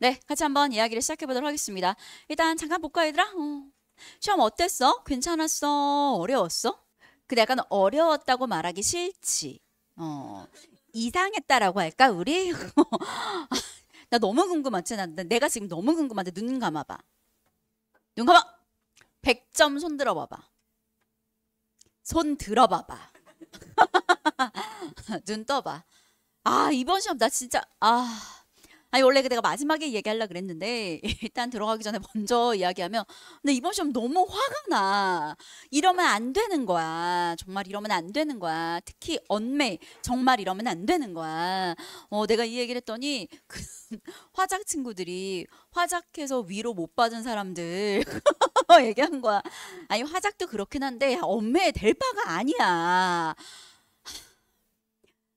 네, 같이 한번 이야기를 시작해 보도록 하겠습니다. 일단 잠깐 볼까, 얘들아? 시험 어땠어? 괜찮았어? 어려웠어? 근데 약간 어려웠다고 말하기 싫지. 어, 이상했다라고 할까, 우리? 나 너무 궁금하지? 내가 지금 너무 궁금한데 눈 감아봐. 눈 감아! 100점 손 들어봐봐. 손 들어봐봐. 눈 떠봐. 아, 이번 시험 나 진짜, 아니 원래 내가 마지막에 얘기하려고 그랬는데 일단 들어가기 전에 먼저 이야기하면 근데 이번 시험 너무 화가 나. 이러면 안 되는 거야. 정말 이러면 안 되는 거야. 특히 언매 정말 이러면 안 되는 거야. 내가 이 얘기를 했더니 그 화작 친구들이 화작해서 위로 못 받은 사람들 얘기한 거야. 아니 화작도 그렇긴 한데 언매 될 바가 아니야.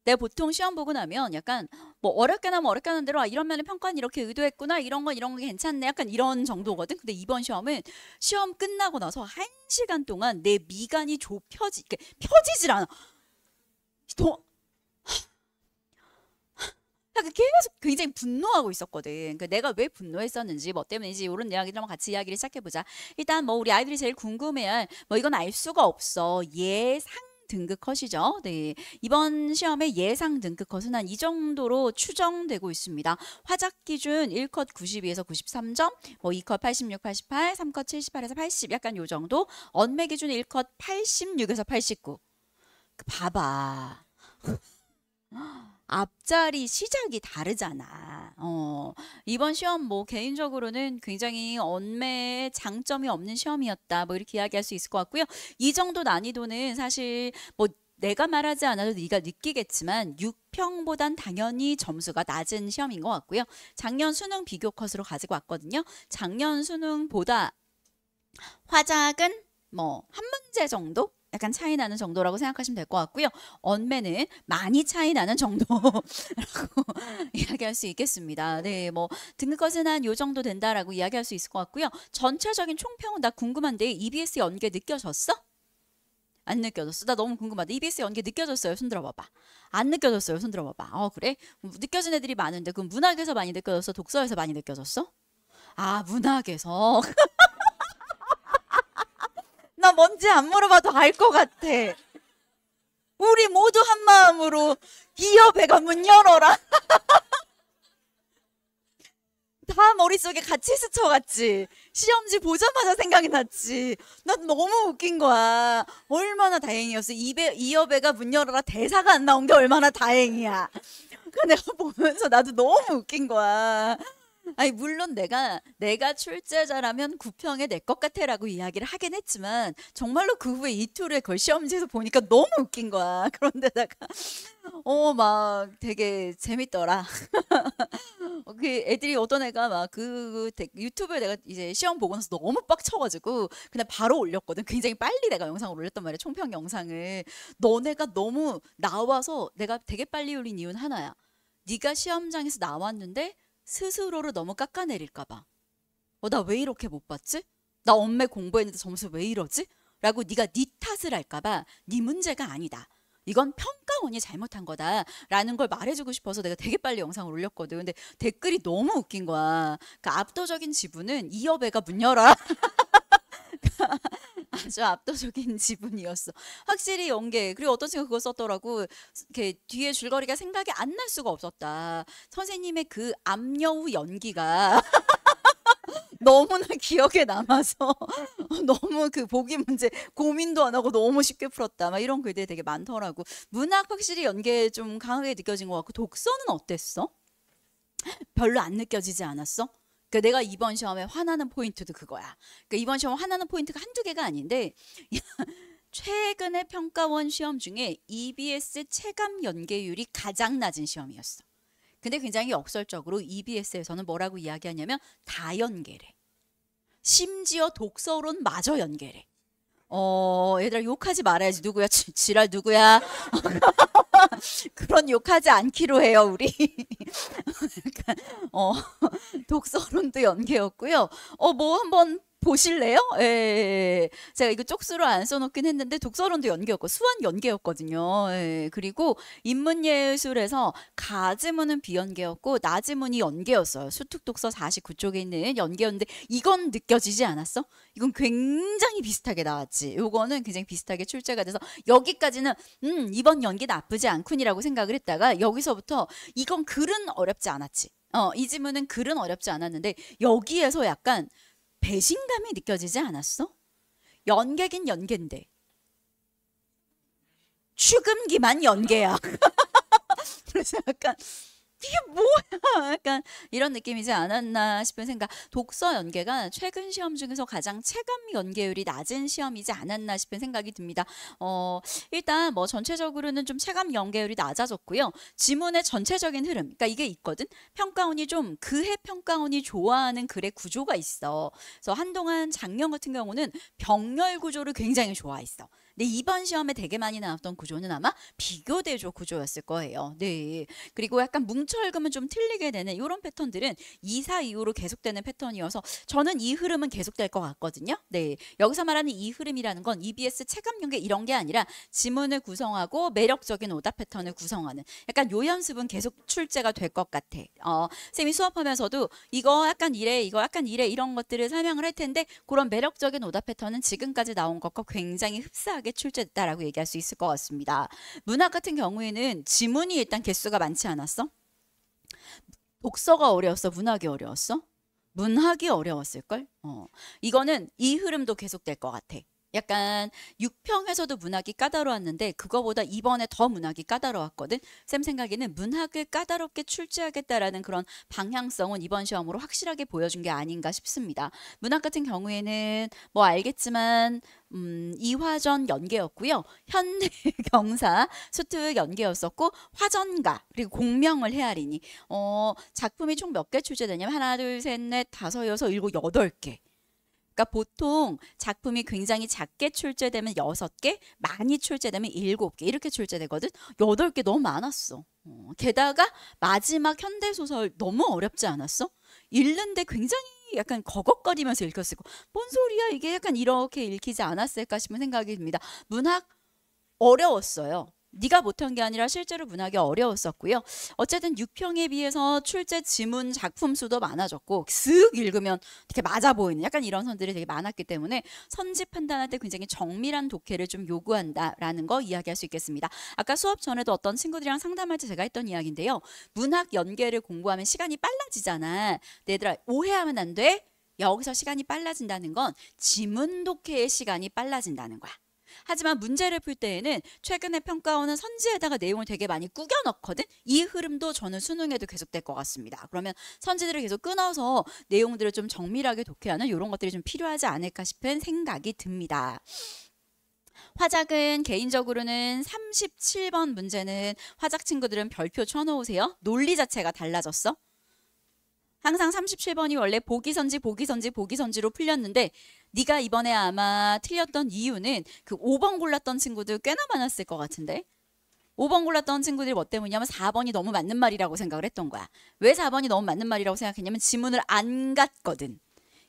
내가 보통 시험 보고 나면 약간 뭐 어렵게 나면 어렵게 하는 대로 이런 면에 평가는 이렇게 의도했구나 이런 건 괜찮네 약간 이런 정도거든. 근데 이번 시험은 시험 끝나고 나서 1시간 동안 내 미간이 펴지질 않아. 약간 계속 굉장히 분노하고 있었거든. 그러니까 내가 왜 분노했었는지 뭐 때문인지 이런 이야기들 한번 같이 이야기를 시작해보자. 일단 뭐 우리 아이들이 제일 궁금해할 뭐 이건 알 수가 없어. 예상 등급 컷이죠. 네. 이번 시험의 예상 등급 컷은 한 이 정도로 추정되고 있습니다. 화작 기준 1컷 92에서 93점, 뭐 2컷 86, 88, 3컷 78에서 80 약간 요 정도. 언매 기준 1컷 86에서 89. 봐봐. 앞자리 시작이 다르잖아. 이번 시험 뭐 개인적으로는 굉장히 언매에 장점이 없는 시험이었다. 뭐 이렇게 이야기할 수 있을 것 같고요. 이 정도 난이도는 사실 뭐 내가 말하지 않아도 네가 느끼겠지만 6평보단 당연히 점수가 낮은 시험인 것 같고요. 작년 수능 비교 컷으로 가지고 왔거든요. 작년 수능보다 화작은 뭐 한 문제 정도? 약간 차이 나는 정도라고 생각하시면 될 것 같고요. 언매는 많이 차이 나는 정도라고 이야기할 수 있겠습니다. 네, 뭐 등급컷은 한 요 정도 된다라고 이야기할 수 있을 것 같고요. 전체적인 총평은 나 궁금한데 EBS 연계 느껴졌어? 안 느껴졌어? 나 너무 궁금하다. EBS 연계 느껴졌어요? 손 들어봐봐. 안 느껴졌어요? 손 들어봐봐. 그래? 느껴진 애들이 많은데 그럼 문학에서 많이 느껴졌어? 독서에서 많이 느껴졌어? 아, 문학에서. 나 뭔지 안 물어봐도 알 것 같아. 우리 모두 한 마음으로 기업애가 문 열어라. 다 머릿속에 같이 스쳐갔지. 시험지 보자마자 생각이 났지. 난 너무 웃긴 거야. 얼마나 다행이었어. 이여배가 문 열어라 대사가 안 나온 게 얼마나 다행이야. 그 내가 보면서 나도 너무 웃긴 거야. 아니 물론 내가 출제자라면 9평에 내 것 같아라고 이야기를 하긴 했지만 정말로 그 후에 이틀에 걸 시험지에서 보니까 너무 웃긴 거야. 그런데다가 막 되게 재밌더라. 그 애들이 어떤 애가 막 유튜브에 내가 이제 시험 보고 나서 너무 빡쳐가지고 그냥 바로 올렸거든. 굉장히 빨리 내가 영상을 올렸단 말이야. 총평 영상을. 너네가 너무 나와서 내가 되게 빨리 올린 이유는 하나야. 네가 시험장에서 나왔는데 스스로를 너무 깎아내릴까 봐. 나 왜 이렇게 못 봤지? 나 엄매 공부했는데 점수 왜 이러지? 라고 네가 네 탓을 할까 봐 네 문제가 아니다. 이건 평가원이 잘못한 거다 라는 걸 말해주고 싶어서 내가 되게 빨리 영상을 올렸거든. 근데 댓글이 너무 웃긴 거야. 그러니까 압도적인 지분은 이여배가 문 열어라. 아주 압도적인 지분이었어. 확실히 연계. 그리고 어떤 친구가 그거 썼더라고. 이렇게 뒤에 줄거리가 생각이 안 날 수가 없었다. 선생님의 그 암여우 연기가 너무나 기억에 남아서 너무 그 보기 문제 고민도 안 하고 너무 쉽게 풀었다. 막 이런 글들이 되게 많더라고. 문학 확실히 연계 좀 강하게 느껴진 것 같고 독서는 어땠어? 별로 안 느껴지지 않았어? 그러니까 내가 이번 시험에 화나는 포인트도 그거야. 그러니까 이번 시험 화나는 포인트가 한두 개가 아닌데 최근에 평가원 시험 중에 EBS 체감 연계율이 가장 낮은 시험이었어. 근데 굉장히 역설적으로 EBS에서는 뭐라고 이야기하냐면 다 연계래. 심지어 독서론 마저 연계래. 얘들아 욕하지 말아야지. 누구야? 지랄 누구야? 그런 욕하지 않기로 해요, 우리. 약간, 독서론도 연계였고요. 뭐 한번 보실래요? 예. 제가 이거 쪽수로 안 써놓긴 했는데 독서론도 연계였고 수완 연계였거든요. 예. 그리고 인문예술에서 가지문은 비연계였고 나지문이 연계였어요. 수특독서 49쪽에 있는 연계였는데 이건 느껴지지 않았어? 이건 굉장히 비슷하게 나왔지. 요거는 굉장히 비슷하게 출제가 돼서 여기까지는 이번 연기 나쁘지 않군이라고 생각을 했다가 여기서부터 이건 글은 어렵지 않았지. 이 지문은 글은 어렵지 않았는데 여기에서 약간 배신감이 느껴지지 않았어? 연계긴 연계인데 추금기만 연계야. 그래서 약간 이게 뭐야? 약간 이런 느낌이지 않았나 싶은 생각. 독서 연계가 최근 시험 중에서 가장 체감 연계율이 낮은 시험이지 않았나 싶은 생각이 듭니다. 일단 뭐 전체적으로는 좀 체감 연계율이 낮아졌고요. 지문의 전체적인 흐름, 그러니까 이게 있거든. 평가원이 좀 그해 평가원이 좋아하는 글의 구조가 있어. 그래서 한동안 작년 같은 경우는 병렬 구조를 굉장히 좋아했어. 근데 이번 시험에 되게 많이 나왔던 구조는 아마 비교대조 구조였을 거예요. 네. 그리고 약간 뭉쳐읽으면 좀 틀리게 되는 이런 패턴들은 2사 이후로 계속되는 패턴이어서 저는 이 흐름은 계속될 것 같거든요. 네. 여기서 말하는 이 흐름이라는 건 EBS 체감 연계 이런 게 아니라 지문을 구성하고 매력적인 오답 패턴을 구성하는 약간 요 연습은 계속 출제가 될 것 같아. 쌤이 수업하면서도 이거 약간 이래, 이거 약간 이래 이런 것들을 설명을 할 텐데 그런 매력적인 오답 패턴은 지금까지 나온 것과 굉장히 흡사하게 출제됐다라고 얘기할 수 있을 것 같습니다. 문학 같은 경우에는 지문이 일단 개수가 많지 않았어? 독서가 어려웠어? 문학이 어려웠어? 문학이 어려웠을걸? 이거는 이 흐름도 계속될 것 같아. 약간 6평에서도 문학이 까다로웠는데 그거보다 이번에 더 문학이 까다로웠거든. 쌤 생각에는 문학을 까다롭게 출제하겠다라는 그런 방향성은 이번 시험으로 확실하게 보여준 게 아닌가 싶습니다. 문학 같은 경우에는 뭐 알겠지만 이화전 연계였고요. 현대경사 수특 연계였었고 화전가 그리고 공명을 헤아리니 작품이 총 몇 개 출제되냐면 하나 둘 셋 넷 다섯 여섯 일곱 여덟 개. 그러니까 보통 작품이 굉장히 작게 출제되면 6개, 많이 출제되면 7개 이렇게 출제되거든. 8개 너무 많았어. 게다가 마지막 현대소설 너무 어렵지 않았어? 읽는데 굉장히 약간 거걱거리면서 읽혔을 거. 뭔 소리야 이게 약간 이렇게 읽히지 않았을까 싶은 생각이 듭니다. 문학 어려웠어요. 네가 못한 게 아니라 실제로 문학이 어려웠었고요. 어쨌든 6평에 비해서 출제 지문 작품 수도 많아졌고 쓱 읽으면 이렇게 맞아 보이는 약간 이런 선들이 되게 많았기 때문에 선지 판단할 때 굉장히 정밀한 독해를 좀 요구한다라는 거 이야기할 수 있겠습니다. 아까 수업 전에도 어떤 친구들이랑 상담할 때 제가 했던 이야기인데요. 문학 연계를 공부하면 시간이 빨라지잖아. 얘들아 오해하면 안 돼. 여기서 시간이 빨라진다는 건 지문 독해의 시간이 빨라진다는 거야. 하지만 문제를 풀 때에는 최근에 평가원은 선지에다가 내용을 되게 많이 꾸겨 넣거든. 이 흐름도 저는 수능에도 계속될 것 같습니다. 그러면 선지들을 계속 끊어서 내용들을 좀 정밀하게 독해하는 이런 것들이 좀 필요하지 않을까 싶은 생각이 듭니다. 화작은 개인적으로는 37번 문제는 화작 친구들은 별표 쳐놓으세요. 논리 자체가 달라졌어. 항상 37번이 원래 보기선지 보기선지 보기선지로 풀렸는데 네가 이번에 아마 틀렸던 이유는 그 5번 골랐던 친구들 꽤나 많았을 것 같은데 5번 골랐던 친구들이 뭐 때문이냐면 4번이 너무 맞는 말이라고 생각을 했던 거야. 왜 4번이 너무 맞는 말이라고 생각했냐면 지문을 안 갔거든.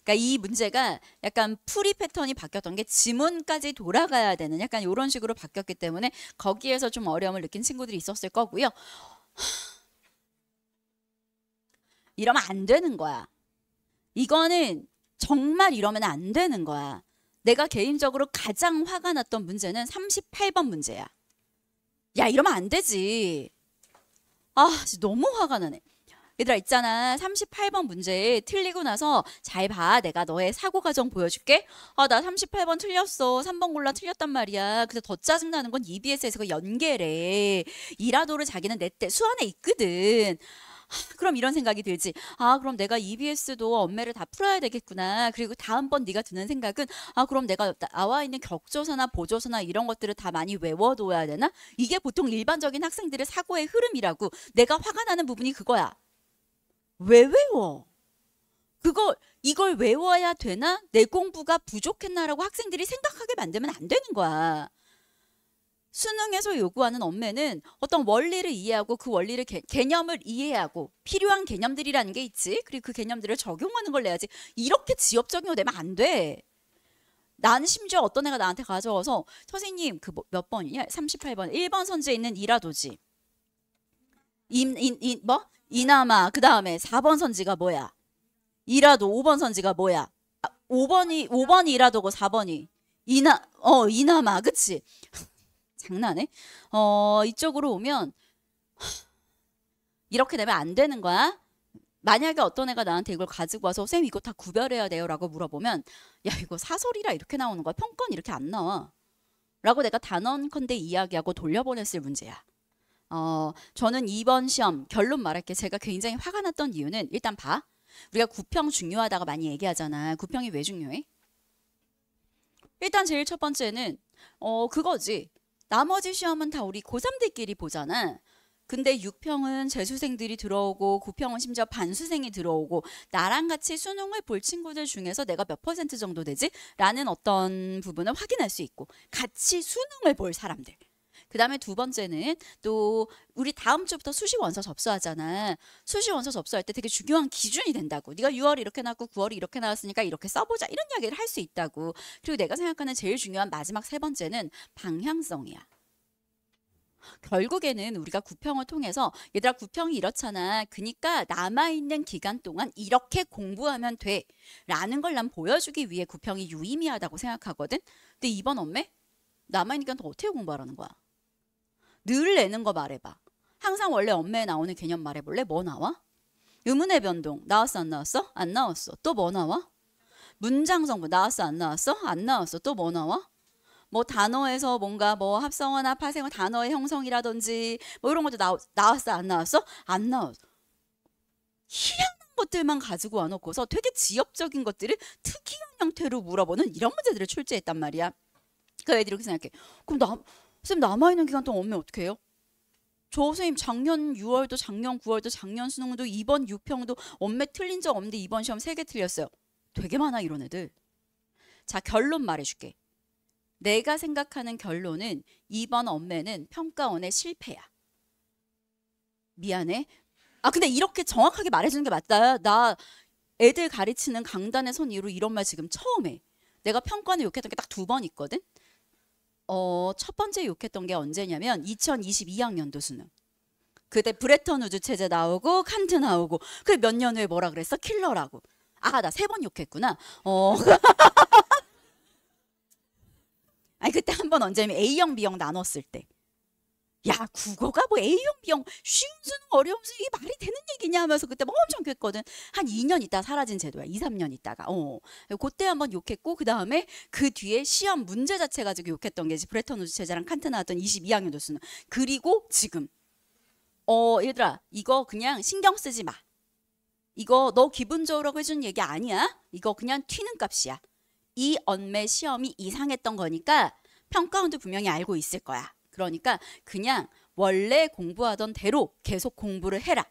그러니까 이 문제가 약간 풀이 패턴이 바뀌었던 게 지문까지 돌아가야 되는 약간 이런 식으로 바뀌었기 때문에 거기에서 좀 어려움을 느낀 친구들이 있었을 거고요. 이러면 안 되는 거야. 이거는 정말 이러면 안 되는 거야. 내가 개인적으로 가장 화가 났던 문제는 38번 문제야. 야, 이러면 안 되지. 아, 진짜 너무 화가 나네. 얘들아 있잖아. 38번 문제 틀리고 나서 잘 봐. 내가 너의 사고 과정 보여줄게. 아, 나 38번 틀렸어. 3번 골라 틀렸단 말이야. 근데 더 짜증나는 건 EBS에서 연계래. 이라도를 자기는 내 때 수안에 있거든. 그럼 이런 생각이 들지. 아, 그럼 내가 EBS도 엄매를 다 풀어야 되겠구나. 그리고 다음번 네가 드는 생각은 아, 그럼 내가 나와 있는 격조사나 보조사나 이런 것들을 다 많이 외워둬야 되나? 이게 보통 일반적인 학생들의 사고의 흐름이라고. 내가 화가 나는 부분이 그거야. 왜 외워? 이걸 외워야 되나? 내 공부가 부족했나라고 학생들이 생각하게 만들면 안 되는 거야. 수능에서 요구하는 엄매는 어떤 원리를 이해하고 그 원리를 개념을 이해하고 필요한 개념들이라는 게 있지. 그리고 그 개념들을 적용하는 걸 내야지. 이렇게 지엽적으로 내면 안 돼. 나는 심지어 어떤 애가 나한테 가져와서 선생님 그 몇 번이냐? 38번. 1번 선지에 있는 이라도지. 뭐? 이나마. 그 다음에 4번 선지가 뭐야? 이라도. 5번 선지가 뭐야? 5번이 이라도고 4번이 이나마. 그치? 장난해? 이쪽으로 오면 이렇게 되면 안 되는 거야. 만약에 어떤 애가 나한테 이걸 가지고 와서 쌤 이거 다 구별해야 돼요 라고 물어보면 야 이거 사설이라 이렇게 나오는 거야. 평가는 이렇게 안 나와. 라고 내가 단언컨대 이야기하고 돌려보냈을 문제야. 저는 이번 시험 결론 말할게. 제가 굉장히 화가 났던 이유는 일단 봐. 우리가 구평 중요하다고 많이 얘기하잖아. 구평이 왜 중요해? 일단 제일 첫 번째는 그거지. 나머지 시험은 다 우리 고3들끼리 보잖아. 근데 6평은 재수생들이 들어오고 9평은 심지어 반수생이 들어오고 나랑 같이 수능을 볼 친구들 중에서 내가 몇 퍼센트 정도 되지? 라는 어떤 부분을 확인할 수 있고 같이 수능을 볼 사람들. 그 다음에 두 번째는 또 우리 다음 주부터 수시 원서 접수하잖아. 수시 원서 접수할 때 되게 중요한 기준이 된다고. 네가 6월 이렇게 나왔고 9월이 이렇게 나왔으니까 이렇게 써보자. 이런 이야기를 할 수 있다고. 그리고 내가 생각하는 제일 중요한 마지막 세 번째는 방향성이야. 결국에는 우리가 구평을 통해서 얘들아 구평이 이렇잖아. 그러니까 남아있는 기간 동안 이렇게 공부하면 돼. 라는 걸 난 보여주기 위해 구평이 유의미하다고 생각하거든. 근데 이번 엄매 남아있는 기간 동안 어떻게 공부하라는 거야? 늘 내는 거 말해봐. 항상 원래 엄매에 나오는 개념 말해볼래? 뭐 나와? 의문의 변동 나왔어 안 나왔어? 안 나왔어. 또 뭐 나와? 문장 성분 나왔어 안 나왔어? 안 나왔어. 또 뭐 나와? 뭐 단어에서 뭔가 뭐 합성어나 파생어 단어의 형성이라든지 뭐 이런 것도 나왔어 안 나왔어? 안 나왔어. 희한한 것들만 가지고 와놓고서 되게 지엽적인 것들을 특이한 형태로 물어보는 이런 문제들을 출제했단 말이야. 그 애들이 이렇게 생각해. 그럼 쌤 남아있는 기간 동안 엄매 어떻게 해요? 저 선생님 작년 6월도 작년 9월도 작년 수능도 이번 6평도 엄매 틀린 적 없는데 이번 시험 3개 틀렸어요. 되게 많아 이런 애들. 자 결론 말해줄게. 내가 생각하는 결론은 이번 엄매는 평가원의 실패야. 미안해. 근데 이렇게 정확하게 말해주는 게 맞다. 나 애들 가르치는 강단에 선 이후로 이런 말 지금 처음 해. 내가 평가원을 욕했던 게 딱 2번 있거든. 첫 번째 욕했던 게 언제냐면 2022학년도 수능. 그때 브레턴 우주 체제 나오고 칸트 나오고 그 몇 년 후에 뭐라 그랬어? 킬러라고. 나 3번 욕했구나. 아니 그때 한 번 언제냐면 A형 B형 나눴을 때. 야 국어가 뭐 A형 B형 쉬운 수능 어려운 수능 이게 말이 되는 얘기냐 하면서 그때 뭐 엄청 욕했거든. 한 2년 있다 사라진 제도야. 2, 3년 있다가. 그때 한번 욕했고 그 다음에 그 뒤에 시험 문제 자체 가지고 욕했던 게 브레턴 우주 체제랑 칸트 나왔던 22학년도 수능. 그리고 지금 얘들아 이거 그냥 신경 쓰지 마. 이거 너 기분 좋으라고 해준 얘기 아니야. 이거 그냥 튀는 값이야. 이 언매 시험이 이상했던 거니까 평가원도 분명히 알고 있을 거야. 그러니까 그냥 원래 공부하던 대로 계속 공부를 해라.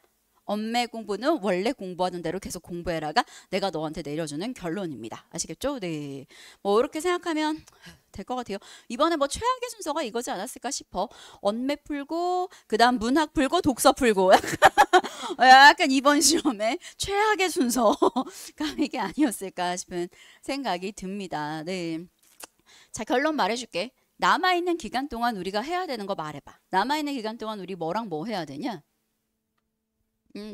언매 공부는 원래 공부하던 대로 계속 공부해라가 내가 너한테 내려주는 결론입니다. 아시겠죠? 네. 뭐 이렇게 생각하면 될 것 같아요. 이번에 뭐 최악의 순서가 이거지 않았을까 싶어. 언매 풀고 그 다음 문학 풀고 독서 풀고 약간 이번 시험에 최악의 순서가 이게 아니었을까 싶은 생각이 듭니다. 네. 자 결론 말해줄게. 남아있는 기간 동안 우리가 해야 되는 거 말해봐. 남아있는 기간 동안 우리 뭐랑 뭐 해야 되냐?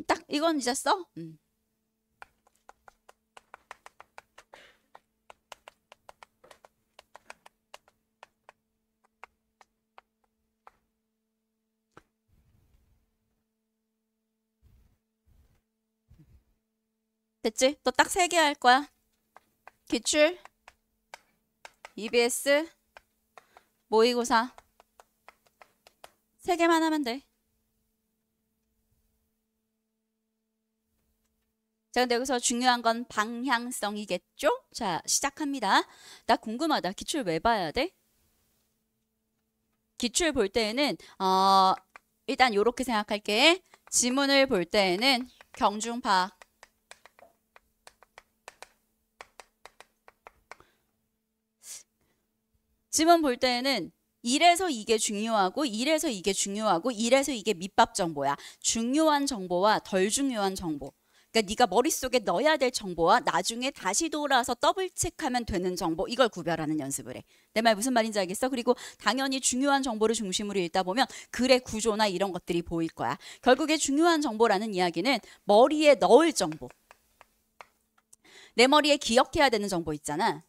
딱 이건 이제 써? 됐지? 너 딱 3개 할 거야. 기출, EBS, 모의고사 3개만 하면 돼. 자, 근데 여기서 중요한 건 방향성이겠죠? 자, 시작합니다. 나 궁금하다. 기출 왜 봐야 돼? 기출 볼 때에는 일단 요렇게 생각할게. 지문을 볼 때에는 경중파 지문 볼 때에는 이래서 이게 중요하고 이래서 이게 중요하고 이래서 이게 밑밥 정보야. 중요한 정보와 덜 중요한 정보. 그러니까 네가 머릿속에 넣어야 될 정보와 나중에 다시 돌아서 더블 체크하면 되는 정보, 이걸 구별하는 연습을 해. 내 말 무슨 말인지 알겠어? 그리고 당연히 중요한 정보를 중심으로 읽다 보면 글의 구조나 이런 것들이 보일 거야. 결국에 중요한 정보라는 이야기는 머리에 넣을 정보. 내 머리에 기억해야 되는 정보 있잖아.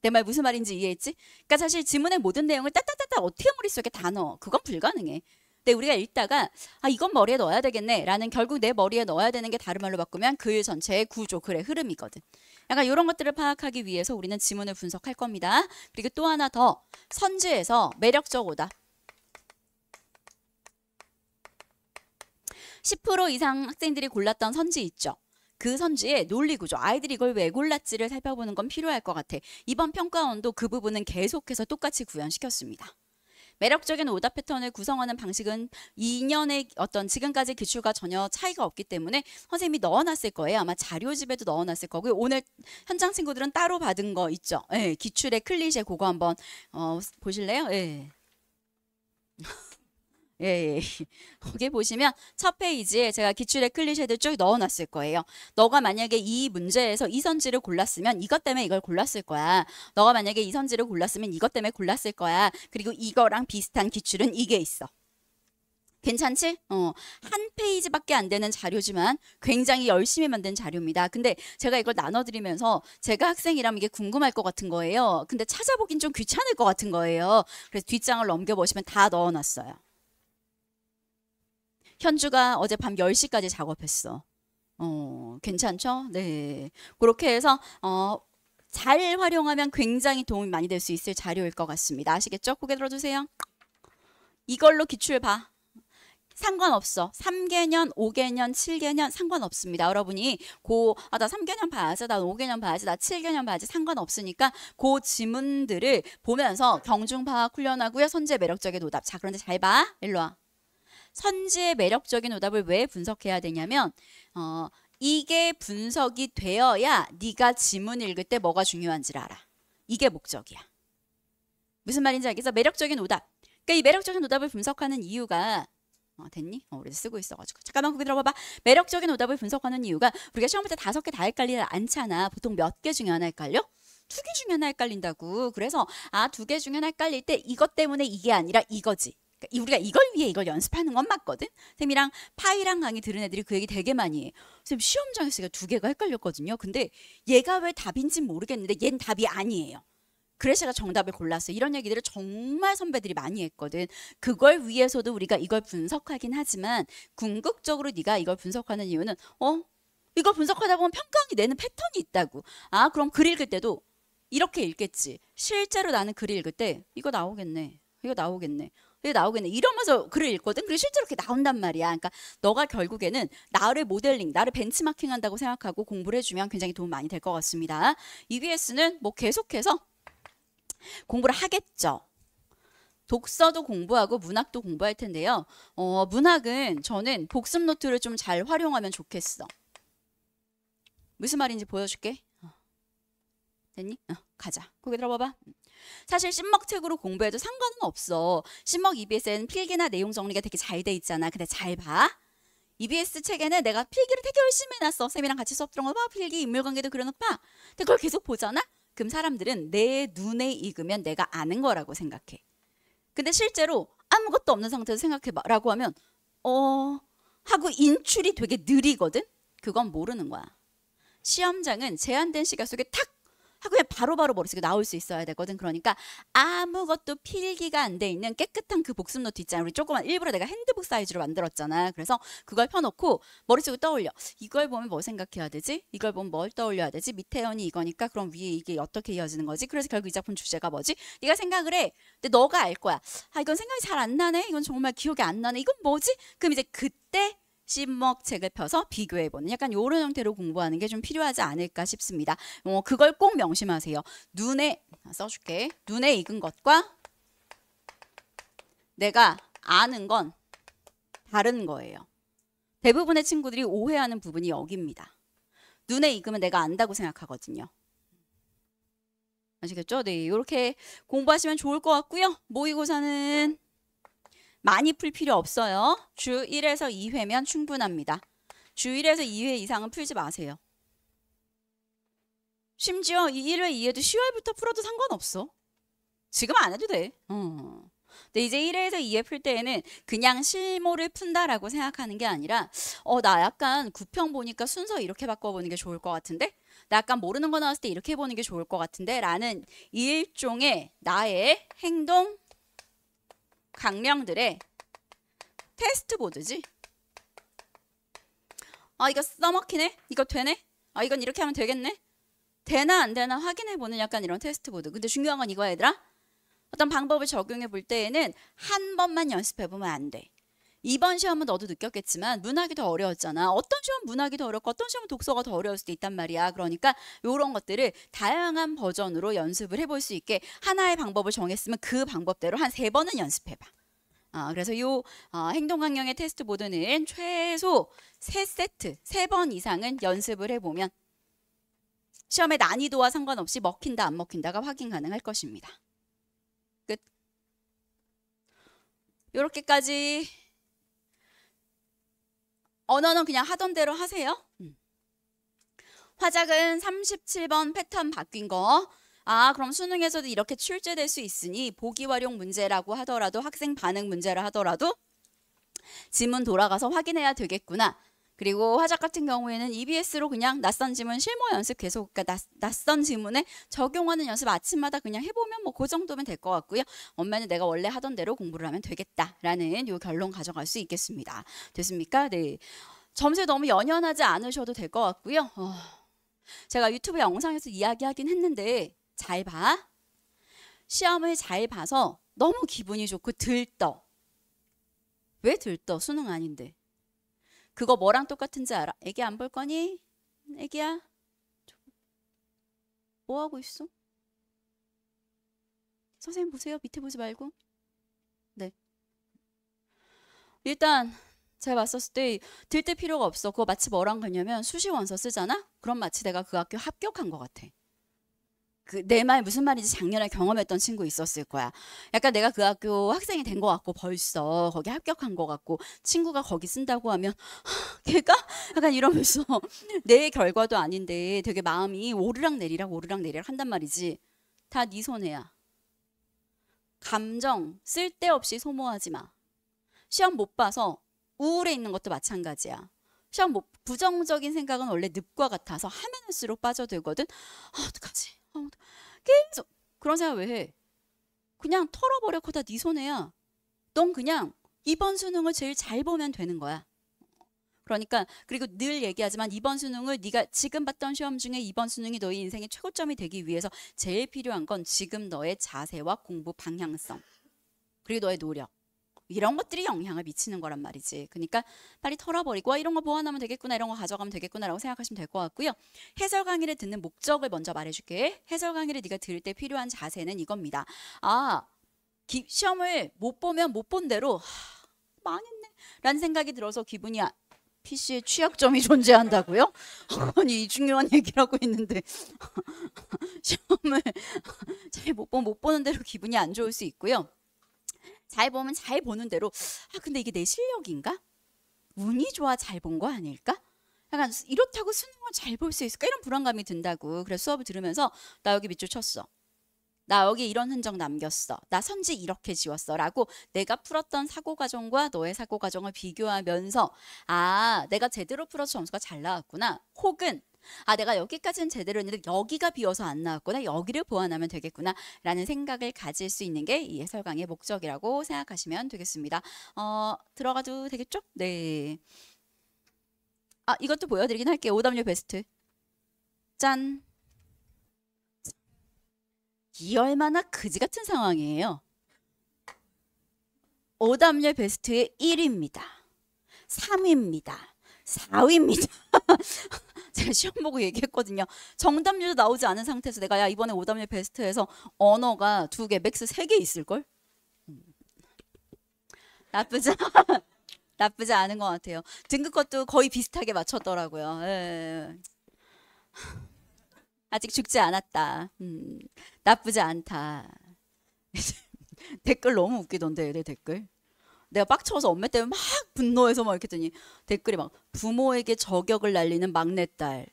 내 말 무슨 말인지 이해했지? 그러니까 사실 지문의 모든 내용을 따따따따 어떻게 머릿속에 다 넣어? 그건 불가능해. 근데 우리가 읽다가 이건 머리에 넣어야 되겠네 라는, 결국 내 머리에 넣어야 되는 게 다른 말로 바꾸면 글 전체의 구조, 글의 흐름이거든. 약간 이런 것들을 파악하기 위해서 우리는 지문을 분석할 겁니다. 그리고 또 하나 더, 선지에서 매력적 오답. 10% 이상 학생들이 골랐던 선지 있죠. 그 선지의 논리 구조, 아이들이 이걸 왜 골랐지를 살펴보는 건 필요할 것 같아. 이번 평가원도 그 부분은 계속해서 똑같이 구현시켰습니다. 매력적인 오답 패턴을 구성하는 방식은 2년의 어떤 지금까지 기출과 전혀 차이가 없기 때문에 선생님이 넣어놨을 거예요. 아마 자료집에도 넣어놨을 거고요. 오늘 현장 친구들은 따로 받은 거 있죠. 예, 기출의 클리셰 그거 한번 보실래요? 예. 예. 거기 보시면 첫 페이지에 제가 기출의 클리셰들 쭉 넣어놨을 거예요. 너가 만약에 이 문제에서 이 선지를 골랐으면 이것 때문에 이걸 골랐을 거야. 너가 만약에 이 선지를 골랐으면 이것 때문에 골랐을 거야. 그리고 이거랑 비슷한 기출은 이게 있어. 괜찮지? 한 페이지밖에 안 되는 자료지만 굉장히 열심히 만든 자료입니다. 근데 제가 이걸 나눠드리면서 제가 학생이라면 이게 궁금할 것 같은 거예요. 근데 찾아보긴 좀 귀찮을 것 같은 거예요. 그래서 뒷장을 넘겨보시면 다 넣어놨어요. 현주가 어젯밤 10시까지 작업했어. 괜찮죠? 네. 그렇게 해서 잘 활용하면 굉장히 도움이 많이 될 수 있을 자료일 것 같습니다. 아시겠죠? 고개 들어주세요. 이걸로 기출 봐. 상관없어. 3개년, 5개년, 7개년 상관없습니다. 여러분이 나 3개년 봐야지, 나 5개년 봐야지, 나 7개년 봐야지 상관없으니까 그 지문들을 보면서 경중 파악 훈련하고요. 선지의 매력적인 오답. 자, 그런데 잘 봐. 일로 와. 선지의 매력적인 오답을 왜 분석해야 되냐면 이게 분석이 되어야 네가 지문 읽을 때 뭐가 중요한지를 알아. 이게 목적이야. 무슨 말인지 알겠어? 매력적인 오답. 그러니까 이 매력적인 오답을 분석하는 이유가 됐니? 우리 쓰고 있어가지고. 잠깐만 거기 들어봐봐. 매력적인 오답을 분석하는 이유가 우리가 시험 볼 때 5개 다 헷갈리지 않잖아. 보통 몇 개 중에 하나 헷갈려? 2개 중에 하나 헷갈린다고. 그래서 2개 중에 하나 헷갈릴 때 이것 때문에 이게 아니라 이거지. 우리가 이걸 위해 이걸 연습하는 건 맞거든. 쌤이랑 파이랑 강의 들은 애들이 그 얘기 되게 많이 해. 쌤 시험장에서 2개가 헷갈렸거든요. 근데 얘가 왜 답인지는 모르겠는데 얘는 답이 아니에요. 그래서 제가 정답을 골랐어요. 이런 얘기들을 정말 선배들이 많이 했거든. 그걸 위해서도 우리가 이걸 분석하긴 하지만 궁극적으로 네가 이걸 분석하는 이유는 이걸 분석하다 보면 평가원이 내는 패턴이 있다고. 그럼 글 읽을 때도 이렇게 읽겠지. 실제로 나는 글을 읽을 때 이거 나오겠네. 이거 나오겠네. 이거 나오겠네. 이러면서 글을 읽거든. 그리고 실제로 이렇게 나온단 말이야. 그러니까 너가 결국에는 나를 모델링, 나를 벤치마킹 한다고 생각하고 공부를 해주면 굉장히 도움 많이 될 것 같습니다. EBS는 뭐 계속해서 공부를 하겠죠. 독서도 공부하고 문학도 공부할 텐데요. 문학은 저는 복습 노트를 좀 잘 활용하면 좋겠어. 무슨 말인지 보여줄게. 됐니? 가자. 거기 들어봐봐. 사실 씹먹 책으로 공부해도 상관은 없어. 씹먹 EBS에는 필기나 내용 정리가 되게 잘 돼 있잖아. 근데 잘 봐. EBS 책에는 내가 필기를 되게 열심히 해놨어. 쌤이랑 같이 수업 들은 거 봐. 필기, 인물관계도 그려놓고 봐. 근데 그걸 계속 보잖아? 그럼 사람들은 내 눈에 익으면 내가 아는 거라고 생각해. 근데 실제로 아무것도 없는 상태에서 생각해봐라고 하면 하고 인출이 되게 느리거든? 그건 모르는 거야. 시험장은 제한된 시간 속에 탁 하고 그냥 바로바로 머릿속에 나올 수 있어야 되거든. 그러니까 아무것도 필기가 안 돼 있는 깨끗한 그 복습 노트 있잖아. 우리 조그만 일부러 내가 핸드북 사이즈로 만들었잖아. 그래서 그걸 펴놓고 머릿속에 떠올려. 이걸 보면 뭐 생각해야 되지? 이걸 보면 뭘 떠올려야 되지? 밑에 연이 이거니까 그럼 위에 이게 어떻게 이어지는 거지? 그래서 결국 이 작품 주제가 뭐지? 네가 생각을 해. 근데 너가 알 거야. 이건 생각이 잘 안 나네. 이건 정말 기억이 안 나네. 이건 뭐지? 그럼 이제 그때 씹먹 책을 펴서 비교해보는 약간 이런 형태로 공부하는 게 좀 필요하지 않을까 싶습니다. 그걸 꼭 명심하세요. 눈에 써줄게. 눈에 익은 것과 내가 아는 건 다른 거예요. 대부분의 친구들이 오해하는 부분이 여기입니다. 눈에 익으면 내가 안다고 생각하거든요. 아시겠죠? 네, 이렇게 공부하시면 좋을 것 같고요. 모의고사는 많이 풀 필요 없어요. 주 1에서 2회면 충분합니다. 주 1에서 2회 이상은 풀지 마세요. 심지어 1회, 2회도 10회부터 풀어도 상관없어. 지금 안 해도 돼. 근데 이제 1회에서 2회 풀 때에는 그냥 실모를 푼다라고 생각하는 게 아니라 나 약간 구평 보니까 순서 이렇게 바꿔보는 게 좋을 것 같은데? 나 약간 모르는 거 나왔을 때 이렇게 해보는 게 좋을 것 같은데? 라는 일종의 나의 행동 강령들의 테스트 보드지. 이거 써먹히네? 이거 되네? 이건 이렇게 하면 되겠네? 되나 안 되나 확인해보는 약간 이런 테스트 보드. 근데 중요한 건 이거야, 얘들아. 어떤 방법을 적용해 볼 때에는 한 번만 연습해 보면 안 돼. 이번 시험은 너도 느꼈겠지만 문학이 더 어려웠잖아. 어떤 시험은 문학이 더 어렵고 어떤 시험은 독서가 더 어려울 수도 있단 말이야. 그러니까 이런 것들을 다양한 버전으로 연습을 해볼 수 있게 하나의 방법을 정했으면 그 방법대로 한 3번은 연습해봐. 그래서 요 행동강령의 테스트 보드는 최소 3세트, 3번 이상은 연습을 해보면 시험의 난이도와 상관없이 먹힌다 안 먹힌다가 확인 가능할 것입니다. 끝. 요렇게까지. 언어는 그냥 하던 대로 하세요. 화작은 37번 패턴 바뀐 거. 그럼 수능에서도 이렇게 출제될 수 있으니 보기 활용 문제라고 하더라도 학생 반응 문제라 하더라도 지문 돌아가서 확인해야 되겠구나. 그리고 화작 같은 경우에는 EBS로 그냥 낯선 지문 실무 연습 계속, 그러니까 낯선 지문에 적용하는 연습 아침마다 그냥 해보면 뭐 그 정도면 될 것 같고요. 엄마는 내가 원래 하던 대로 공부를 하면 되겠다라는 요 결론 가져갈 수 있겠습니다. 됐습니까? 네. 점수에 너무 연연하지 않으셔도 될 것 같고요. 제가 유튜브 영상에서 이야기하긴 했는데 잘 봐. 시험을 잘 봐서 너무 기분이 좋고 들떠. 왜 들떠? 수능 아닌데. 그거 뭐랑 똑같은지 알아? 애기 안 볼 거니? 애기야? 뭐 하고 있어? 선생님 보세요. 밑에 보지 말고. 네. 일단 제가 봤었을 때 들뜰 필요가 없어. 그거 마치 뭐랑 같냐면 수시 원서 쓰잖아? 그럼 마치 내가 그 학교 합격한 것 같아. 내 말 무슨 말인지 작년에 경험했던 친구 있었을 거야. 약간 내가 그 학교 학생이 된 것 같고 벌써 거기 합격한 것 같고 친구가 거기 쓴다고 하면 걔가 약간 이러면서 내 결과도 아닌데 되게 마음이 오르락내리락 한단 말이지. 다 네 손해야. 감정 쓸데없이 소모하지 마. 시험 못 봐서 우울해 있는 것도 마찬가지야. 시험 부정적인 생각은 원래 늪과 같아서 하면 할수록 빠져들거든. 어떡하지? 계속 그런 생각 왜 해? 그냥 털어버려. 그거 다 네 손해야. 넌 그냥 이번 수능을 제일 잘 보면 되는 거야. 그러니까 그리고 늘 얘기하지만 이번 수능을 네가 지금 봤던 시험 중에 이번 수능이 너의 인생의 최고점이 되기 위해서 제일 필요한 건 지금 너의 자세와 공부 방향성 그리고 너의 노력 이런 것들이 영향을 미치는 거란 말이지. 그러니까 빨리 털어버리고 이런 거 보완하면 되겠구나 이런 거 가져가면 되겠구나라고 생각하시면 될 것 같고요. 해설 강의를 듣는 목적을 먼저 말해줄게. 해설 강의를 네가 들을 때 필요한 자세는 이겁니다. 시험을 못 보면 못 본 대로 망했네 라는 생각이 들어서 기분이 PC에 취약점이 존재한다고요? 아니 중요한 얘기를 하고 있는데 시험을 잘 못 보는 대로 기분이 안 좋을 수 있고요. 잘 보면 잘 보는 대로 근데 이게 내 실력인가? 운이 좋아 잘 본 거 아닐까? 약간 이렇다고 수능을 잘 볼 수 있을까? 이런 불안감이 든다고. 그래서 수업을 들으면서 나 여기 밑줄 쳤어. 나 여기 이런 흔적 남겼어. 나 선지 이렇게 지웠어. 라고 내가 풀었던 사고 과정과 너의 사고 과정을 비교하면서 내가 제대로 풀어서 점수가 잘 나왔구나. 혹은 내가 여기까지는 제대로 했는데 여기가 비어서 안 나왔구나. 여기를 보완하면 되겠구나. 라는 생각을 가질 수 있는 게 이 해설 강의의 목적이라고 생각하시면 되겠습니다. 들어가도 되겠죠? 네. 이것도 보여드리긴 할게요. 오답률 베스트. 짠. 이 얼마나 그지 같은 상황이에요. 오답률 베스트의 1위입니다. 3위입니다. 4위입니다. 제가 시험 보고 얘기했거든요. 정답률도 나오지 않은 상태에서 내가 이번에 오답률 베스트에서 언어가 2개, 맥스 3개 있을걸? 나쁘지 않은 것 같아요. 등급 것도 거의 비슷하게 맞췄더라고요. 예. 아직 죽지 않았다. 나쁘지 않다. 댓글 너무 웃기던데, 내 댓글. 내가 빡쳐서 엄마 때문에 막 분노해서 막 이렇게 했더니 댓글이 막 부모에게 저격을 날리는 막내딸.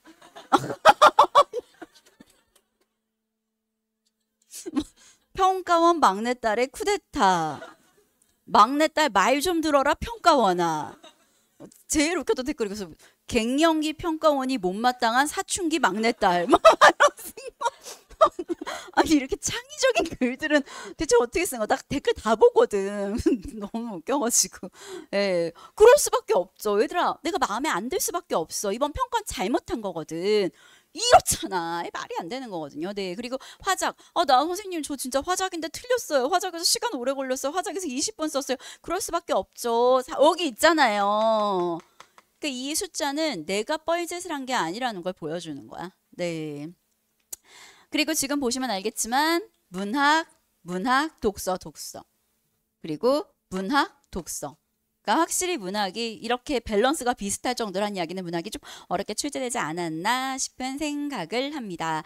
평가원 막내딸의 쿠데타. 막내딸 말 좀 들어라 평가원아. 제일 웃겼던 댓글이 그래서 갱년기 평가원이 못마땅한 사춘기 막내딸. 아니 이렇게 창의적인 글들은 대체 어떻게 쓴 거야? 나 댓글 다 보거든. 너무 웃겨가지고. 예, 그럴 수밖에 없죠. 얘들아, 내가 마음에 안 들 수밖에 없어. 이번 평가는 잘못한 거거든. 이렇잖아. 말이 안 되는 거거든요. 네. 그리고 화작. 나 선생님 저 진짜 화작인데 틀렸어요. 화작에서 시간 오래 걸렸어요. 화작에서 20분 썼어요. 그럴 수밖에 없죠. 여기 있잖아요. 그러니까 이 숫자는 내가 뻘짓을 한 게 아니라는 걸 보여주는 거야. 네. 그리고 지금 보시면 알겠지만 문학, 독서. 그리고 문학, 독서. 그러니까 확실히 문학이 이렇게 밸런스가 비슷할 정도란 이야기는 문학이 좀 어렵게 출제되지 않았나 싶은 생각을 합니다.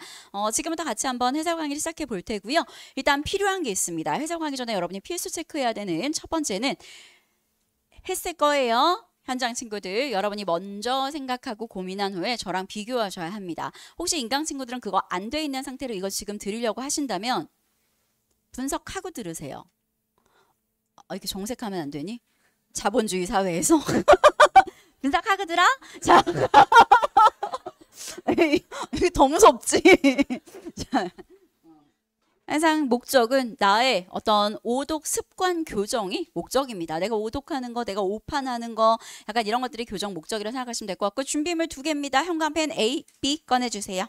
지금부터 같이 한번 해설 강의를 시작해 볼 테고요. 일단 필요한 게 있습니다. 해설 강의 전에 여러분이 필수 체크해야 되는 첫 번째는 했을 거예요. 현장 친구들, 여러분이 먼저 생각하고 고민한 후에 저랑 비교하셔야 합니다. 혹시 인강 친구들은 그거 안 돼 있는 상태로 이거 지금 들으려고 하신다면 분석하고 들으세요. 이렇게 정색하면 안 되니? 자본주의 사회에서 분석하고 들어? 자, 이게 더 무섭지. 자, 항상 목적은 나의 어떤 오독 습관 교정이 목적입니다. 내가 오독하는 거, 내가 오판하는 거, 약간 이런 것들이 교정 목적이라고 생각하시면 될 것 같고, 준비물 2개입니다. 현관펜 A, B 꺼내주세요.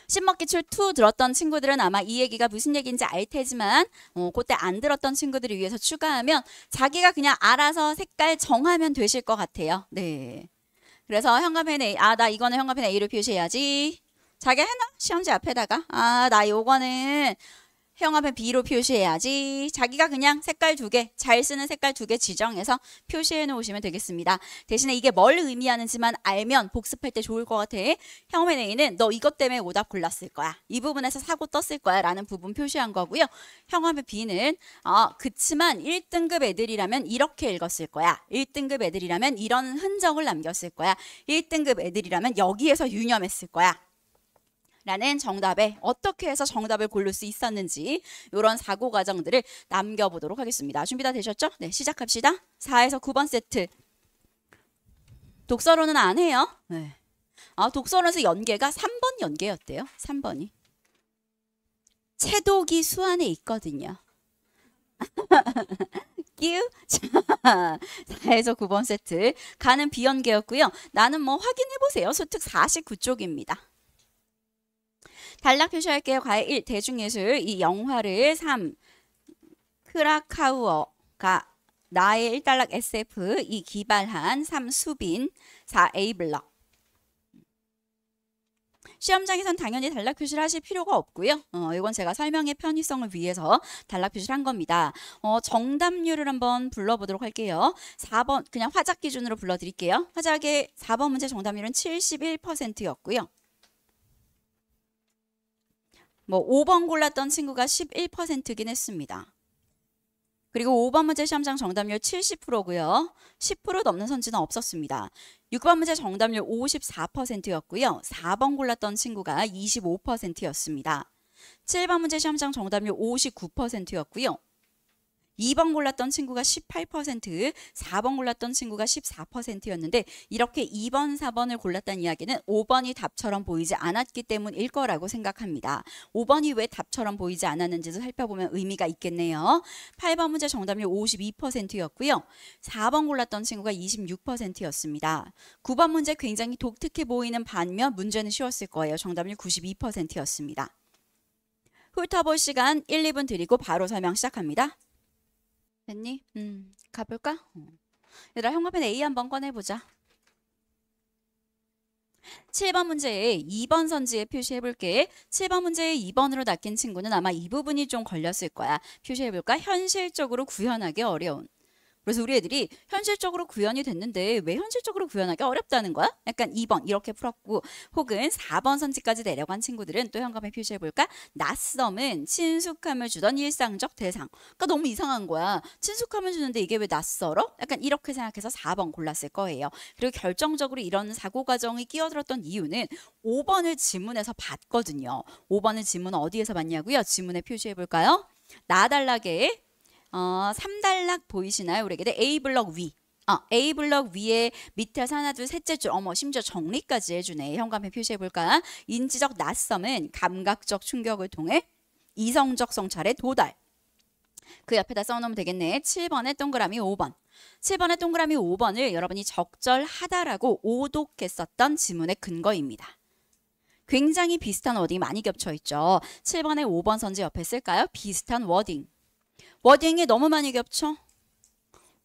씹먹기출 2 들었던 친구들은 아마 이 얘기가 무슨 얘기인지 알 테지만 그때 안 들었던 친구들을 위해서 추가하면 자기가 그냥 알아서 색깔 정하면 되실 것 같아요. 네. 그래서 현관펜 A, 나 이거는 현관펜 A로 표시해야지. 자기 해놔? 시험지 앞에다가. 나 요거는 현관펜 B로 표시해야지. 자기가 그냥 색깔 2개, 잘 쓰는 색깔 2개 지정해서 표시해 놓으시면 되겠습니다. 대신에 이게 뭘 의미하는지만 알면 복습할 때 좋을 것 같아. 현관펜 A는 너 이것 때문에 오답 골랐을 거야. 이 부분에서 사고 떴을 거야 라는 부분 표시한 거고요. 현관펜 B는 그치만 1등급 애들이라면 이렇게 읽었을 거야. 1등급 애들이라면 이런 흔적을 남겼을 거야. 1등급 애들이라면 여기에서 유념했을 거야. 라는 정답에 어떻게 해서 정답을 고를 수 있었는지 이런 사고 과정들을 남겨보도록 하겠습니다. 준비 다 되셨죠? 네, 시작합시다. 4에서 9번 세트. 독서로는 안 해요. 네. 독서로에서 연계가 3번 연계였대요. 3번이. 채독이 수안에 있거든요. 끼우? 자, 4에서 9번 세트. 가는 비연계였고요. 나는 뭐 확인해보세요. 수특 49쪽입니다. 단락 표시할게요. 과외 1 대중예술 이 영화를 3 크라카우어가 나의 1단락 SF 이 기발한 3 수빈 4 A블럭. 시험장에선 당연히 단락 표시를 하실 필요가 없고요. 이건 제가 설명의 편의성을 위해서 단락 표시를 한 겁니다. 정답률을 한번 불러보도록 할게요. 4번 그냥 화작 기준으로 불러드릴게요. 화작의 4번 문제 정답률은 71%였고요. 뭐 5번 골랐던 친구가 11%긴 했습니다. 그리고 5번 문제 시험장 정답률 70%고요. 10% 넘는 선지는 없었습니다. 6번 문제 정답률 54%였고요. 4번 골랐던 친구가 25%였습니다. 7번 문제 시험장 정답률 59%였고요. 2번 골랐던 친구가 18%, 4번 골랐던 친구가 14%였는데 이렇게 2번, 4번을 골랐다는 이야기는 5번이 답처럼 보이지 않았기 때문일 거라고 생각합니다. 5번이 왜 답처럼 보이지 않았는지도 살펴보면 의미가 있겠네요. 8번 문제 정답률 52%였고요. 4번 골랐던 친구가 26%였습니다. 9번 문제 굉장히 독특해 보이는 반면 문제는 쉬웠을 거예요. 정답률 92%였습니다. 훑어볼 시간 1, 2분 드리고 바로 설명 시작합니다. 됐니? 가볼까? 얘들아 현관펜 A 한번 꺼내보자. 7번 문제에 2번 선지에 표시해볼게. 7번 문제에 2번으로 낚인 친구는 아마 이 부분이 좀 걸렸을 거야. 표시해볼까? 현실적으로 구현하기 어려운. 그래서 우리 애들이 현실적으로 구현이 됐는데 왜 현실적으로 구현하기 어렵다는 거야? 약간 2번 이렇게 풀었고, 혹은 4번 선지까지 내려간 친구들은 또 현감에 표시해볼까? 낯섦은 친숙함을 주던 일상적 대상. 그러니까 너무 이상한 거야. 친숙함을 주는데 이게 왜 낯설어? 약간 이렇게 생각해서 4번 골랐을 거예요. 그리고 결정적으로 이런 사고 과정이 끼어들었던 이유는 5번을 지문에서 봤거든요. 5번을 지문 어디에서 봤냐고요? 지문에 표시해볼까요? 나달락에 3단락 보이시나요? 우리 애기들 A블럭 위. A블럭 위에 밑에서 하나, 둘, 셋째 줄, 심지어 정리까지 해주네. 현관펜 표시해볼까? 인지적 낯섦은 감각적 충격을 통해 이성적 성찰에 도달. 그 옆에다 써놓으면 되겠네. 7번에 동그라미 5번. 7번에 동그라미 5번을 여러분이 적절하다라고 오독했었던 지문의 근거입니다. 굉장히 비슷한 워딩이 많이 겹쳐있죠. 7번에 5번 선지 옆에 쓸까요? 비슷한 워딩. 워딩이 너무 많이 겹쳐.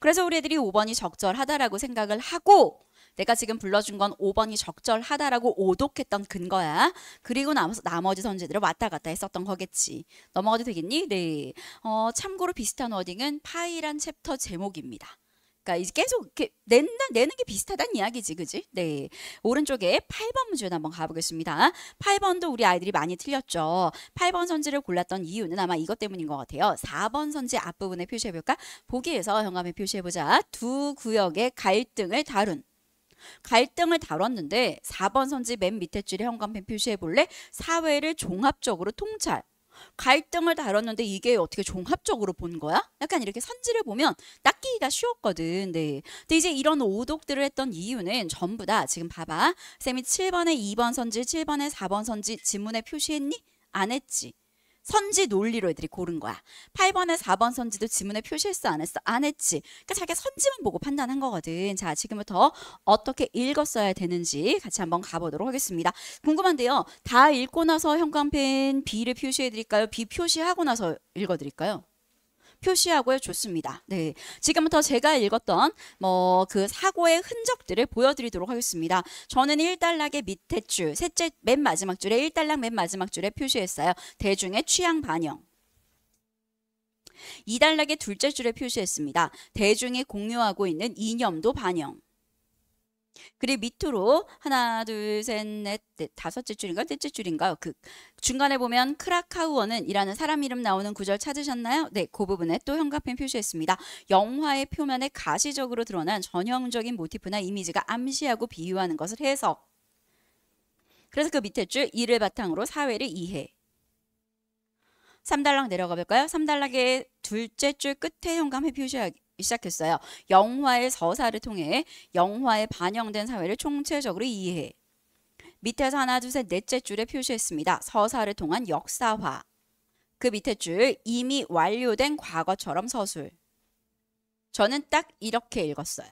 그래서 우리 애들이 5번이 적절하다라고 생각을 하고, 내가 지금 불러준 건 5번이 적절하다라고 오독했던 근거야. 그리고 나머지 선지들을 왔다 갔다 했었던 거겠지. 넘어가도 되겠니? 네. 참고로 비슷한 워딩은 파이란 챕터 제목입니다. 그러니까 이제 계속 이렇게 내는 게 비슷하다는 이야기지, 그지? 네. 오른쪽에 8번 문제로 한번 가보겠습니다. 8번도 우리 아이들이 많이 틀렸죠. 8번 선지를 골랐던 이유는 아마 이것 때문인 것 같아요. 4번 선지 앞부분에 표시해볼까? 보기에서 현감에 표시해보자. 두 구역의 갈등을 다뤘는데 4번 선지 맨 밑에 줄에 현관펜 표시해볼래? 사회를 종합적으로 통찰. 갈등을 다뤘는데 이게 어떻게 종합적으로 본 거야? 약간 이렇게 선지를 보면 닦기가 쉬웠거든. 네. 근데 이제 이런 오독들을 했던 이유는 전부 다 지금 봐봐. 쌤이 7번에 2번 선지, 7번에 4번 선지 지문에 표시했니? 안 했지. 선지 논리로 애들이 고른 거야. 8번에 4번 선지도 지문에 표시했어? 안 했어? 안 했지. 그러니까 자기가 선지만 보고 판단한 거거든. 자, 지금부터 어떻게 읽었어야 되는지 같이 한번 가보도록 하겠습니다. 궁금한데요. 다 읽고 나서 현관펜 B를 표시해드릴까요? B 표시하고 나서 읽어드릴까요? 표시하고요. 좋습니다. 네. 지금부터 제가 읽었던 그 사고의 흔적들을 보여드리도록 하겠습니다. 저는 1단락의 밑에 줄, 셋째 맨 마지막 줄에 1단락 맨 마지막 줄에 표시했어요. 대중의 취향 반영. 2단락의 둘째 줄에 표시했습니다. 대중이 공유하고 있는 이념도 반영. 그리고 밑으로 하나, 둘, 셋, 넷, 다섯째 줄인가? 넷째 줄인가요? 그 중간에 보면 크라카우어는 이라는 사람 이름 나오는 구절 찾으셨나요? 네, 그 부분에 또 현관펜 표시했습니다. 영화의 표면에 가시적으로 드러난 전형적인 모티프나 이미지가 암시하고 비유하는 것을 해석. 그래서 그 밑에 줄 이를 바탕으로 사회를 이해. 3단락 내려가 볼까요? 3단락의 둘째 줄 끝에 현관펜 표시하기 시작했어요. 영화의 서사를 통해 영화에 반영된 사회를 총체적으로 이해해. 밑에서 하나, 둘, 셋, 넷째 줄에 표시했습니다. 서사를 통한 역사화. 그 밑에 줄 이미 완료된 과거처럼 서술. 저는 딱 이렇게 읽었어요.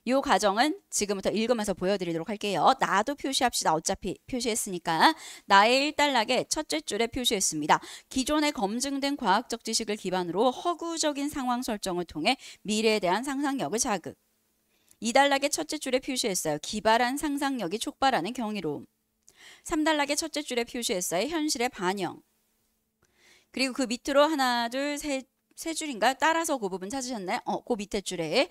이 과정은 지금부터 읽으면서 보여드리도록 할게요. 나도 표시합시다. 어차피 표시했으니까. 나의 1단락에 첫째 줄에 표시했습니다. 기존에 검증된 과학적 지식을 기반으로 허구적인 상황 설정을 통해 미래에 대한 상상력을 자극. 2단락의 첫째 줄에 표시했어요. 기발한 상상력이 촉발하는 경이로움. 3단락의 첫째 줄에 표시했어요. 현실의 반영. 그리고 그 밑으로 하나, 둘, 세 줄인가요? 따라서 그 부분 찾으셨나요? 그 밑에 줄에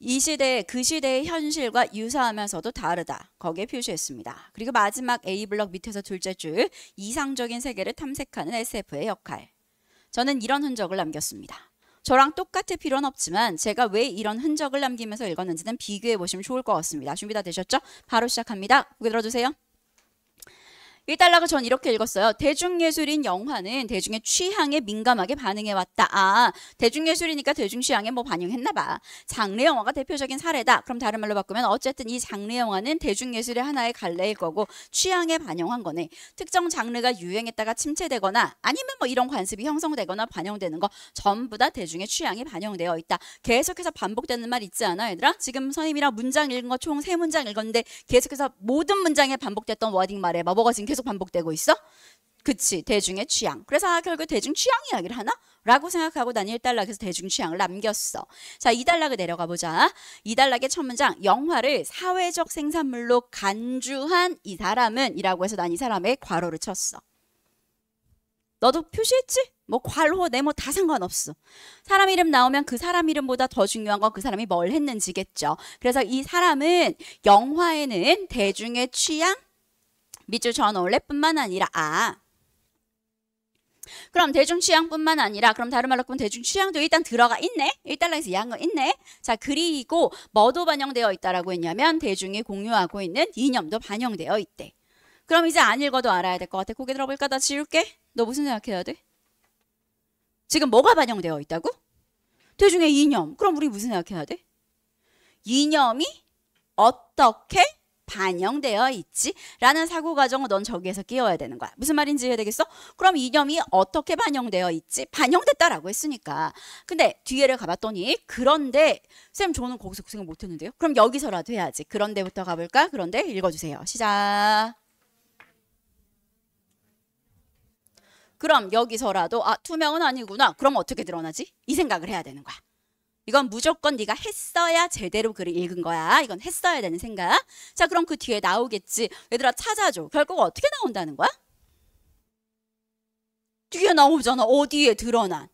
이 시대, 그 시대의 현실과 유사하면서도 다르다. 거기에 표시했습니다. 그리고 마지막 A블럭 밑에서 둘째 줄, 이상적인 세계를 탐색하는 SF의 역할. 저는 이런 흔적을 남겼습니다. 저랑 똑같을 필요는 없지만 제가 왜 이런 흔적을 남기면서 읽었는지는 비교해 보시면 좋을 것 같습니다. 준비 다 되셨죠? 바로 시작합니다. 고개 들어주세요. 1단락을 전 이렇게 읽었어요. 대중예술인 영화는 대중의 취향에 민감하게 반응해왔다. 대중예술이니까 대중 취향에 반영했나 봐. 장르 영화가 대표적인 사례다. 그럼 다른 말로 바꾸면 어쨌든 이 장르 영화는 대중예술의 하나의 갈래일 거고 취향에 반영한 거네. 특정 장르가 유행했다가 침체되거나 아니면 이런 관습이 형성되거나 반영되는 거 전부 다 대중의 취향이 반영되어 있다. 계속해서 반복되는 말 있지 않아 얘들아? 지금 선생님이랑 문장 읽은 거 총 3문장 읽었는데 계속해서 모든 문장에 반복됐던 워딩 말해봐. 뭐가 지금 계속 반복되고 있어? 그치, 대중의 취향. 그래서 결국 대중 취향 이야기를 하나? 라고 생각하고 난 1단락에서 대중 취향을 남겼어. 자, 2단락을 내려가 보자. 2단락의 첫 문장, 영화를 사회적 생산물로 간주한 이 사람은 이라고 해서 난 이 사람의 괄호를 쳤어. 너도 표시했지? 뭐 괄호, 네모 다 상관없어. 사람 이름 나오면 그 사람 이름보다 더 중요한 건 그 사람이 뭘 했는지겠죠. 그래서 이 사람은 영화에는 대중의 취향, 밑줄 저어놓을래? 뿐만 아니라 그럼 대중 취향뿐만 아니라 그럼 다른 말로 보면 대중 취향도 일단 들어가 있네. 1달러에서 이해한 거 있네. 자, 그리고 뭐도 반영되어 있다라고 했냐면 대중이 공유하고 있는 이념도 반영되어 있대. 그럼 이제 안 읽어도 알아야 될 것 같아. 고개 들어볼까? 나 지울게. 너 무슨 생각해야 돼? 지금 뭐가 반영되어 있다고? 대중의 이념. 그럼 우리 무슨 생각해야 돼? 이념이 어떻게 반영되어 있지? 라는 사고 과정을 넌 저기에서 끼워야 되는 거야. 무슨 말인지 이해되겠어? 그럼 이념이 어떻게 반영되어 있지? 반영됐다라고 했으니까. 근데 뒤에를 가봤더니 그런데 쌤 저는 거기서 그 생각 못했는데요? 그럼 여기서라도 해야지. 그런데부터 가볼까? 그런데 읽어주세요. 시작. 그럼 여기서라도 투명은 아니구나. 그럼 어떻게 드러나지? 이 생각을 해야 되는 거야. 이건 무조건 네가 했어야 제대로 글을 읽은 거야. 이건 했어야 되는 생각. 자, 그럼 그 뒤에 나오겠지. 얘들아 찾아줘. 결국 어떻게 나온다는 거야? 뒤에 나오잖아. 어디에 드러난.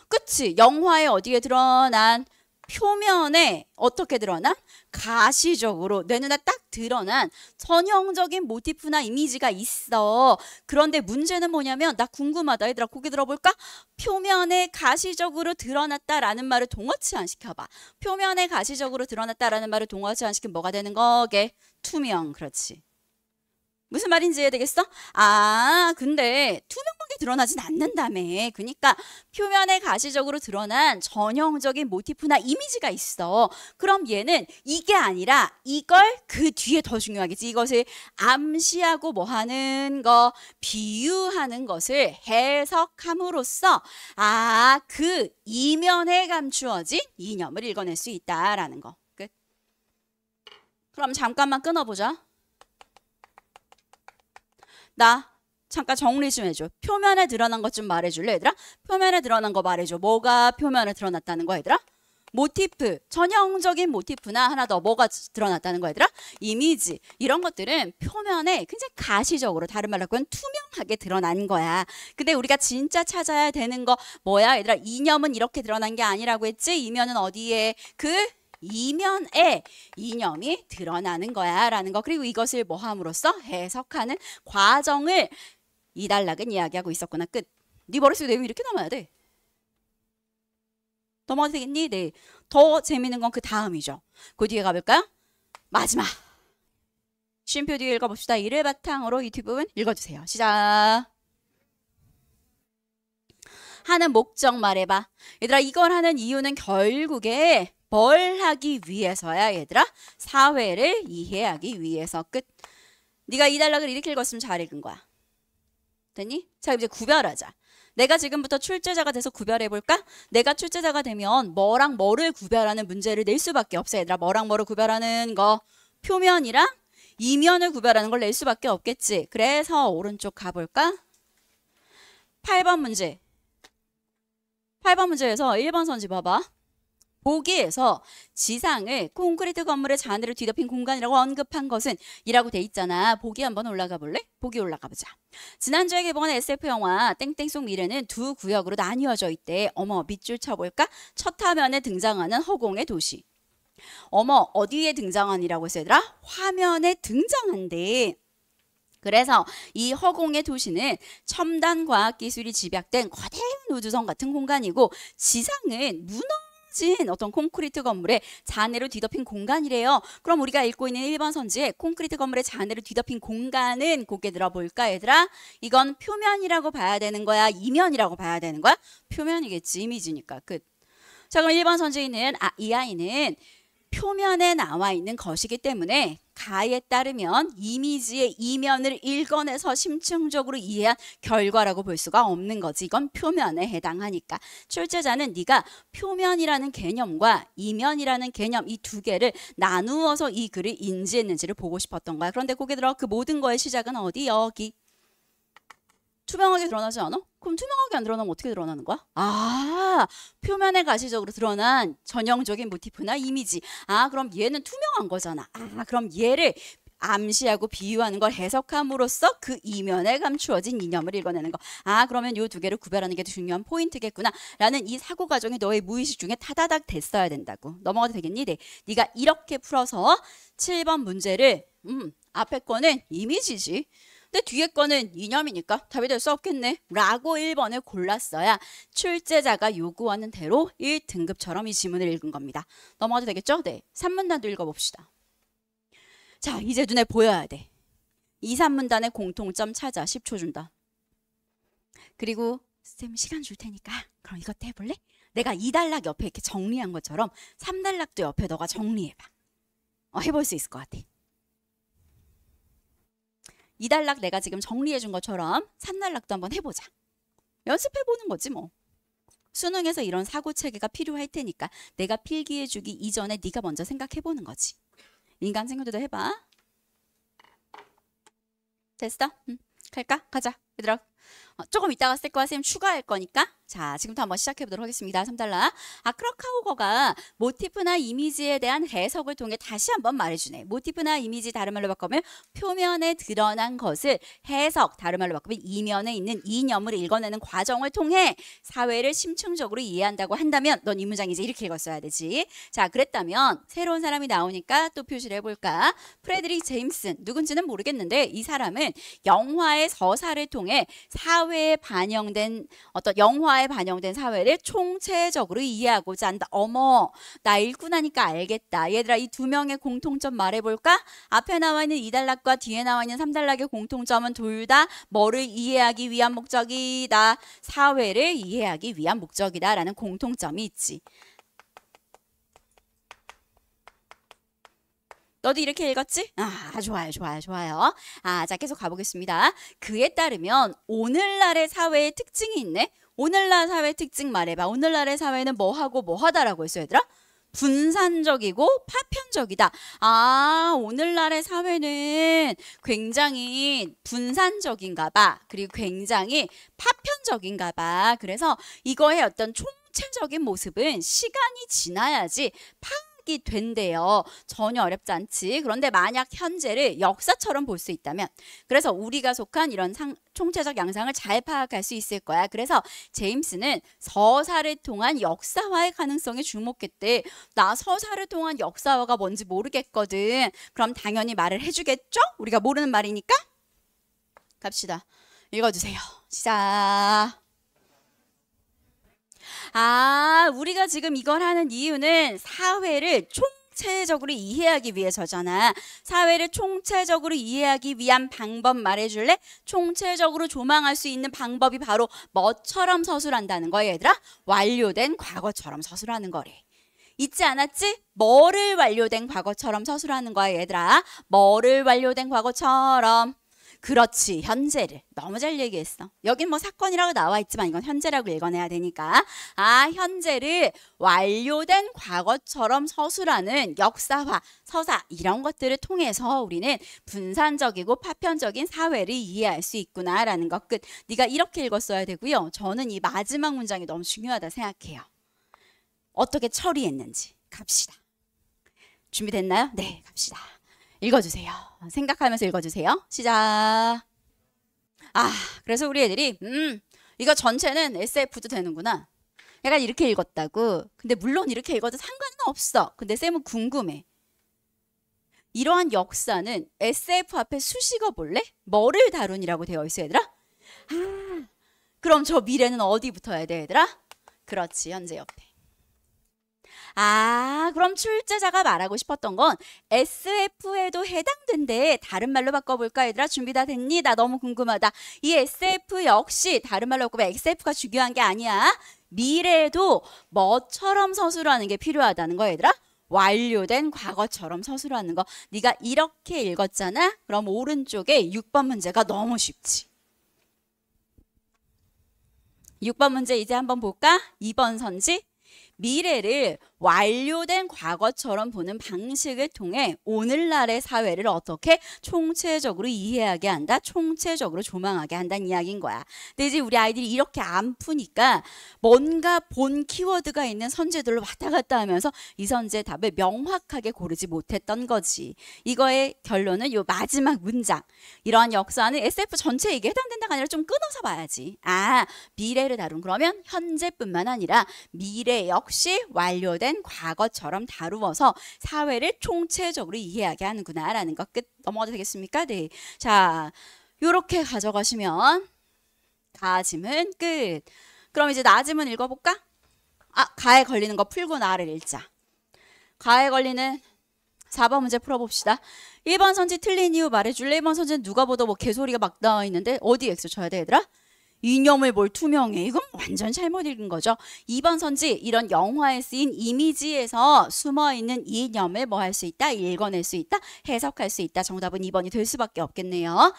그치? 영화에 어디에 드러난. 표면에 어떻게 드러난? 가시적으로 내 눈에 딱 드러난 전형적인 모티프나 이미지가 있어. 그런데 문제는 뭐냐면 나 궁금하다. 얘들아 고개 들어볼까? 표면에 가시적으로 드러났다라는 말을 동어치 안 시켜봐. 표면에 가시적으로 드러났다라는 말을 동어치 안 시키면 뭐가 되는 거게? 투명. 그렇지. 무슨 말인지 이해되겠어? 근데 투명하게 드러나진 않는다며. 그러니까 표면에 가시적으로 드러난 전형적인 모티프나 이미지가 있어. 그럼 얘는 이게 아니라 이걸 그 뒤에 더 중요하겠지. 이것을 암시하고 뭐 하는 거, 비유하는 것을 해석함으로써 그 이면에 감추어진 이념을 읽어낼 수 있다라는 거. 끝. 그럼 잠깐만 끊어보자. 나 잠깐 정리 좀 해줘. 표면에 드러난 것 좀 말해줄래 얘들아? 표면에 드러난 거 말해줘. 뭐가 표면에 드러났다는 거야 얘들아? 모티프, 전형적인 모티프나 하나 더 뭐가 드러났다는 거야 얘들아? 이미지. 이런 것들은 표면에 굉장히 가시적으로 다른 말로 하면 투명하게 드러난 거야. 근데 우리가 진짜 찾아야 되는 거 뭐야 얘들아? 이념은 이렇게 드러난 게 아니라고 했지? 이면은 어디에? 이면에 이념이 드러나는 거야 라는 거. 그리고 이것을 뭐 함으로써 해석하는 과정을 이단락은 이야기하고 있었구나. 끝. 네 머릿속에 내용이 이렇게 남아야 돼. 넘어가도 되겠니? 네. 더 재밌는 건 그 다음이죠. 그 뒤에 가볼까요? 마지막. 쉼표 뒤에 읽어봅시다. 이를 바탕으로 이 뒷부분 읽어주세요. 시작. 하는 목적 말해봐. 얘들아 이걸 하는 이유는 결국에 뭘 하기 위해서야 얘들아? 사회를 이해하기 위해서. 끝. 네가 이 단락을 이렇게 읽었으면 잘 읽은 거야. 됐니? 자 이제 구별하자. 내가 지금부터 출제자가 돼서 구별해볼까? 내가 출제자가 되면 뭐랑 뭐를 구별하는 문제를 낼 수밖에 없어 얘들아. 뭐랑 뭐를 구별하는 거. 표면이랑 이면을 구별하는 걸 낼 수밖에 없겠지. 그래서 오른쪽 가볼까? 8번 문제. 8번 문제에서 1번 선지 봐봐. 보기에서 지상을 콘크리트 건물의 잔해로 뒤덮인 공간이라고 언급한 것은 이라고 돼 있잖아. 보기 한번 올라가 볼래? 보기 올라가 보자. 지난주에 개봉한 SF 영화 땡땡 속 미래는 두 구역으로 나뉘어져 있대. 어머 밑줄 쳐볼까? 첫 화면에 등장하는 허공의 도시. 어머 어디에 등장하니라고 했어 얘들아? 화면에 등장한대. 그래서 이 허공의 도시는 첨단 과학기술이 집약된 거대한 우주선 같은 공간이고 지상은 무너진 어떤 콘크리트 건물의 잔해로 뒤덮인 공간이래요. 그럼 우리가 읽고 있는 1번 선지에 콘크리트 건물의 잔해로 뒤덮인 공간은 고개 들어볼까 얘들아? 이건 표면이라고 봐야 되는 거야? 이면이라고 봐야 되는 거야? 표면이겠지. 이미지니까. 끝. 자 그럼 1번 선지에 있는 이 아이는 표면에 나와 있는 것이기 때문에 가에 따르면 이미지의 이면을 읽어내서 심층적으로 이해한 결과라고 볼 수가 없는 거지. 이건 표면에 해당하니까. 출제자는 네가 표면이라는 개념과 이면이라는 개념 이 두 개를 나누어서 이 글을 인지했는지를 보고 싶었던 거야. 그런데 고개 들어 그 모든 거의 시작은 어디? 여기. 투명하게 드러나지 않아? 그럼 투명하게 안 드러나면 어떻게 드러나는 거야? 표면에 가시적으로 드러난 전형적인 모티프나 이미지. 그럼 얘는 투명한 거잖아. 그럼 얘를 암시하고 비유하는 걸 해석함으로써 그 이면에 감추어진 이념을 읽어내는 거. 아, 그러면 이 두 개를 구별하는 게 중요한 포인트겠구나 라는 이 사고 과정이 너의 무의식 중에 타다닥 됐어야 된다고. 넘어가도 되겠니? 네. 네가 이렇게 풀어서 7번 문제를 앞에 거는 이미지지. 근데 뒤에 거는 이념이니까 답이 될 수 없겠네 라고 1번을 골랐어야 출제자가 요구하는 대로 1등급처럼 이 지문을 읽은 겁니다. 넘어가도 되겠죠? 네. 3문단도 읽어봅시다. 자, 이제 눈에 보여야 돼. 2, 3문단의 공통점 찾아. 10초 준다. 그리고 쌤 시간 줄 테니까 그럼 이것도 해볼래? 내가 2단락 옆에 이렇게 정리한 것처럼 3단락도 옆에 너가 정리해봐. 해볼 수 있을 것 같아. 2단락 내가 지금 정리해준 것처럼 3단락도 한번 해보자. 연습해보는 거지 뭐. 수능에서 이런 사고체계가 필요할 테니까 내가 필기해주기 이전에 네가 먼저 생각해보는 거지. 인간 생각도 해봐. 됐어? 갈까? 가자. 얘들아. 조금 이따가 쓸 거야. 쌤 추가할 거니까. 자, 지금부터 한번 시작해보도록 하겠습니다. 3달러. 크라카우거가 모티프나 이미지에 대한 해석을 통해 다시 한번 말해주네. 모티프나 이미지 다른 말로 바꾸면 표면에 드러난 것을 해석, 다른 말로 바꾸면 이면에 있는 이념을 읽어내는 과정을 통해 사회를 심층적으로 이해한다고 한다면 넌 이 문장 이제 이렇게 읽었어야 되지. 자, 그랬다면 새로운 사람이 나오니까 또 표시를 해볼까. 프레드릭 제임슨, 누군지는 모르겠는데 이 사람은 영화의 서사를 통해 사회에 반영된 영화에 반영된 사회를 총체적으로 이해하고자 한다. 어머, 나 읽고 나니까 알겠다. 얘들아, 이 두 명의 공통점 말해볼까? 앞에 나와 있는 2단락과 뒤에 나와 있는 3단락의 공통점은 둘 다 뭐를 이해하기 위한 목적이다. 사회를 이해하기 위한 목적이다 라는 공통점이 있지. 너도 이렇게 읽었지? 좋아요, 좋아요, 좋아요. 자, 계속 가보겠습니다. 그에 따르면 오늘날의 사회의 특징이 있네. 오늘날 사회 특징 말해봐. 오늘날의 사회는 뭐하고 뭐하다라고 했어, 얘들아? 분산적이고 파편적이다. 오늘날의 사회는 굉장히 분산적인가 봐. 그리고 굉장히 파편적인가 봐. 그래서 이거의 어떤 총체적인 모습은 시간이 지나야지 된대요. 전혀 어렵지 않지. 그런데 만약 현재를 역사처럼 볼 수 있다면, 그래서 우리가 속한 이런 총체적 양상을 잘 파악할 수 있을 거야. 그래서 제임스는 서사를 통한 역사화의 가능성에 주목했대. 나 서사를 통한 역사화가 뭔지 모르겠거든. 그럼 당연히 말을 해주겠죠? 우리가 모르는 말이니까. 갑시다. 읽어주세요. 시작. 우리가 지금 이걸 하는 이유는 사회를 총체적으로 이해하기 위해서잖아. 사회를 총체적으로 이해하기 위한 방법 말해줄래? 총체적으로 조망할 수 있는 방법이 바로 뭐처럼 서술한다는 거야, 얘들아? 완료된 과거처럼 서술하는 거래. 잊지 않았지? 뭐를 완료된 과거처럼 서술하는 거야, 얘들아? 뭐를 완료된 과거처럼. 그렇지, 현재를. 너무 잘 얘기했어. 여긴 뭐 사건이라고 나와 있지만 이건 현재라고 읽어내야 되니까. 현재를 완료된 과거처럼 서술하는 역사화, 서사 이런 것들을 통해서 우리는 분산적이고 파편적인 사회를 이해할 수 있구나라는 것 끝. 네가 이렇게 읽었어야 되고요. 저는 이 마지막 문장이 너무 중요하다 생각해요. 어떻게 처리했는지. 갑시다. 준비됐나요? 네, 갑시다. 읽어주세요. 생각하면서 읽어주세요. 시작. 그래서 우리 애들이 이거 전체는 SF도 되는구나. 약간 이렇게 읽었다고. 근데 물론 이렇게 읽어도 상관은 없어. 근데 쌤은 궁금해. 이러한 역사는 SF 앞에 수식어 볼래? 뭐를 다룬이라고 되어 있어, 얘들아? 그럼 저 미래는 어디 붙어야 돼, 얘들아? 그렇지, 현재 옆에. 그럼 출제자가 말하고 싶었던 건 SF에도 해당된대. 다른 말로 바꿔볼까, 얘들아? 준비 다 됐니? 나 너무 궁금하다. 이 SF 역시 다른 말로 바꾸면 XF가 중요한 게 아니야. 미래에도 뭐처럼 서술하는 게 필요하다는 거, 얘들아? 완료된 과거처럼 서술하는 거. 네가 이렇게 읽었잖아? 그럼 오른쪽에 6번 문제가 너무 쉽지. 6번 문제 이제 한번 볼까? 2번 선지. 미래를 완료된 과거처럼 보는 방식을 통해 오늘날의 사회를 어떻게 총체적으로 이해하게 한다, 총체적으로 조망하게 한다는 이야기인 거야. 근데 이제 우리 아이들이 이렇게 안 푸니까 뭔가 본 키워드가 있는 선제들을 왔다 갔다 하면서 이 선제 답을 명확하게 고르지 못했던 거지. 이거의 결론은 요 마지막 문장. 이러한 역사는 SF 전체 얘기에 해당된다가 아니라 좀 끊어서 봐야지. 아, 미래를 다룬 그러면 현재뿐만 아니라 미래 역시 완료된 과거처럼 다루어서 사회를 총체적으로 이해하게 하는구나 라는 것 끝. 넘어가도 되겠습니까? 네. 자, 요렇게 가져가시면 가짐은 끝. 그럼 이제 나짐은 읽어볼까? 아, 가에 걸리는 거 풀고 나를 읽자. 가에 걸리는 4번 문제 풀어봅시다. 1번 선지 틀린 이유 말해줄래? 1번 선지는 누가 보다 뭐 개소리가 막 나와 있는데 어디 X 쳐야 돼 얘들아? 이념을 뭘 투명해. 이건 완전 잘못 읽은 거죠. 2번 선지 이런 영화에 쓰인 이미지에서 숨어있는 이념을 뭐 할 수 있다? 읽어낼 수 있다? 해석할 수 있다. 정답은 2번이 될 수밖에 없겠네요.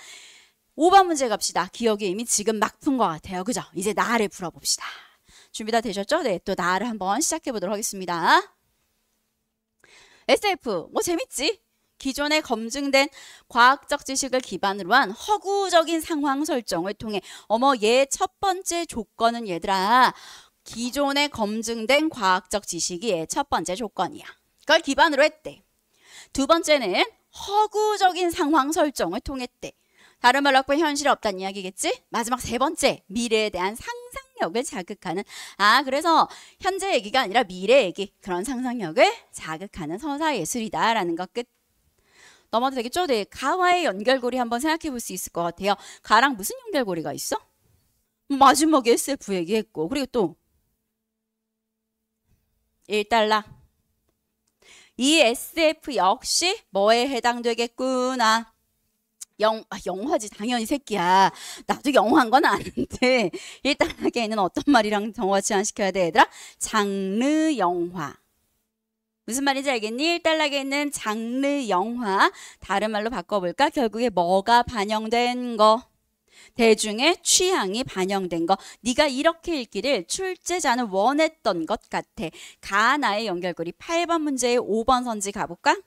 5번 문제 갑시다. 기억의 이미 지금 막 푼 것 같아요. 그죠? 이제 나를 풀어봅시다. 준비 다 되셨죠? 네, 또 나를 한번 시작해 보도록 하겠습니다. SF 뭐 재밌지? 기존에 검증된 과학적 지식을 기반으로 한 허구적인 상황 설정을 통해 어머 얘 첫 번째 조건은 얘들아 기존에 검증된 과학적 지식이 얘 첫 번째 조건이야. 그걸 기반으로 했대. 두 번째는 허구적인 상황 설정을 통했대. 다른 말로 하면 현실이 없다는 이야기겠지? 마지막 세 번째 미래에 대한 상상력을 자극하는 그래서 현재 얘기가 아니라 미래 얘기 그런 상상력을 자극하는 서사예술이다라는 것 끝. 넘어도 되겠죠? 네, 가와의 연결고리 한번 생각해 볼 수 있을 것 같아요. 가랑 무슨 연결고리가 있어? 마지막에 SF 얘기했고 그리고 또 1달러. 이 SF 역시 뭐에 해당되겠구나. 영화지 당연히 새끼야. 나도 영화한 건 아는데 1달러에는 어떤 말이랑 정화 치환시켜야 돼 얘들아? 장르 영화. 무슨 말인지 알겠니? 1달러에 있는 장르 영화. 다른 말로 바꿔볼까? 결국에 뭐가 반영된 거? 대중의 취향이 반영된 거. 네가 이렇게 읽기를 출제자는 원했던 것 같아. 가나의 연결고리 8번 문제의 5번 선지 가볼까?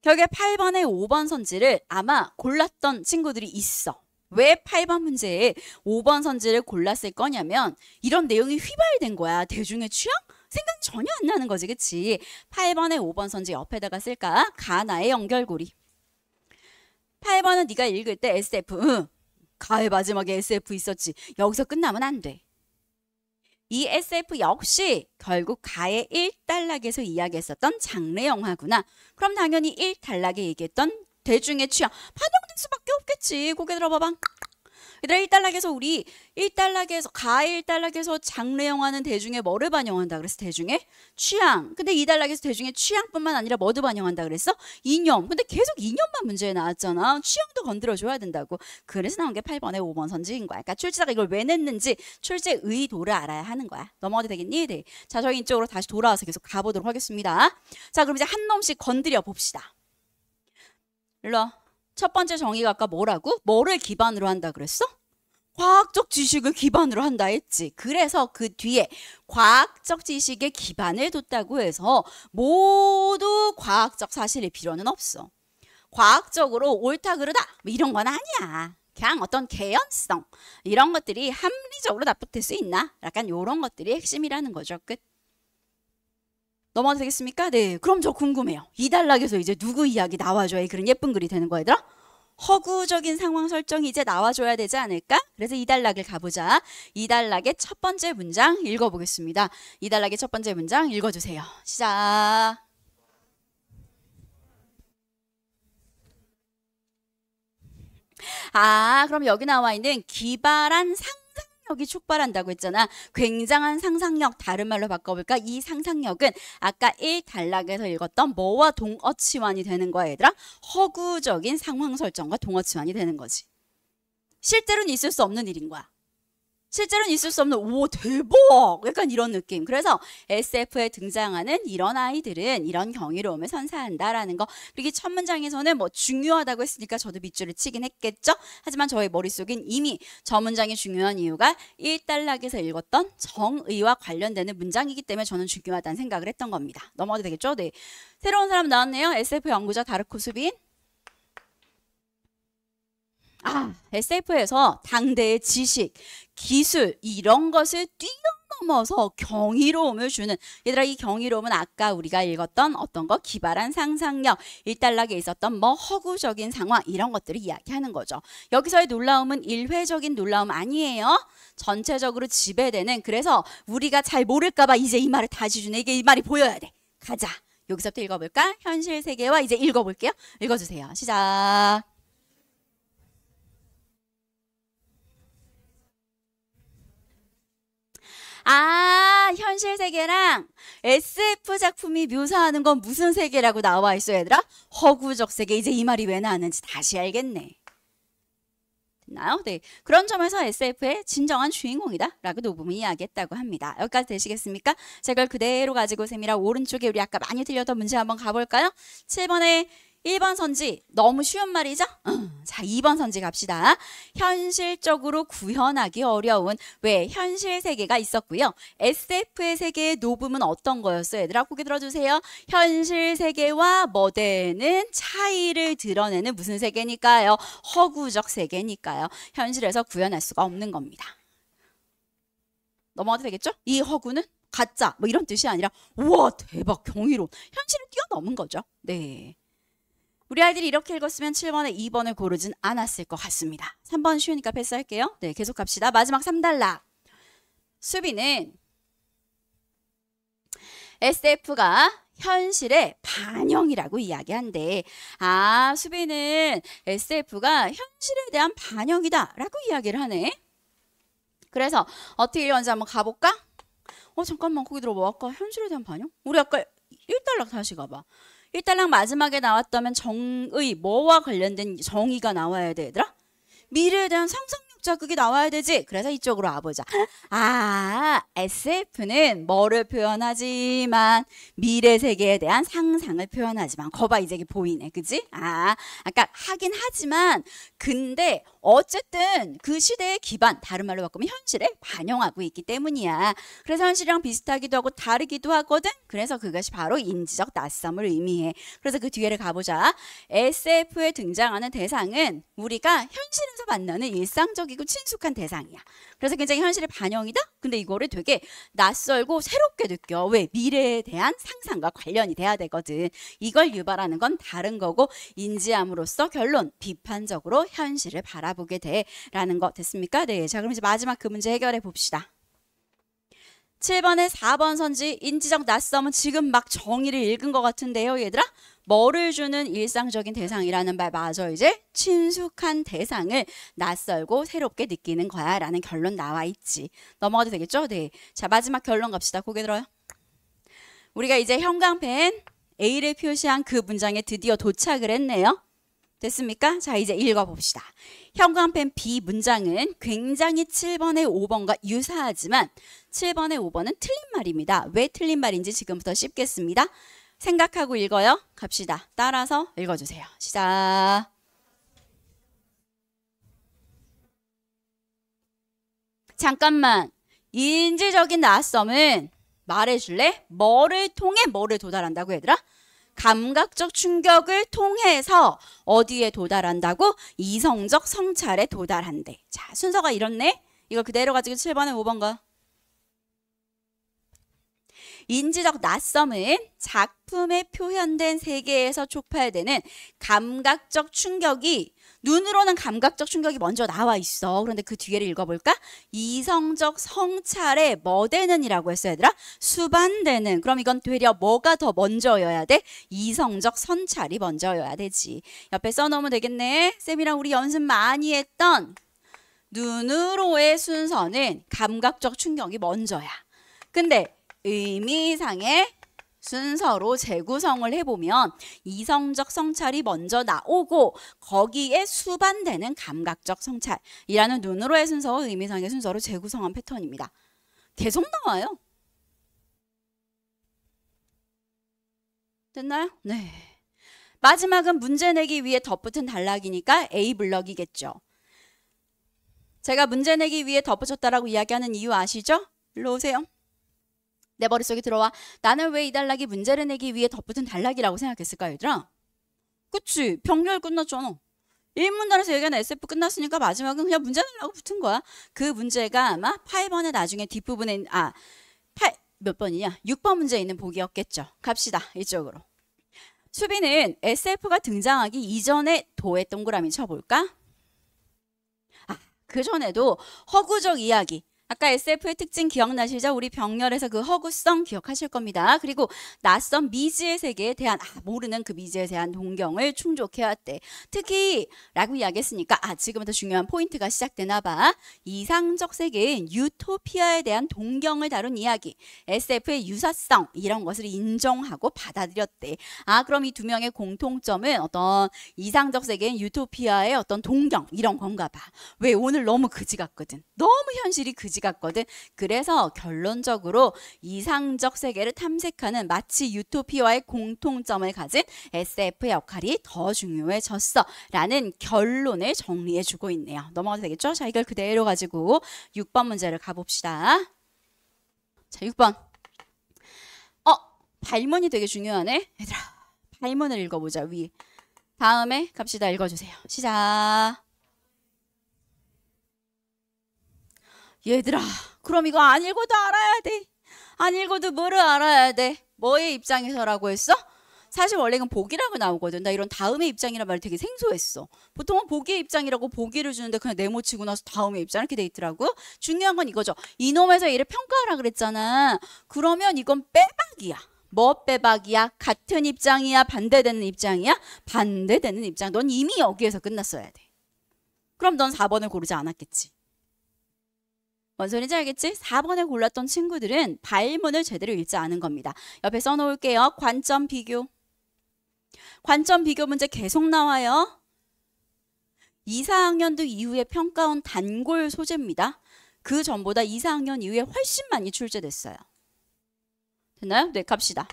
결국에 8번의 5번 선지를 아마 골랐던 친구들이 있어. 왜 8번 문제에 5번 선지를 골랐을 거냐면 이런 내용이 휘발된 거야. 대중의 취향? 생각이 전혀 안 나는 거지. 그치? 8번의 5번 선지 옆에다가 쓸까? 가나의 연결고리. 8번은 네가 읽을 때 SF. 가의 마지막에 SF 있었지. 여기서 끝나면 안 돼. 이 SF 역시 결국 가의 1단락에서 이야기했었던 장르 영화구나. 그럼 당연히 1단락에 얘기했던 대중의 취향 반영될 수밖에 없겠지. 고개 들어봐봐. 얘들아 1단락에서 우리 1단락에서 가의 1단락에서 장르 영화는 대중의 뭐를 반영한다 그랬어? 대중의 취향. 근데 2단락에서 대중의 취향뿐만 아니라 뭐도 반영한다 그랬어? 이념. 근데 계속 이념만 문제에 나왔잖아. 취향도 건드려줘야 된다고. 그래서 나온 게 8번의 5번 선지인 거야. 그러니까 출제자가 이걸 왜 냈는지 출제 의도를 알아야 하는 거야. 넘어가도 되겠니? 네. 자, 저희 이쪽으로 다시 돌아와서 계속 가보도록 하겠습니다. 자, 그럼 이제 한 놈씩 건드려 봅시다. 일로 와. 첫 번째 정의가 아까 뭐라고? 뭐를 기반으로 한다 그랬어? 과학적 지식을 기반으로 한다 했지. 그래서 그 뒤에 과학적 지식에 기반을 뒀다고 해서 모두 과학적 사실일 필요는 없어. 과학적으로 옳다 그르다 뭐 이런 건 아니야. 그냥 어떤 개연성 이런 것들이 합리적으로 납득될 수 있나? 약간 이런 것들이 핵심이라는 거죠. 끝. 넘어가도 되겠습니까? 네. 그럼 저 궁금해요. 2단락에서 이제 누구 이야기 나와줘야 그런 예쁜 글이 되는 거야, 얘들아? 허구적인 상황 설정이 이제 나와줘야 되지 않을까? 그래서 2단락을 가보자. 2단락의 첫 번째 문장 읽어보겠습니다. 2단락의 첫 번째 문장 읽어주세요. 시작. 그럼 여기 나와 있는 기발한 상상력이 촉발한다고 했잖아. 굉장한 상상력, 다른 말로 바꿔볼까? 이 상상력은 아까 1단락에서 읽었던 뭐와 동어치환이 되는 거야, 얘들아? 허구적인 상황 설정과 동어치환이 되는 거지. 실제로는 있을 수 없는 일인 거야. 실제로는 있을 수 없는 오 대박 약간 이런 느낌. 그래서 SF에 등장하는 이런 아이들은 이런 경이로움을 선사한다라는 거. 그리고 이 첫 문장에서는 뭐 중요하다고 했으니까 저도 밑줄을 치긴 했겠죠. 하지만 저의 머릿속엔 이미 저 문장이 중요한 이유가 1단락에서 읽었던 정의와 관련되는 문장이기 때문에 저는 중요하다는 생각을 했던 겁니다. 넘어가도 되겠죠? 네. 새로운 사람 나왔네요. SF 연구자 다르코 수빈. SF에서 당대의 지식, 기술 이런 것을 뛰어넘어서 경이로움을 주는, 얘들아 이 경이로움은 아까 우리가 읽었던 어떤 거 기발한 상상력, 1단락에 있었던 뭐 허구적인 상황 이런 것들을 이야기하는 거죠. 여기서의 놀라움은 일회적인 놀라움 아니에요. 전체적으로 지배되는, 그래서 우리가 잘 모를까 봐 이제 이 말을 다시 주네. 이게 이 말이 보여야 돼. 가자. 여기서부터 읽어볼까? 현실 세계와 이제 읽어볼게요. 읽어주세요. 시작. 현실 세계랑 SF 작품이 묘사하는 건 무슨 세계라고 나와 있어 얘들아? 허구적 세계. 이제 이 말이 왜 나왔는지 다시 알겠네. 됐나요? 네. 그런 점에서 SF의 진정한 주인공이다 라고 노부문이 이야기했다고 합니다. 여기까지 되시겠습니까? 제가 그대로 가지고 셈이라 오른쪽에 우리 아까 많이 들렸던 문제 한번 가볼까요? 7번에 1번 선지 너무 쉬운 말이죠? 자 2번 선지 갑시다. 현실적으로 구현하기 어려운 왜 현실 세계가 있었고요. SF의 세계의 노붐은 어떤 거였어요? 얘들아 고개 들어주세요. 현실 세계와 모델은 차이를 드러내는 무슨 세계니까요? 허구적 세계니까요. 현실에서 구현할 수가 없는 겁니다. 넘어가도 되겠죠? 이 허구는 가짜 뭐 이런 뜻이 아니라 우와 대박 경이로운 현실을 뛰어넘은 거죠. 네. 우리 아이들이 이렇게 읽었으면 7번에 2번을 고르진 않았을 것 같습니다. 3번 쉬우니까 패스할게요. 네, 계속 갑시다. 마지막 3단락. 수비는 SF가 현실의 반영이라고 이야기한대. 수비는 SF가 현실에 대한 반영이다 라고 이야기를 하네. 그래서 어떻게 읽었는지 한번 가볼까? 잠깐만 거기 들어봐. 아까 현실에 대한 반영? 우리 아까 1단락 다시 가봐. 1단락 마지막에 나왔다면 정의, 뭐와 관련된 정의가 나와야 돼, 얘들아? 미래에 대한 상상력 자극이 나와야 되지. 그래서 이쪽으로 와보자. SF는 뭐를 표현하지만 미래 세계에 대한 상상을 표현하지만 거봐 이제 이게 보이네. 그지? 아까 하긴 하지만 근데 어쨌든 그 시대의 기반, 다른 말로 바꾸면 현실에 반영하고 있기 때문이야. 그래서 현실이랑 비슷하기도 하고 다르기도 하거든. 그래서 그것이 바로 인지적 낯섦을 의미해. 그래서 그 뒤에를 가보자. SF에 등장하는 대상은 우리가 현실에서 만나는 일상적이고 친숙한 대상이야. 그래서 굉장히 현실의 반영이다? 근데 이거를 되게 낯설고 새롭게 느껴. 왜? 미래에 대한 상상과 관련이 돼야 되거든. 이걸 유발하는 건 다른 거고 인지함으로써 결론, 비판적으로 현실을 바라보게 돼 라는 거 됐습니까? 네. 자 그럼 이제 마지막 그 문제 해결해 봅시다. 7번에 4번 선지 인지적 낯섦은 지금 막 정의를 읽은 것 같은데요 얘들아? 뭐를 주는 일상적인 대상이라는 말 맞아. 이제 친숙한 대상을 낯설고 새롭게 느끼는 거야 라는 결론 나와 있지. 넘어가도 되겠죠? 네. 자 마지막 결론 갑시다. 고개 들어요. 우리가 이제 형광펜 A를 표시한 그 문장에 드디어 도착을 했네요. 됐습니까? 자 이제 읽어봅시다. 형광펜 B 문장은 굉장히 7번의 5번과 유사하지만 7번의 5번은 틀린 말입니다. 왜 틀린 말인지 지금부터 씹겠습니다. 생각하고 읽어요. 갑시다. 따라서 읽어주세요. 시작. 잠깐만. 인지적인 낯섦은 말해줄래? 뭐를 통해 뭐를 도달한다고 얘들아? 감각적 충격을 통해서 어디에 도달한다고? 이성적 성찰에 도달한대. 자, 순서가 이렇네. 이거 그대로 가지고 7번에 5번 가. 인지적 낯섦은 작품에 표현된 세계에서 촉발되는 감각적 충격이 눈으로는 감각적 충격이 먼저 나와 있어. 그런데 그 뒤에를 읽어볼까? 이성적 성찰에 뭐 되는 이라고 했어 얘들아? 수반되는. 그럼 이건 되려 뭐가 더 먼저여야 돼? 이성적 성찰이 먼저여야 되지. 옆에 써놓으면 되겠네. 쌤이랑 우리 연습 많이 했던 눈으로의 순서는 감각적 충격이 먼저야. 근데 의미상의 순서로 재구성을 해보면 이성적 성찰이 먼저 나오고 거기에 수반되는 감각적 성찰이라는 눈으로의 순서와 의미상의 순서로 재구성한 패턴입니다. 계속 나와요. 됐나요? 네. 마지막은 문제 내기 위해 덧붙은 단락이니까 A 블럭이겠죠. 제가 문제 내기 위해 덧붙였다라고 이야기하는 이유 아시죠? 일로 오세요. 내 머릿속에 들어와. 나는 왜 이 단락이 문제를 내기 위해 덧붙은 단락이라고 생각했을까 얘들아? 그치? 병렬 끝났잖아. 1문단에서 얘기하는 SF 끝났으니까 마지막은 그냥 문제 내려고 붙은 거야. 그 문제가 아마 8번의 나중에 뒷부분에 몇 번이냐? 6번 문제에 있는 보기였겠죠. 갑시다. 이쪽으로. 수빈은 SF가 등장하기 이전에 도의 동그라미 쳐볼까? 그 전에도 허구적 이야기. 아까 SF의 특징 기억나시죠? 우리 병렬에서 그 허구성 기억하실 겁니다. 그리고 낯선 미지의 세계에 대한 모르는 그 미지에 대한 동경을 충족해왔대. 특히 라고 이야기했으니까 지금부터 중요한 포인트가 시작되나 봐. 이상적 세계인 유토피아에 대한 동경을 다룬 이야기. SF의 유사성 이런 것을 인정하고 받아들였대. 그럼 이 두 명의 공통점은 어떤 이상적 세계인 유토피아의 어떤 동경 이런 건가 봐. 왜 오늘 너무 그지 같거든. 너무 현실이 그지 같거든. 그래서 결론적으로 이상적 세계를 탐색하는 마치 유토피아와의 공통점을 가진 SF의 역할이 더 중요해졌어 라는 결론을 정리해주고 있네요. 넘어가도 되겠죠? 자, 이걸 그대로 가지고 6번 문제를 가봅시다. 자, 6번. 발문이 되게 중요하네. 얘들아, 발문을 읽어보자. 위. 다음에 갑시다. 읽어주세요. 시작. 얘들아, 그럼 이거 안 읽어도 알아야 돼. 안 읽어도 뭐를 알아야 돼? 뭐의 입장에서라고 했어? 사실 원래 이건 보기라고 나오거든. 나 이런 다음의 입장이란 말이 되게 생소했어. 보통은 보기의 입장이라고 보기를 주는데 그냥 네모치고 나서 다음의 입장 이렇게 돼 있더라고. 중요한 건 이거죠. 이놈에서 얘를 평가하라 그랬잖아. 그러면 이건 빼박이야. 뭐 빼박이야? 같은 입장이야? 반대되는 입장이야? 반대되는 입장. 넌 이미 여기에서 끝났어야 돼. 그럼 넌 4번을 고르지 않았겠지. 뭔 소리인지 알겠지? 4번을 골랐던 친구들은 발문을 제대로 읽지 않은 겁니다. 옆에 써놓을게요. 관점 비교. 관점 비교 문제 계속 나와요. 2, 4학년도 이후에 평가원 단골 소재입니다. 그 전보다 2, 4학년 이후에 훨씬 많이 출제됐어요. 됐나요? 네, 갑시다.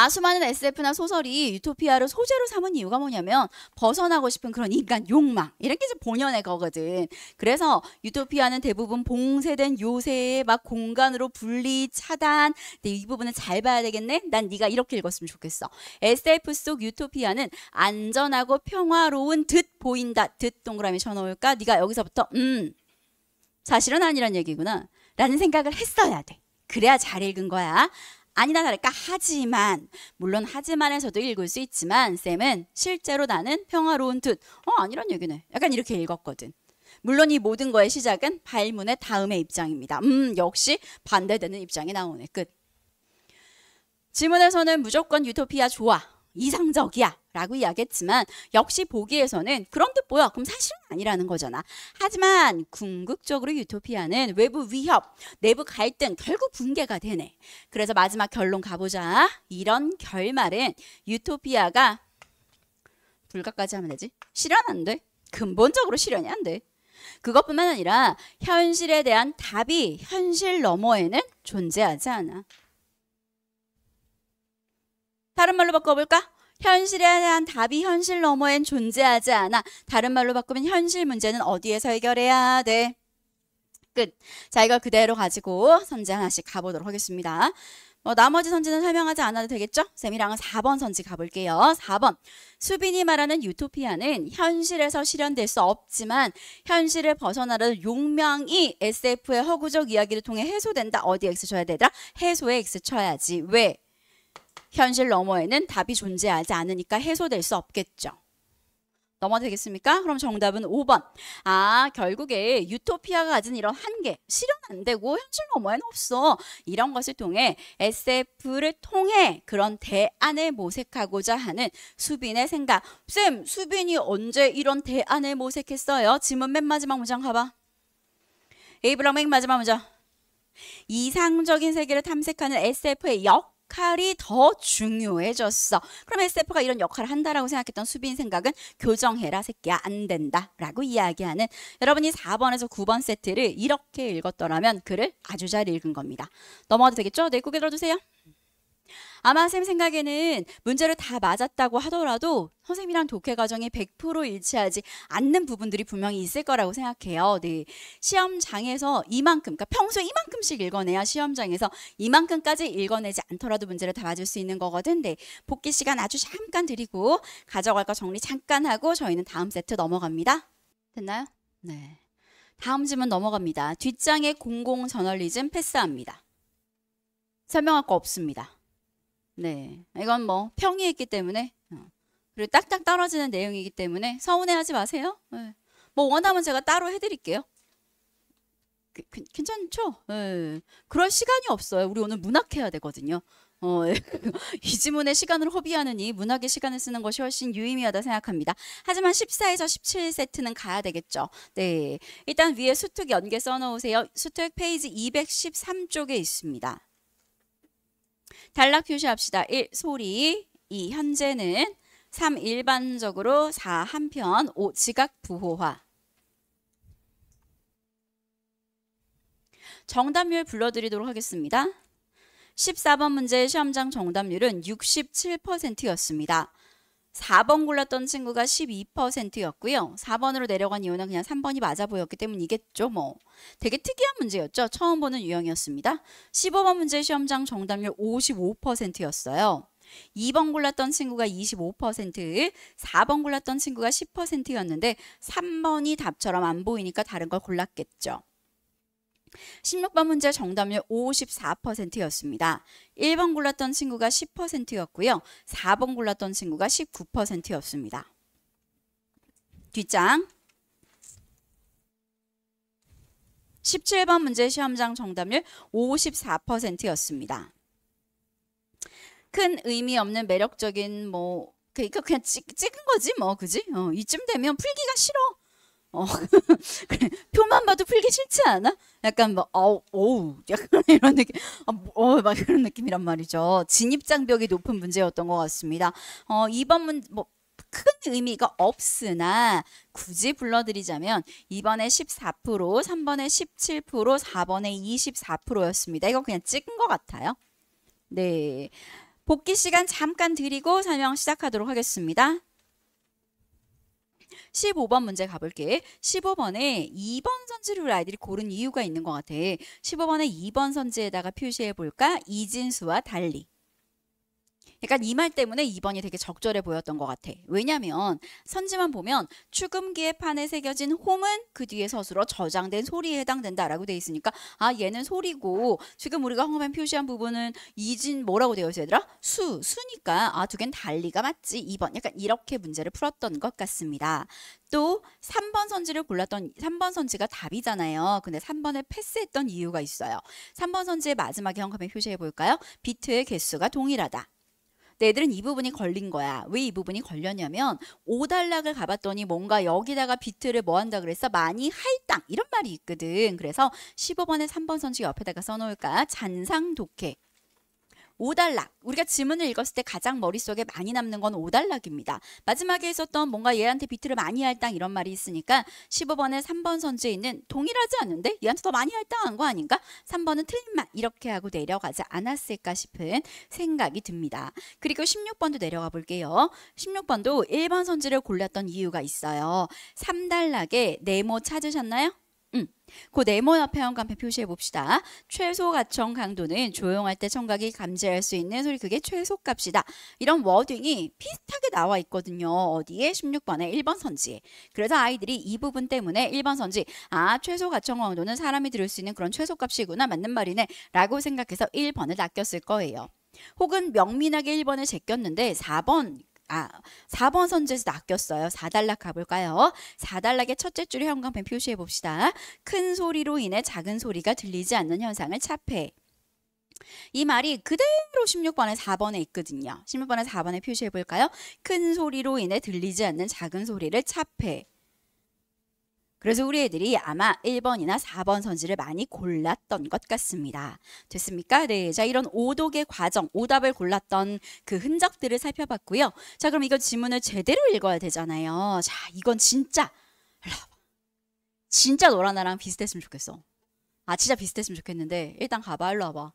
수많은 SF나 소설이 유토피아를 소재로 삼은 이유가 뭐냐면 벗어나고 싶은 그런 인간 욕망 이런 게 이제 본연의 거거든. 그래서 유토피아는 대부분 봉쇄된 요새의 막 공간으로 분리 차단. 근데 이 부분은 잘 봐야 되겠네. 난 네가 이렇게 읽었으면 좋겠어. SF 속 유토피아는 안전하고 평화로운 듯 보인다. 듯 동그라미 쳐놓을까? 네가 여기서부터 사실은 아니란 얘기구나 라는 생각을 했어야 돼. 그래야 잘 읽은 거야. 아니나 다를까 하지만 물론 하지만에서도 읽을 수 있지만 쌤은 실제로 나는 평화로운 듯 아니란 얘기네. 약간 이렇게 읽었거든. 물론 이 모든 거의 시작은 발문의 다음의 입장입니다. 역시 반대되는 입장이 나오네. 끝. 지문에서는 무조건 유토피아 좋아. 이상적이야 라고 이야기했지만 역시 보기에서는 그런 뜻 보여. 그럼 사실은 아니라는 거잖아. 하지만 궁극적으로 유토피아는 외부 위협, 내부 갈등, 결국 붕괴가 되네. 그래서 마지막 결론 가보자. 이런 결말은 유토피아가 불가까지 하면 되지? 실현 안 돼. 근본적으로 실현이 안 돼. 그것뿐만 아니라 현실에 대한 답이 현실 너머에는 존재하지 않아. 다른 말로 바꿔볼까? 현실에 대한 답이 현실 너머엔 존재하지 않아. 다른 말로 바꾸면 현실 문제는 어디에서 해결해야 돼? 끝. 자, 이걸 그대로 가지고 선지 하나씩 가보도록 하겠습니다. 나머지 선지는 설명하지 않아도 되겠죠? 쌤이랑은 4번 선지 가볼게요. 4번. 수빈이 말하는 유토피아는 현실에서 실현될 수 없지만 현실을 벗어나려는 욕망이 SF의 허구적 이야기를 통해 해소된다. 어디에 X 쳐야 되더라? 해소에 X 쳐야지. 왜? 현실 너머에는 답이 존재하지 않으니까 해소될 수 없겠죠. 넘어도 되겠습니까? 그럼 정답은 5번. 결국에 유토피아가 가진 이런 한계, 실현 안 되고 현실 너머에는 없어. 이런 것을 통해 SF를 통해 그런 대안을 모색하고자 하는 수빈의 생각. 쌤, 수빈이 언제 이런 대안을 모색했어요? 지문 맨 마지막 문장 가봐. A블럭 맨 마지막 문장. 이상적인 세계를 탐색하는 SF의 역 역할이 더 중요해졌어. 그럼 SF가 이런 역할을 한다라고 생각했던 수빈 생각은 교정해라 새끼야 안 된다 라고 이야기하는, 여러분이 4번에서 9번 세트를 이렇게 읽었더라면 글을 아주 잘 읽은 겁니다. 넘어가도 되겠죠? 네, 고개 들어주세요. 아마 쌤 생각에는 문제를 다 맞았다고 하더라도 선생님이랑 독해 과정이 100% 일치하지 않는 부분들이 분명히 있을 거라고 생각해요. 네. 시험장에서 이만큼, 그러니까 평소에 이만큼씩 읽어내야 시험장에서 이만큼까지 읽어내지 않더라도 문제를 다 맞을 수 있는 거거든. 네. 복귀 시간 아주 잠깐 드리고 가져갈 거 정리 잠깐 하고 저희는 다음 세트 넘어갑니다. 됐나요? 네. 다음 질문 넘어갑니다. 뒷장의 공공저널리즘 패스합니다. 설명할 거 없습니다. 네, 이건 뭐 평이했기 때문에 그리고 딱딱 떨어지는 내용이기 때문에 서운해하지 마세요. 네. 뭐 원하면 제가 따로 해드릴게요. 괜찮죠? 네. 그럴 시간이 없어요. 우리 오늘 문학해야 되거든요. 이 지문에 시간을 허비하느니 문학의 시간을 쓰는 것이 훨씬 유의미하다 생각합니다. 하지만 14에서 17세트는 가야 되겠죠. 네, 일단 위에 수특 연계 써놓으세요. 수특 페이지 213쪽에 있습니다. 단락 표시합시다. 1. 소리. 2. 현재는. 3. 일반적으로. 4. 한편. 5. 지각 부호화. 정답률 불러드리도록 하겠습니다. 14번 문제의 시험장 정답률은 67%였습니다. 4번 골랐던 친구가 12%였고요. 4번으로 내려간 이유는 그냥 3번이 맞아 보였기 때문이겠죠. 뭐 되게 특이한 문제였죠. 처음 보는 유형이었습니다. 15번 문제 시험장 정답률 55%였어요. 2번 골랐던 친구가 25%, 4번 골랐던 친구가 10%였는데 3번이 답처럼 안 보이니까 다른 걸 골랐겠죠. 16번 문제 정답률 54%였습니다. 1번 골랐던 친구가 10%였고요. 4번 골랐던 친구가 19%였습니다. 뒷장 17번 문제 시험장 정답률 54%였습니다. 큰 의미 없는 매력적인 뭐 그러니까 그냥 찍은 거지 뭐 그지? 이쯤 되면 풀기가 싫어. 그래, 표만 봐도 풀기 싫지 않아? 약간 뭐, 어우, 약간 이런 느낌, 막 그런 느낌이란 말이죠. 진입장벽이 높은 문제였던 것 같습니다. 이번 문, 뭐, 큰 의미가 없으나 굳이 불러드리자면 2번에 14%, 3번에 17%, 4번에 24%였습니다. 이거 그냥 찍은 것 같아요. 네. 복귀 시간 잠깐 드리고 설명 시작하도록 하겠습니다. 15번 문제 가볼게. 15번에 2번 선지를 우리 아이들이 고른 이유가 있는 것 같아. 15번에 2번 선지에다가 표시해 볼까? 이진수와 달리. 약간 이 말 때문에 2번이 되게 적절해 보였던 것 같아. 왜냐면 선지만 보면 축음기의 판에 새겨진 홈은 그 뒤에 서술어 저장된 소리에 해당된다라고 돼 있으니까 아 얘는 소리고 지금 우리가 황금에 표시한 부분은 이진 뭐라고 되어 있어 얘들아? 수니까 아 두 개는 달리가 맞지. 2번 약간 이렇게 문제를 풀었던 것 같습니다. 또 3번 선지를 골랐던 3번 선지가 답이잖아요. 근데 3번을 패스했던 이유가 있어요. 3번 선지의 마지막에 황금에 표시해 볼까요? 비트의 개수가 동일하다. 애들은 이 부분이 걸린 거야. 왜 이 부분이 걸렸냐면 5단락을 가봤더니 뭔가 여기다가 비트를 뭐 한다 그랬어? 많이 할당 이런 말이 있거든. 그래서 15번에 3번 선지 옆에다가 써놓을까? 잔상 독해. 5단락. 우리가 지문을 읽었을 때 가장 머릿속에 많이 남는 건 5단락입니다. 마지막에 있었던 뭔가 얘한테 비트를 많이 할당 이런 말이 있으니까 15번에 3번 선지에 있는 동일하지 않은데 얘한테 더 많이 할당한 거 아닌가? 3번은 틀린 말 이렇게 하고 내려가지 않았을까 싶은 생각이 듭니다. 그리고 16번도 내려가 볼게요. 16번도 1번 선지를 골랐던 이유가 있어요. 3단락에 네모 찾으셨나요? 그 네모 옆에 한간편 표시해 봅시다. 최소 가청 강도는 조용할 때 청각이 감지할 수 있는 소리 그게 최소값이다. 이런 워딩이 비슷하게 나와 있거든요. 어디에? 16번에 1번 선지에. 그래서 아이들이 이 부분 때문에 1번 선지 아 최소 가청 강도는 사람이 들을 수 있는 그런 최소값이구나 맞는 말이네 라고 생각해서 1번을 낚였을 거예요. 혹은 명민하게 1번을 제꼈는데 4번 선지에서 낚였어요. 4단락 가볼까요? 4단락의 첫째 줄에 형광펜 표시해 봅시다. 큰 소리로 인해 작은 소리가 들리지 않는 현상을 차폐. 이 말이 그대로 16번에 4번에 있거든요. 16번에 4번에 표시해 볼까요? 큰 소리로 인해 들리지 않는 작은 소리를 차폐. 그래서 우리 애들이 아마 1번이나 4번 선지를 많이 골랐던 것 같습니다. 됐습니까? 네. 자, 이런 오독의 과정, 오답을 골랐던 그 흔적들을 살펴봤고요. 자, 그럼 이거 지문을 제대로 읽어야 되잖아요. 자, 이건 진짜, 진짜 너랑 나랑 비슷했으면 좋겠어. 아, 진짜 비슷했으면 좋겠는데, 일단 가봐, 일로 와봐.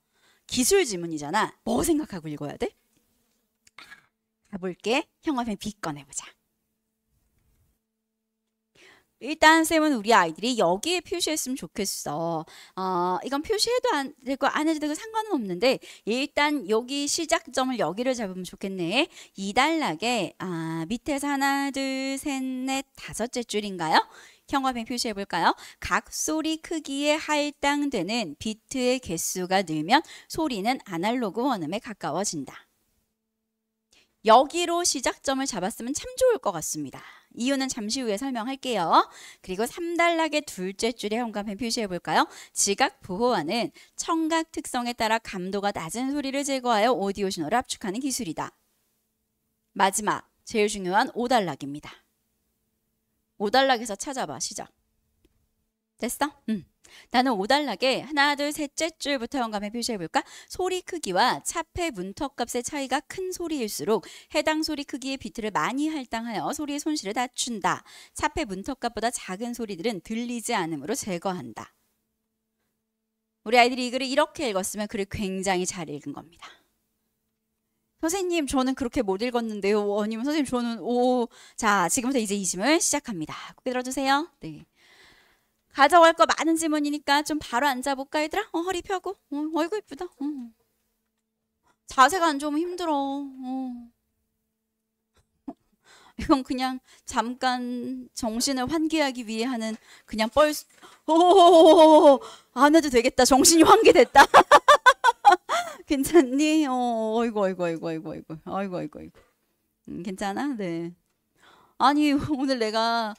기술 지문이잖아. 뭐 생각하고 읽어야 돼? 가볼게. 형광펜 B 꺼내보자. 일단 쌤은 우리 아이들이 여기에 표시했으면 좋겠어. 이건 표시해도 되고 안 해도 되고 상관은 없는데 일단 여기 시작점을 여기를 잡으면 좋겠네. 2단락에 밑에서 하나, 둘, 셋, 넷, 다섯째 줄인가요? 형광펜 표시해 볼까요? 각 소리 크기에 할당되는 비트의 개수가 늘면 소리는 아날로그 원음에 가까워진다. 여기로 시작점을 잡았으면 참 좋을 것 같습니다. 이유는 잠시 후에 설명할게요. 그리고 3단락의 둘째 줄에 형광펜 표시해 볼까요? 지각 보호하는 청각 특성에 따라 감도가 낮은 소리를 제거하여 오디오 신호를 압축하는 기술이다. 마지막, 제일 중요한 5단락입니다. 5단락에서 찾아봐, 시작. 됐어? 나는 5단락에 하나, 둘, 셋째 줄부터 형광펜 표시해볼까? 소리 크기와 차폐 문턱값의 차이가 큰 소리일수록 해당 소리 크기의 비트를 많이 할당하여 소리의 손실을 낮춘다. 차폐 문턱값보다 작은 소리들은 들리지 않으므로 제거한다. 우리 아이들이 이 글을 이렇게 읽었으면 글을 굉장히 잘 읽은 겁니다. 선생님, 저는 그렇게 못 읽었는데요. 아니면 선생님, 저는 자, 지금부터 이제 이 질문 시작합니다. 고개 들어주세요. 네. 가져갈 거 많은 지문이니까 좀 바로 앉아볼까 얘들아? 허리 펴고. 어이구 이쁘다. 자세가 안 좋으면 힘들어. 이건 그냥 잠깐 정신을 환기하기 위해 하는 그냥 안 해도 되겠다. 정신이 환기됐다. 괜찮니? 어이구. 괜찮아? 네. 아니 오늘 내가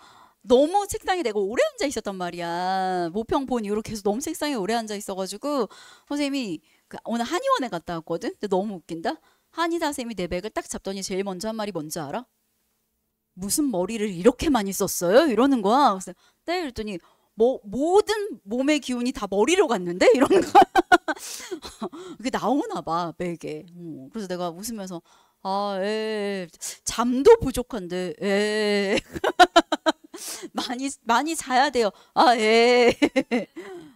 너무 책상에 내가 오래 앉아 있었단 말이야. 모평 본 이후로 계속 너무 책상에 오래 앉아 있어가지고 선생님이 오늘 한의원에 갔다 왔거든. 근데 너무 웃긴다. 한의사 쌤이 내 백을 딱 잡더니 제일 먼저 한 말이 뭔지 알아? 무슨 머리를 이렇게 많이 썼어요? 이러는 거야. 그래서 네 그랬더니 모든 몸의 기운이 다 머리로 갔는데? 이러는 거야. 그게 나오나 봐 백에. 그래서 내가 웃으면서 잠도 부족한데 많이 자야 돼요.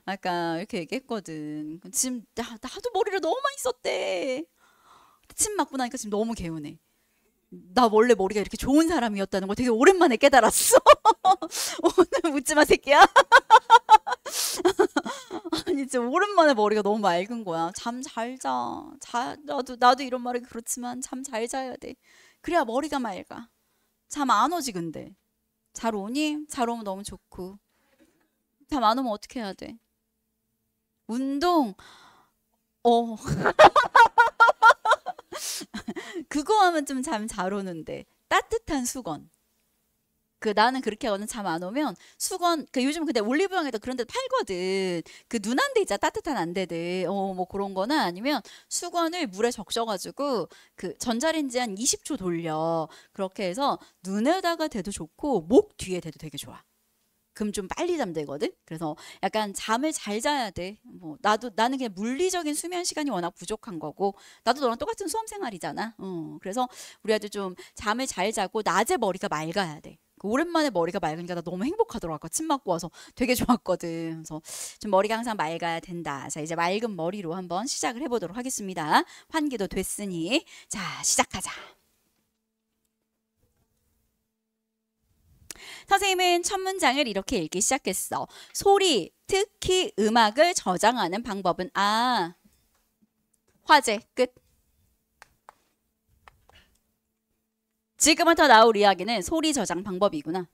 아까 이렇게 얘기했거든. 지금 나도 머리를 너무 많이 썼대. 침 맞고 나니까 지금 너무 개운해. 나 원래 머리가 이렇게 좋은 사람이었다는 걸 되게 오랜만에 깨달았어. 오늘 묻지 마 새끼야. 아니 진짜 오랜만에 머리가 너무 맑은 거야. 잠 잘 자. 나도 이런 말이 그렇지만 잠 잘 자야 돼. 그래야 머리가 맑아. 잠 안 오지 근데. 잘 오니? 잘 오면 너무 좋고. 잠 안 오면 어떻게 해야 돼? 운동. 그거 하면 좀 잠 잘 오는데. 따뜻한 수건. 나는 그렇게 하거든. 잠 안 오면 수건 요즘 근데 올리브영에도 그런 데 팔거든. 눈 안 데 있잖아. 따뜻한 안 데들. 뭐 그런 거나 아니면 수건을 물에 적셔가지고 전자레인지 한 20초 돌려. 그렇게 해서 눈에다가 대도 좋고 목 뒤에 대도 되게 좋아. 그럼 좀 빨리 잠들거든. 그래서 약간 잠을 잘 자야 돼. 나는 그냥 물리적인 수면 시간이 워낙 부족한 거고 나도 너랑 똑같은 수험 생활이잖아. 그래서 우리 아들 좀 잠을 잘 자고 낮에 머리가 맑아야 돼. 오랜만에 머리가 맑으니까 나 너무 행복하더라고. 아까 침 맞고 와서 되게 좋았거든. 그래서 좀 머리가 항상 맑아야 된다. 자, 이제 맑은 머리로 한번 시작을 해보도록 하겠습니다. 환기도 됐으니 자, 시작하자. 선생님은 첫 문장을 이렇게 읽기 시작했어. 소리, 특히 음악을 저장하는 방법은 화제 끝. 지금부터 나올 이야기는 소리 저장 방법이구나.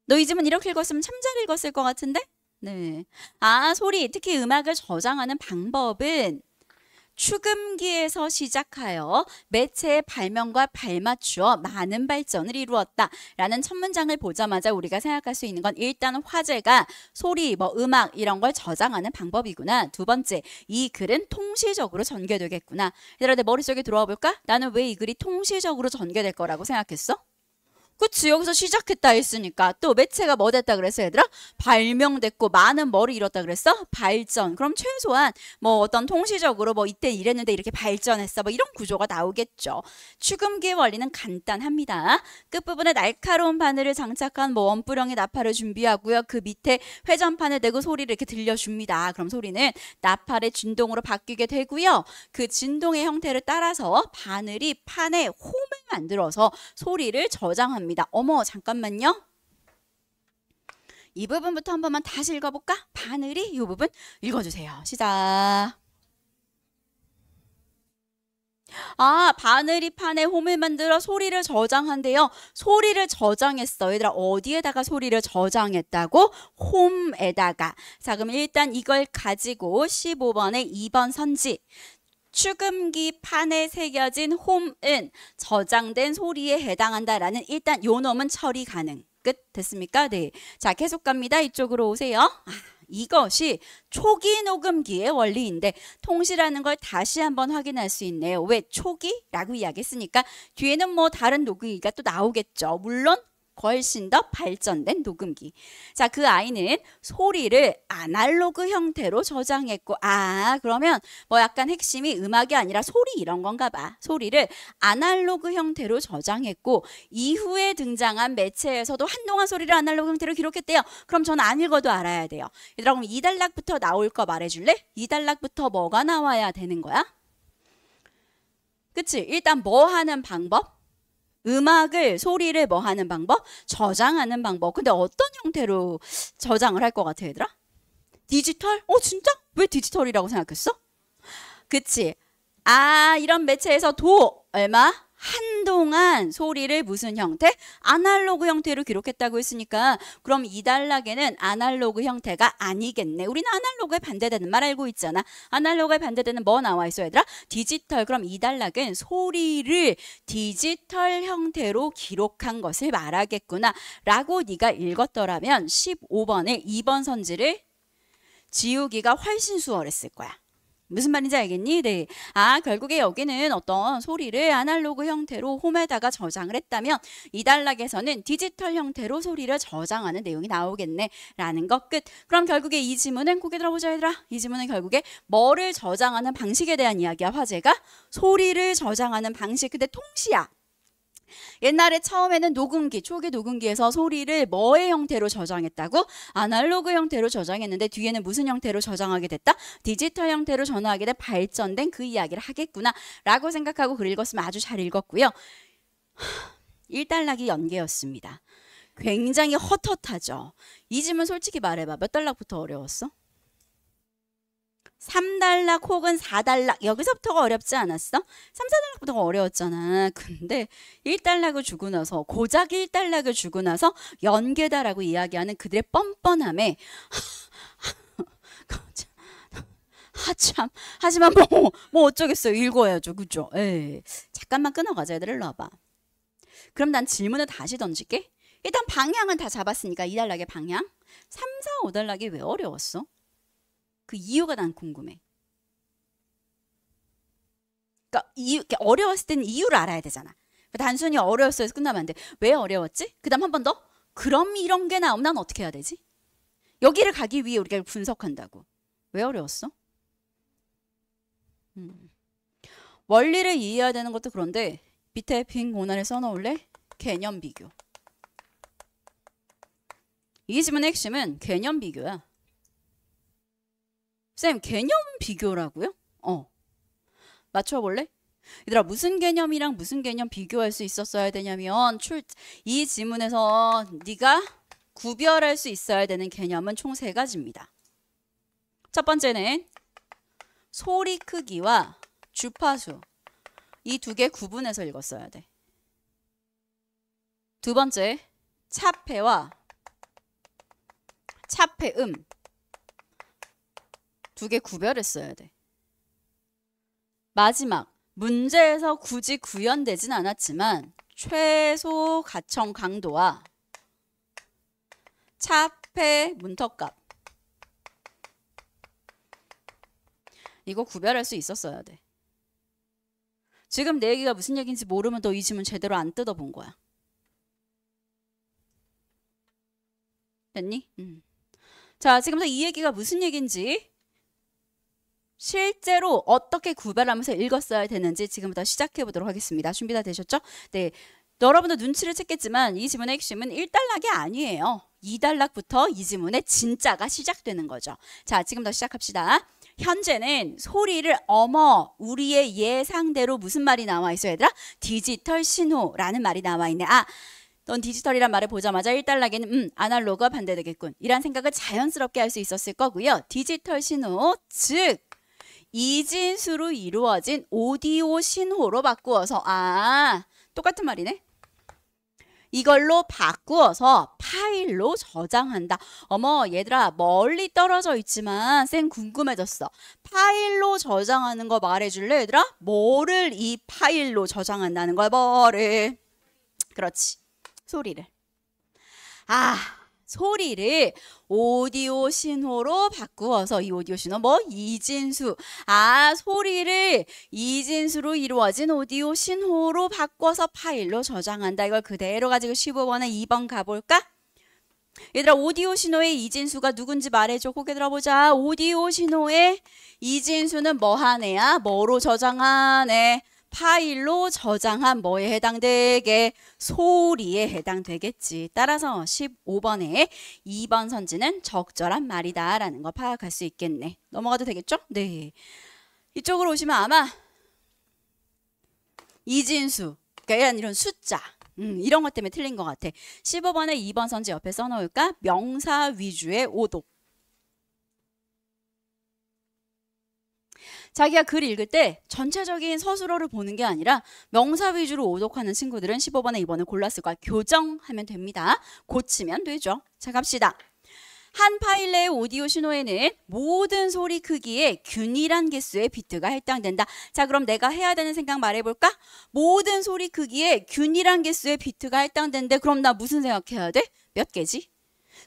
너 이 질문 이렇게 읽었으면 참 잘 읽었을 것 같은데? 네. 소리, 특히 음악을 저장하는 방법은 축음기에서 시작하여 매체의 발명과 발맞추어 많은 발전을 이루었다 라는 첫 문장을 보자마자 우리가 생각할 수 있는 건 일단 화제가 소리, 음악 이런 걸 저장하는 방법이구나. 두 번째, 이 글은 통시적으로 전개되겠구나. 얘들아 내 머릿속에 들어와 볼까? 나는 왜 이 글이 통시적으로 전개될 거라고 생각했어? 그치, 여기서 시작했다 했으니까 또 매체가 뭐 됐다 그랬어 얘들아? 발명됐고 많은 뭐를 이뤘다 그랬어? 발전. 그럼 최소한 뭐 어떤 통시적으로 뭐 이때 이랬는데 이렇게 발전했어 뭐 이런 구조가 나오겠죠. 축음기의 원리는 간단합니다. 끝부분에 날카로운 바늘을 장착한 뭐 원뿔형의 나팔을 준비하고요. 그 밑에 회전판을 대고 소리를 이렇게 들려줍니다. 그럼 소리는 나팔의 진동으로 바뀌게 되고요. 그 진동의 형태를 따라서 바늘이 판에 홈을 만들어서 소리를 저장합니다. 어머 잠깐만요. 이 부분부터 한 번만 다시 읽어볼까? 바늘이 이 부분 읽어주세요. 시작. 아, 바늘이 판에 홈을 만들어 소리를 저장한대요. 소리를 저장했어. 얘들아, 어디에다가 소리를 저장했다고? 홈에다가. 자, 그럼 일단 이걸 가지고 15번의 2번 선지. 축음기 판에 새겨진 홈은 저장된 소리에 해당한다라는 일단 요 놈은 처리 가능. 끝 됐습니까? 네. 자, 계속 갑니다. 이쪽으로 오세요. 이것이 초기 녹음기의 원리인데 통시라는 걸 다시 한번 확인할 수 있네요. 왜 초기라고 이야기했으니까 뒤에는 뭐 다른 녹음기가 또 나오겠죠. 물론 훨씬 더 발전된 녹음기. 자, 그 아이는 소리를 아날로그 형태로 저장했고, 그러면 뭐 약간 핵심이 음악이 아니라 소리 이런 건가 봐. 소리를 아날로그 형태로 저장했고, 이후에 등장한 매체에서도 한동안 소리를 아날로그 형태로 기록했대요. 그럼 전 안 읽어도 알아야 돼요. 얘들아, 그럼 2단락부터 나올 거 말해줄래? 2단락부터 뭐가 나와야 되는 거야? 그치? 일단 뭐 하는 방법? 음악을, 소리를 뭐 하는 방법? 저장하는 방법. 근데 어떤 형태로 저장을 할 것 같아, 얘들아? 디지털? 진짜? 왜 디지털이라고 생각했어? 그치? 이런 매체에서 얼마? 한동안 소리를 무슨 형태? 아날로그 형태로 기록했다고 했으니까 그럼 2단락에는 아날로그 형태가 아니겠네. 우리는 아날로그에 반대되는 말 알고 있잖아. 아날로그에 반대되는 뭐 나와 있어 얘들아? 디지털. 그럼 2단락은 소리를 디지털 형태로 기록한 것을 말하겠구나 라고 네가 읽었더라면 15번의 2번 선지를 지우기가 훨씬 수월했을 거야. 무슨 말인지 알겠니? 네. 결국에 여기는 어떤 소리를 아날로그 형태로 홈에다가 저장을 했다면 2단락에서는 디지털 형태로 소리를 저장하는 내용이 나오겠네 라는 거 끝. 그럼 결국에 이 지문은 고개 들어보자 얘들아. 이 지문은 결국에 뭐를 저장하는 방식에 대한 이야기야. 화제가 소리를 저장하는 방식. 근데 통시야. 옛날에 처음에는 녹음기, 초기 녹음기에서 소리를 뭐의 형태로 저장했다고? 아날로그 형태로 저장했는데 뒤에는 무슨 형태로 저장하게 됐다? 디지털 형태로 전환하게 돼 발전된 그 이야기를 하겠구나 라고 생각하고 글 읽었으면 아주 잘 읽었고요. 1단락이 연계였습니다. 굉장히 헛헛하죠. 이 질문 솔직히 말해봐. 몇 단락부터 어려웠어? 3단락 혹은 4단락 여기서부터가 어렵지 않았어? 3, 4단락부터가 어려웠잖아. 근데 1단락을 주고 나서 고작 1단락을 주고 나서 연계다라고 이야기하는 그들의 뻔뻔함에 참 하지만 뭐 어쩌겠어요. 읽어야죠. 그죠? 잠깐만 끊어가자. 얘들 일로 와봐. 그럼 난 질문을 다시 던질게. 일단 방향은 다 잡았으니까 2단락의 방향. 3, 4, 5단락이 왜 어려웠어? 그 이유가 난 궁금해. 그러니까 어려웠을 때는 이유를 알아야 되잖아. 단순히 어려웠어 해서 끝나면 안 돼. 왜 어려웠지? 그 다음 한 번 더. 그럼 이런 게 나오면 난 어떻게 해야 되지? 여기를 가기 위해 우리가 분석한다고. 왜 어려웠어? 원리를 이해해야 되는 것도 그런데 밑에 빈 공간에 써놓을래? 개념 비교. 이 지문의 핵심은 개념 비교야. 쌤, 개념 비교라고요? 맞춰볼래? 얘들아, 무슨 개념이랑 무슨 개념 비교할 수 있었어야 되냐면 이 지문에서 네가 구별할 수 있어야 되는 개념은 총 3가지입니다. 첫 번째는 소리 크기와 주파수. 이 2개 구분해서 읽었어야 돼. 두 번째, 차폐와 차폐음. 2개 구별했어야 돼. 마지막, 문제에서 굳이 구현되진 않았지만 최소 가청 강도와 차폐 문턱값. 이거 구별할 수 있었어야 돼. 지금 내 얘기가 무슨 얘기인지 모르면 너 이 지문 제대로 안 뜯어본 거야. 됐니? 자, 지금부터 이 얘기가 무슨 얘기인지 실제로 어떻게 구별하면서 읽었어야 되는지 지금부터 시작해 보도록 하겠습니다. 준비 다 되셨죠? 네. 여러분도 눈치를 챘겠지만 이 지문의 핵심은 1단락이 아니에요. 2단락부터 이 지문의 진짜가 시작되는 거죠. 자, 지금부터 시작합시다. 현재는 소리를 어머 우리의 예상대로 무슨 말이 나와 있어 얘들아? 디지털 신호라는 말이 나와 있네. 아, 넌 디지털이란 말을 보자마자 1단락에는 아날로그가 반대되겠군. 이란 생각을 자연스럽게 할 수 있었을 거고요. 디지털 신호, 즉 이진수로 이루어진 오디오 신호로 바꾸어서 똑같은 말이네. 이걸로 바꾸어서 파일로 저장한다. 어머 얘들아 멀리 떨어져 있지만 쌤 궁금해졌어. 파일로 저장하는 거 말해줄래 얘들아? 뭐를 이 파일로 저장한다는 거야? 뭐를? 그렇지. 소리를. 소리를 오디오 신호로 바꾸어서 이 오디오 신호 이진수. 소리를 이진수로 이루어진 오디오 신호로 바꿔서 파일로 저장한다. 이걸 그대로 가지고 15번에 2번 가볼까? 얘들아 오디오 신호의 이진수가 누군지 말해줘. 고개 들어보자. 오디오 신호의 이진수는 뭐 하네야? 뭐로 저장하네? 파일로 저장한 뭐에 해당되게? 소리에 해당되겠지. 따라서 15번에 2번 선지는 적절한 말이다 라는 거 파악할 수 있겠네. 넘어가도 되겠죠? 네. 이쪽으로 오시면 아마 이진수, 그러니까 이런 숫자 이런 것 때문에 틀린 것 같아. 15번에 2번 선지 옆에 써놓을까? 명사 위주의 오독. 자기가 글 읽을 때 전체적인 서술어를 보는 게 아니라 명사 위주로 오독하는 친구들은 15번에 2번을 골랐을 거야. 교정하면 됩니다. 고치면 되죠. 자, 갑시다. 한 파일 내의 오디오 신호에는 모든 소리 크기의 균일한 개수의 비트가 해당된다. 자, 그럼 내가 해야 되는 생각 말해볼까? 모든 소리 크기의 균일한 개수의 비트가 해당된대. 그럼 나 무슨 생각해야 돼? 몇 개지?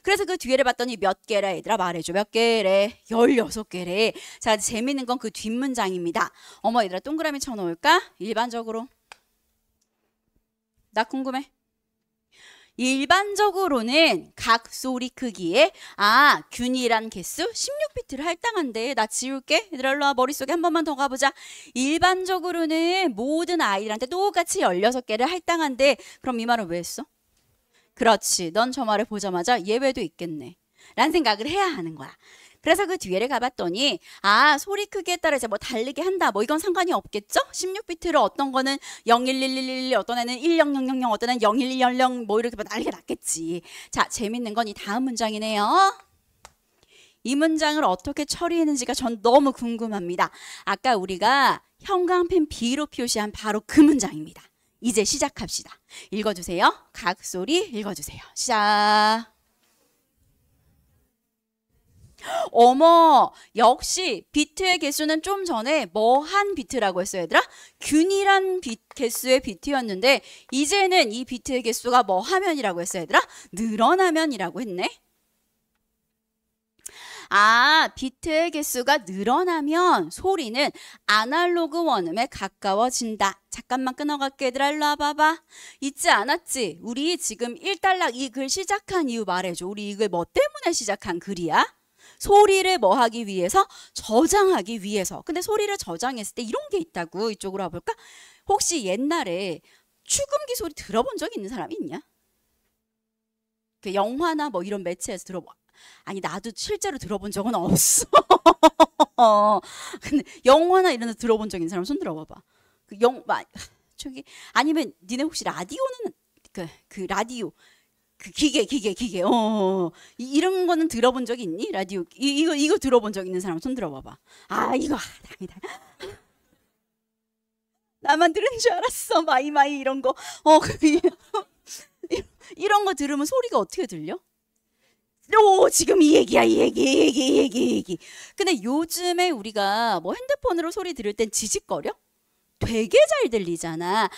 그래서 그 뒤에를 봤더니 몇 개래 얘들아 말해줘. 몇 개래? 16개래. 자, 재밌는 건 그 뒷문장입니다. 어머 얘들아 동그라미 쳐놓을까? 일반적으로. 나 궁금해. 일반적으로는 각 소리 크기에 균일한 개수 16비트를 할당한대. 나 지울게. 얘들아 일로 와. 머릿속에 한 번만 더 가보자. 일반적으로는 모든 아이들한테 똑같이 16개를 할당한대. 그럼 이 말은 왜 했어? 그렇지. 넌 저 말을 보자마자 예외도 있겠네 라는 생각을 해야 하는 거야. 그래서 그 뒤에를 가봤더니 소리 크기에 따라 이제 뭐 다르게 한다. 뭐 이건 상관이 없겠죠? 16비트를 어떤 거는 01111, 어떤 애는 10000, 어떤 애는 01100 뭐 이렇게 난리가 났겠지. 자, 재밌는 건 이 다음 문장이네요. 이 문장을 어떻게 처리했는지가 전 너무 궁금합니다. 아까 우리가 형광펜 B로 표시한 바로 그 문장입니다. 이제 시작합시다. 읽어주세요. 각소리 읽어주세요. 시작. 어머 역시 비트의 개수는 좀 전에 뭐한 비트라고 했어요 얘들아? 균일한 개수의 비트였는데 이제는 이 비트의 개수가 뭐 하면이라고 했어요 얘들아? 늘어나면이라고 했네. 비트의 개수가 늘어나면 소리는 아날로그 원음에 가까워진다. 잠깐만 끊어갈게. 얘들아 일로 와봐봐. 잊지 않았지? 우리 지금 1단락 이 글 시작한 이유 말해줘. 우리 이 글 뭐 때문에 시작한 글이야? 소리를 뭐 하기 위해서? 저장하기 위해서. 근데 소리를 저장했을 때 이런 게 있다고. 이쪽으로 와볼까? 혹시 옛날에 축음기 소리 들어본 적 있는 사람이 있냐? 그 영화나 뭐 이런 매체에서 들어봐. 아니 나도 실제로 들어본 적은 없어. 근데 영화나 이런 데 들어본 적 있는 사람 손 들어봐봐. 저기 아니면 니네 혹시 라디오는 그 라디오 그 기계 이런 거는 들어본 적 있니? 라디오 이거 들어본 적 있는 사람 손 들어봐봐. 이거 다행이다. 나만 들은 줄 알았어. 마이마이 이런 거. 이런 거 들으면 소리가 어떻게 들려? 지금 이 얘기야, 이 얘기. 근데 요즘에 우리가 뭐 핸드폰으로 소리 들을 땐 지직거려? 되게 잘 들리잖아.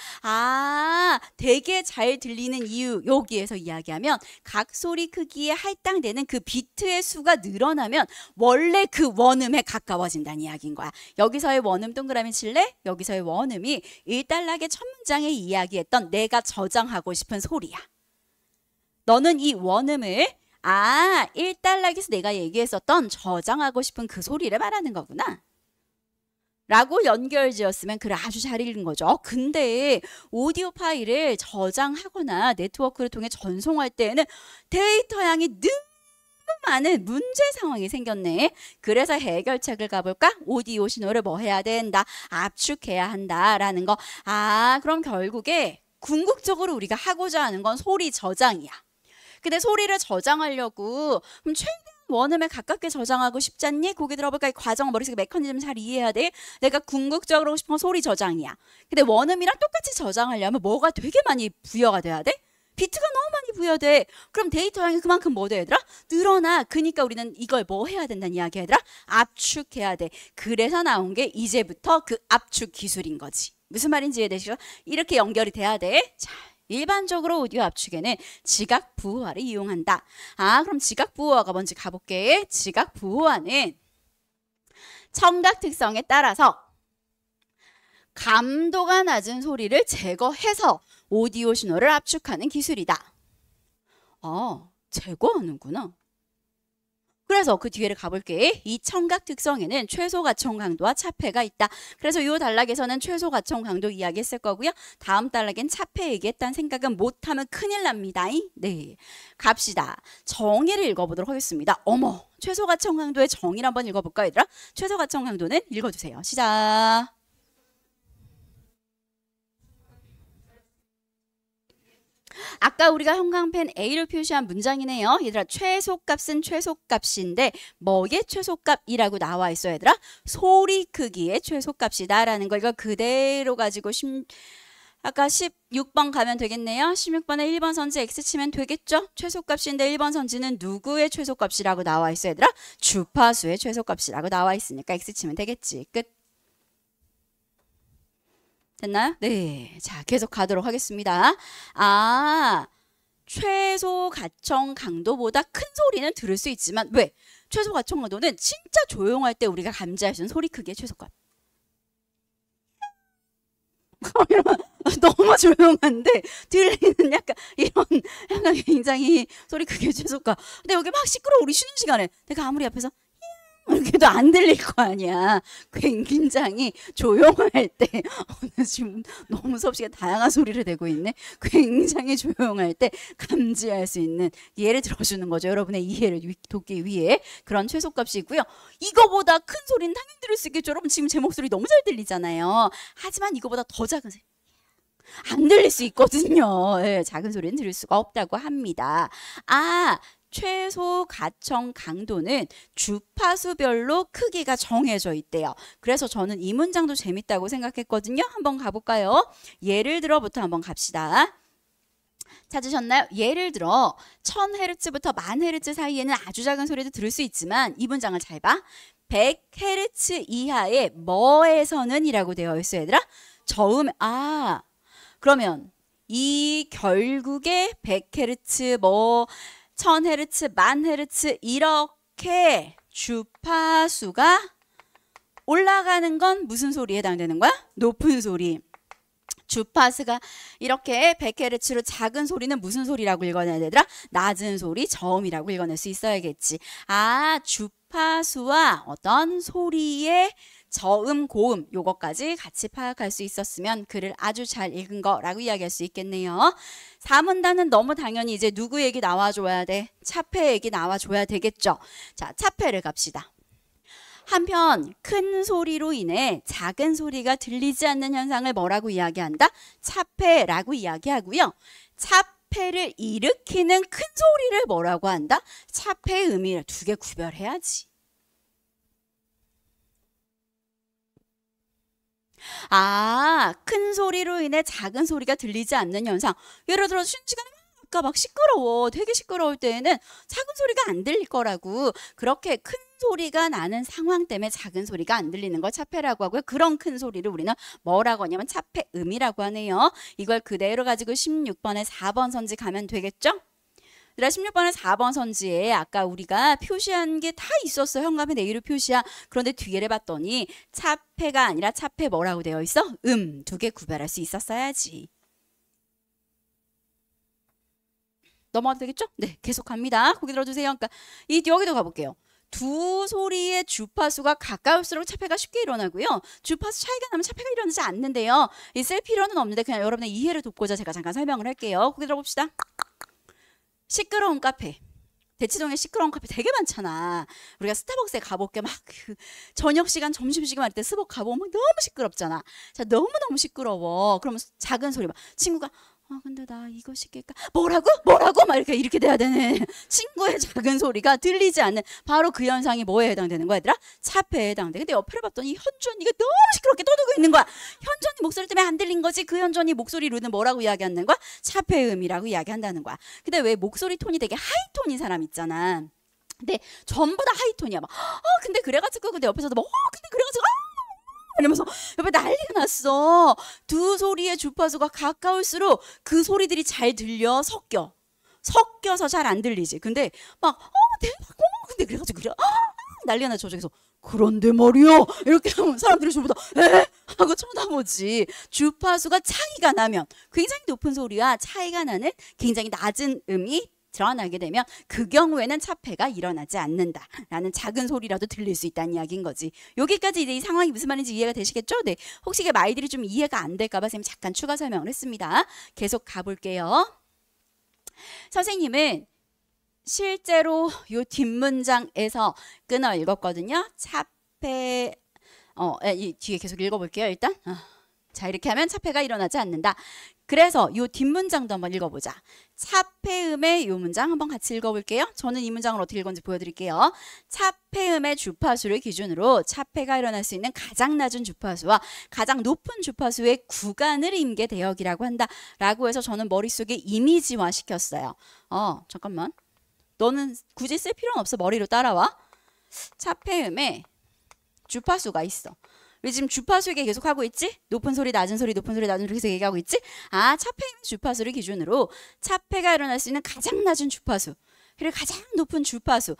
되게 잘 들리는 이유 여기에서 이야기하면 각 소리 크기에 할당되는 그 비트의 수가 늘어나면 원래 그 원음에 가까워진다는 이야기인 거야. 여기서의 원음 동그라미 칠래? 여기서의 원음이 1단락의 첫 문장에 이야기했던 내가 저장하고 싶은 소리야. 너는 이 원음을 아, 1단락에서 내가 얘기했었던 저장하고 싶은 그 소리를 말하는 거구나. 라고 연결지었으면 글을 아주 잘 읽은 거죠. 근데 오디오 파일을 저장하거나 네트워크를 통해 전송할 때에는 데이터 양이 너무 많은 문제 상황이 생겼네. 그래서 해결책을 가볼까? 오디오 신호를 뭐 해야 된다? 압축해야 한다라는 거. 아, 그럼 결국에 궁극적으로 우리가 하고자 하는 건 소리 저장이야. 근데 소리를 저장하려고 그럼 최대한 원음에 가깝게 저장하고 싶지 않니? 고개 들어볼까? 이 과정 머릿속에 메커니즘 잘 이해해야 돼. 내가 궁극적으로 하고 싶은 건 소리 저장이야. 근데 원음이랑 똑같이 저장하려면 뭐가 되게 많이 부여가 돼야 돼? 비트가 너무 많이 부여돼. 그럼 데이터 양이 그만큼 뭐 돼, 얘들아? 늘어나. 그러니까 우리는 이걸 뭐 해야 된다는 이야기, 얘들아? 압축해야 돼. 그래서 나온 게 이제부터 그 압축 기술인 거지. 무슨 말인지 이해되시죠? 이렇게 연결이 돼야 돼. 자, 일반적으로 오디오 압축에는 지각 부호화를 이용한다. 아, 그럼 지각 부호화가 뭔지 가볼게. 지각 부호화는 청각 특성에 따라서 감도가 낮은 소리를 제거해서 오디오 신호를 압축하는 기술이다. 제거하는구나. 그래서 그 뒤에를 가볼게. 이 청각 특성에는 최소 가청 강도와 차폐가 있다. 그래서 이 단락에서는 최소 가청 강도 이야기했을 거고요. 다음 단락엔 차폐 얘기했다는 생각은 못하면 큰일 납니다. 네, 갑시다. 정의를 읽어보도록 하겠습니다. 어머, 최소 가청 강도의 정의를 한번 읽어볼까, 얘들아? 최소 가청 강도는 읽어주세요. 시작. 아까 우리가 형광펜 A를 표시한 문장이네요. 얘들아, 최소값은 최소값인데 뭐의 최소값이라고 나와 있어, 얘들아? 소리 크기의 최소값이다 라는 거. 이거 그대로 가지고 아까 16번 가면 되겠네요. 16번에 1번 선지 X 치면 되겠죠? 최소값인데 1번 선지는 누구의 최소값이라고 나와 있어, 얘들아? 주파수의 최소값이라고 나와 있으니까 X 치면 되겠지. 끝. 됐나요? 네. 자, 계속 가도록 하겠습니다. 아, 최소 가청 강도보다 큰 소리는 들을 수 있지만 왜? 최소 가청 강도는 진짜 조용할 때 우리가 감지할 수 있는 소리 크기의 최소값. 너무 조용한데 들리는 약간 굉장히 소리 크기의 최소값. 근데 여기 막 시끄러워. 우리 쉬는 시간에 내가 아무리 앞에서 이렇게도 안 들릴 거 아니야. 굉장히 조용할 때 지금 너무 수없이 다양한 소리를 내고 있네. 굉장히 조용할 때 감지할 수 있는 예를 들어주는 거죠. 여러분의 이해를 돕기 위해 그런 최소값이고요. 이거보다 큰 소리는 당연히 들을 수 있겠죠. 여러분 지금 제 목소리 너무 잘 들리잖아요. 하지만 이거보다 더 작은 소리 안 들릴 수 있거든요. 네, 작은 소리는 들을 수가 없다고 합니다. 아, 최소 가청 강도는 주파수별로 크기가 정해져 있대요. 그래서 저는 이 문장도 재밌다고 생각했거든요. 한번 가볼까요? 예를 들어부터 한번 갑시다. 찾으셨나요? 예를 들어 1000Hz부터 10,000Hz 사이에는 아주 작은 소리도 들을 수 있지만 이 문장을 잘 봐. 100Hz 이하의 뭐에서는 이라고 되어 있어요, 얘들아. 저음, 그러면 이 결국에 100Hz 1000Hz, 10,000Hz 이렇게 주파수가 올라가는 건 무슨 소리에 해당되는 거야? 높은 소리. 주파수가 이렇게 100Hz로 작은 소리는 무슨 소리라고 읽어내야 되더라? 낮은 소리, 저음이라고 읽어낼 수 있어야겠지. 아, 주파수와 어떤 소리의 저음, 고음 요것까지 같이 파악할 수 있었으면 글을 아주 잘 읽은 거라고 이야기할 수 있겠네요. 4문단은 너무 당연히 이제 누구 얘기 나와줘야 돼? 차폐 얘기 나와줘야 되겠죠. 자, 차폐를 갑시다. 한편 큰 소리로 인해 작은 소리가 들리지 않는 현상을 뭐라고 이야기한다? 차폐라고 이야기하고요. 차폐를 일으키는 큰 소리를 뭐라고 한다? 차폐의 의미를 두 개 구별해야지. 아, 큰 소리로 인해 작은 소리가 들리지 않는 현상. 예를 들어 쉬는 시간에 막 시끄러워. 되게 시끄러울 때에는 작은 소리가 안 들릴 거라고. 그렇게 큰 소리가 나는 상황 때문에 작은 소리가 안 들리는 걸 차폐라고 하고요. 그런 큰 소리를 우리는 뭐라고 하냐면 차폐음이라고 하네요. 이걸 그대로 가지고 16번에 4번 선지 가면 되겠죠? 16번에 4번 선지에 아까 우리가 표시한 게 다 있었어. 현감의 내의로 표시한. 그런데 뒤에를 봤더니 차폐가 아니라 차폐 뭐라고 되어 있어? 두 개 구별할 수 있었어야지. 넘어가도 되겠죠? 네, 계속 갑니다. 고개 들어주세요. 그러니까 여기도 가볼게요. 두 소리의 주파수가 가까울수록 차폐가 쉽게 일어나고요. 주파수 차이가 나면 차폐가 일어나지 않는데요. 있을 필요는 없는데 그냥 여러분의 이해를 돕고자 제가 잠깐 설명을 할게요. 고개 들어봅시다. 시끄러운 카페. 대치동에 시끄러운 카페 되게 많잖아. 우리가 스타벅스에 가볼게 막 그 저녁 시간, 점심 시간 할 때 스벅 가보면 너무 시끄럽잖아. 자, 너무너무 시끄러워. 그러면 작은 소리 막 친구가 근데 나 이거 시킬까? 뭐라고? 막 이렇게 돼야 되는 친구의 작은 소리가 들리지 않는 바로 그 현상이 뭐에 해당되는 거야, 얘들아? 차폐에 해당돼. 근데 옆을 봤더니 현주 언니가 너무 시끄럽게 떠들고 있는 거야. 현주 언니 목소리 때문에 안 들린 거지. 그 현주 언니 목소리로는 뭐라고 이야기하는 거야? 차폐음이라고 이야기한다는 거야. 근데 왜 목소리 톤이 되게 하이톤인 사람 있잖아. 근데 전부 다 하이톤이야. 막 근데 그래가지고 근데 옆에서도 막 근데 그래가지고 이러면서 옆에 난리가 났어. 두 소리의 주파수가 가까울수록 그 소리들이 잘 들려 섞여서 잘 안 들리지. 근데 막 대박 근데 그래가지고 그래 난리가 나죠. 저기서 그런데 말이야 이렇게 하면 사람들이 전부 다 에? 하고 쳐다보지. 주파수가 차이가 나면 굉장히 높은 소리와 차이가 나는 굉장히 낮은 음이 드러나게 되면 그 경우에는 차폐가 일어나지 않는다라는 작은 소리라도 들릴 수 있다는 이야기인 거지. 여기까지 이제 이 상황이 무슨 말인지 이해가 되시겠죠? 네. 혹시 이게 마이들이 좀 이해가 안 될까 봐 선생님 잠깐 추가 설명을 했습니다. 계속 가볼게요. 선생님은 실제로 요 뒷문장에서 끊어 읽었거든요. 차폐 이 뒤에 계속 읽어볼게요. 일단 자, 이렇게 하면 차폐가 일어나지 않는다. 그래서 이 뒷문장도 한번 읽어보자. 차폐음의 이 문장 한번 같이 읽어볼게요. 저는 이 문장을 어떻게 읽었는지 보여드릴게요. 차폐음의 주파수를 기준으로 차폐가 일어날 수 있는 가장 낮은 주파수와 가장 높은 주파수의 구간을 임계대역이라고 한다. 라고 해서 저는 머릿속에 이미지화 시켰어요. 잠깐만. 너는 굳이 쓸 필요는 없어. 머리로 따라와. 차폐음에 주파수가 있어. 우리 지금 주파수 얘기 계속 하고 있지? 높은 소리, 낮은 소리, 높은 소리, 낮은 소리 계속 얘기하고 있지? 차폐의 주파수를 기준으로 차폐가 일어날 수 있는 가장 낮은 주파수 그리고 가장 높은 주파수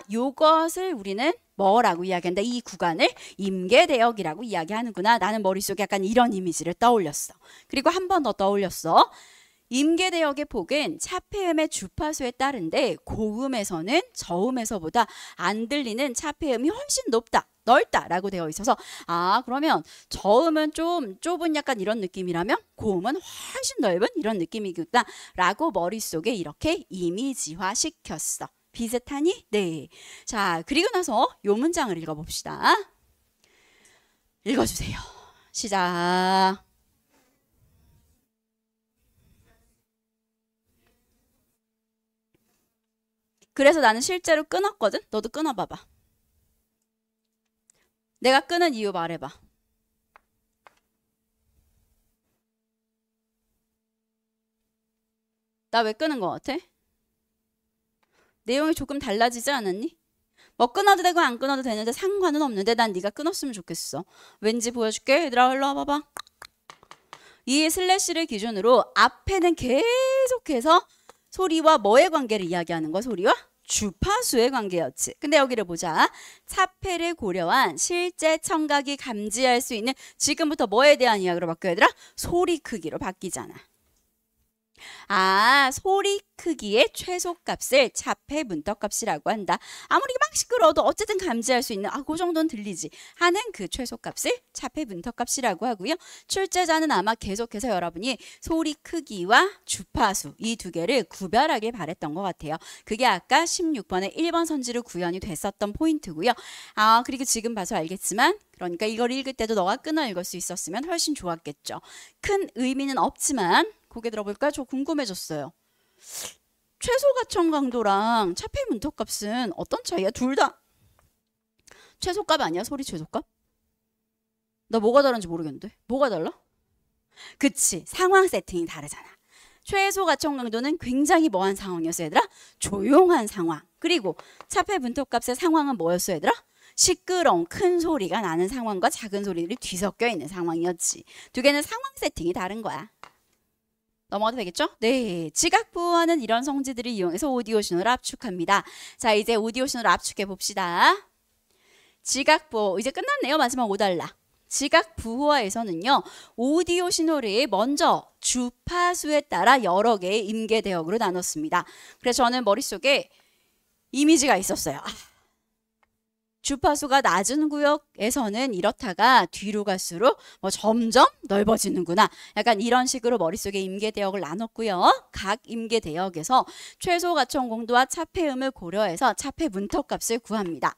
요것을 우리는 뭐라고 이야기한다? 이 구간을 임계대역이라고 이야기하는구나. 나는 머릿속에 약간 이런 이미지를 떠올렸어. 그리고 한 번 더 떠올렸어. 임계대역의 폭은 차폐음의 주파수에 따른데 고음에서는 저음에서보다 안 들리는 차폐음이 훨씬 넓다라고 되어 있어서 그러면 저음은 좀 좁은 약간 이런 느낌이라면 고음은 훨씬 넓은 이런 느낌이겠다 라고 머릿속에 이렇게 이미지화 시켰어. 비슷하니? 네. 자, 그리고 나서 요 문장을 읽어봅시다. 읽어주세요. 시작. 그래서 나는 실제로 끊었거든. 너도 끊어봐봐. 내가 끊은 이유 말해봐. 나 왜 끊은 것 같아? 내용이 조금 달라지지 않았니? 뭐 끊어도 되고 안 끊어도 되는데 상관은 없는데 난 네가 끊었으면 좋겠어. 왠지 보여줄게. 얘들아 일로 와봐봐. 이 슬래시를 기준으로 앞에는 계속해서 소리와 뭐의 관계를 이야기하는 거야? 소리와 주파수의 관계였지. 근데 여기를 보자. 차폐를 고려한 실제 청각이 감지할 수 있는 지금부터 뭐에 대한 이야기로 바뀌어 얘들아? 소리 크기로 바뀌잖아. 소리 크기의 최소값을 차폐 문턱값이라고 한다. 아무리 막 시끄러워도 어쨌든 감지할 수 있는 그 정도는 들리지 하는 그 최소값을 차폐 문턱값이라고 하고요. 출제자는 아마 계속해서 여러분이 소리 크기와 주파수 이 두 개를 구별하길 바랬던 것 같아요. 그게 아까 16번의 1번 선지로 구현이 됐었던 포인트고요. 그리고 지금 봐서 알겠지만 그러니까 이걸 읽을 때도 너가 끊어 읽을 수 있었으면 훨씬 좋았겠죠. 큰 의미는 없지만 고개 들어볼까요? 저 궁금해졌어요. 최소 가청 강도랑 차폐 문턱값은 어떤 차이야? 둘 다 최소값 아니야? 소리 최소값? 나 뭐가 다른지 모르겠는데. 뭐가 달라? 그치. 상황 세팅이 다르잖아. 최소 가청 강도는 굉장히 뭐한 상황이었어 얘들아? 조용한 상황. 그리고 차폐 문턱값의 상황은 뭐였어 얘들아? 시끄러운 큰 소리가 나는 상황과 작은 소리들이 뒤섞여 있는 상황이었지. 두 개는 상황 세팅이 다른 거야. 넘어가도 되겠죠? 네. 지각 보호하는 이런 성질들을 이용해서 오디오 신호를 압축합니다. 자, 이제 오디오 신호를 압축해 봅시다. 지각 보호. 이제 끝났네요. 마지막 5달라. 지각 부호화에서는요, 오디오 신호를 먼저 주파수에 따라 여러 개의 임계 대역으로 나눴습니다. 그래서 저는 머릿속에 이미지가 있었어요. 주파수가 낮은 구역에서는 이렇다가 뒤로 갈수록 뭐 점점 넓어지는구나. 약간 이런 식으로 머릿속에 임계 대역을 나눴고요. 각 임계 대역에서 최소 가청 공도와 차폐음을 고려해서 차폐 문턱값을 구합니다.